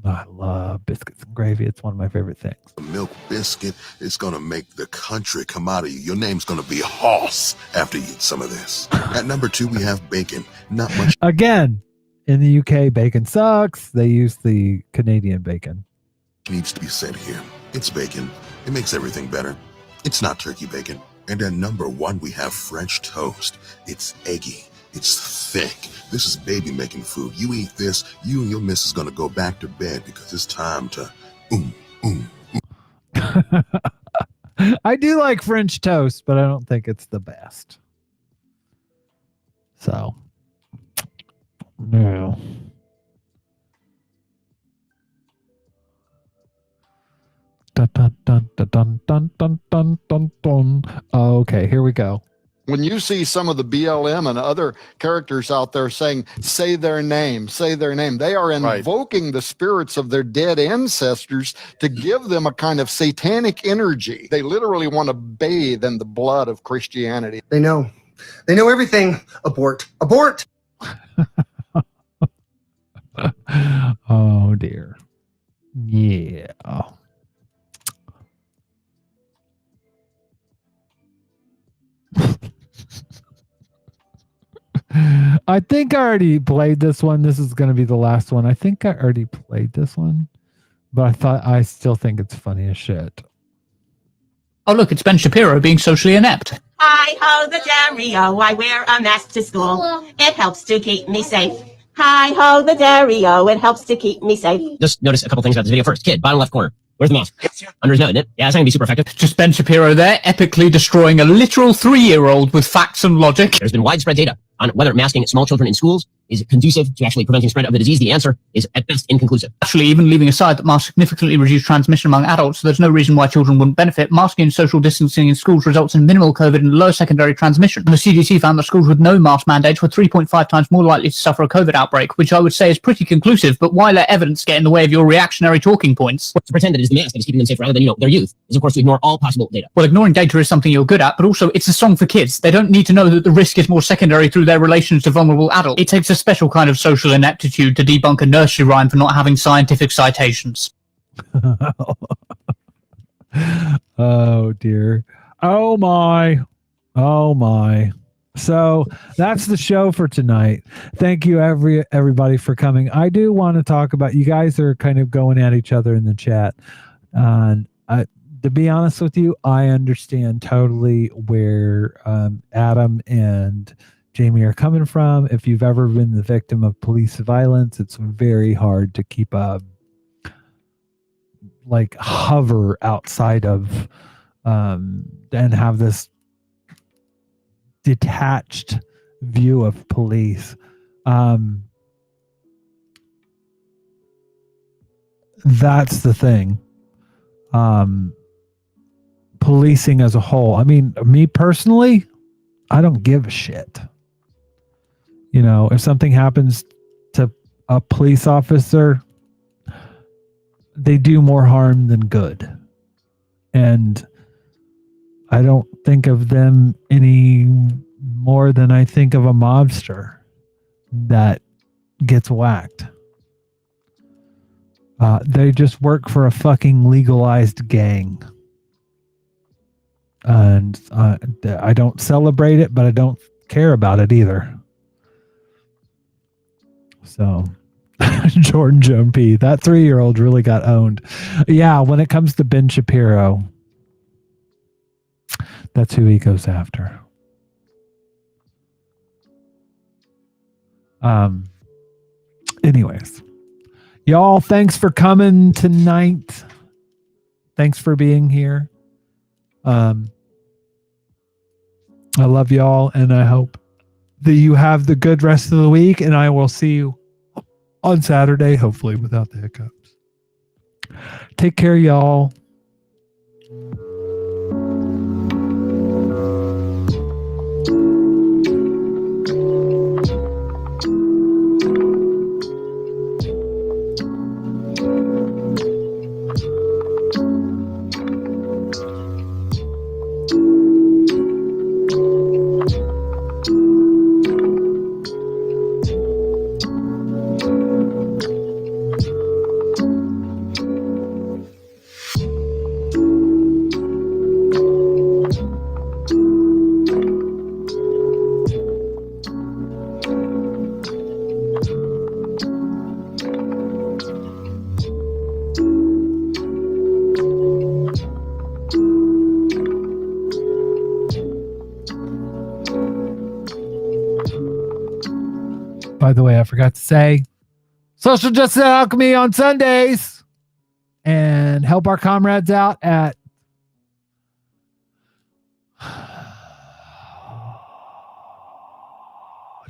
I love biscuits and gravy. It's one of my favorite things. The milk biscuit is going to make the country come out of you. Your name's going to be Hoss after you eat some of this. At number 2, we have bacon. Not much. Again, in the UK, bacon sucks. They use the Canadian bacon. Needs to be said here. It's bacon. It makes everything better. It's not turkey bacon. And at number 1, we have French toast. It's eggy. It's thick. This is baby making food. You eat this, you and your missus gonna go back to bed because it's time to I do like French toast, but I don't think it's the best. So, no. Dun, dun, dun, dun, dun, dun, dun, dun, dun. Okay, here we go. When you see some of the BLM and other characters out there saying, say their name, they are invoking the spirits of their dead ancestors to give them a kind of satanic energy. They literally want to bathe in the blood of Christianity. They know everything. Abort. Oh, dear. Yeah. I think I already played this one. This is going to be the last one. I think I already played this one, but I still think it's funny as shit. Oh, look, it's Ben Shapiro being socially inept. Hi ho, the Dario. I wear a mask to school. It helps to keep me safe. Hi ho, the Dario. It helps to keep me safe. Just notice a couple things about this video first. Kid, bottom left corner. Where's the mask? Under his nose, isn't it? Yeah, that's not going to be super effective. Just Ben Shapiro there, epically destroying a literal 3-year-old with facts and logic. There's been widespread data on whether masking small children in schools is conducive to actually preventing spread of the disease. The answer is at best inconclusive. Actually, even leaving aside that masks significantly reduce transmission among adults, so there's no reason why children wouldn't benefit. Masking and social distancing in schools results in minimal COVID and low secondary transmission. And the CDC found that schools with no mask mandates were 3.5 times more likely to suffer a COVID outbreak, which I would say is pretty conclusive, but why let evidence get in the way of your reactionary talking points? To pretend that it is the mask that is keeping them safe rather than, their youth is, of course, to ignore all possible data. Well, ignoring data is something you're good at, but also it's a song for kids. They don't need to know that the risk is more secondary through their relations to vulnerable adults. It takes a special kind of social ineptitude to debunk a nursery rhyme for not having scientific citations. Oh, dear. Oh, my. So that's the show for tonight. Thank you, everybody, for coming. I do want to talk about, you guys are kind of going at each other in the chat. And to be honest with you, I understand totally where Adam and Jamie are coming from. If you've ever been the victim of police violence, it's very hard to keep hover outside of and have this detached view of police. That's the thing. Policing as a whole. I mean, me personally, I don't give a shit. You know, if something happens to a police officer, they do more harm than good. And I don't think of them any more than I think of a mobster that gets whacked. They just work for a fucking legalized gang. And I don't celebrate it, but I don't care about it either. So, Jordan Joan P. That 3-year-old really got owned. Yeah, when it comes to Ben Shapiro, that's who he goes after. Anyways, y'all, thanks for coming tonight. Thanks for being here. I love y'all, and I hope that you have the good rest of the week, and I will see you on Saturday, hopefully without the hiccups. Take care, y'all. By the way, I forgot to say, Social Justice Alchemy on Sundays, and help our comrades out at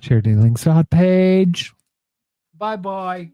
Charity Links page. Bye-bye.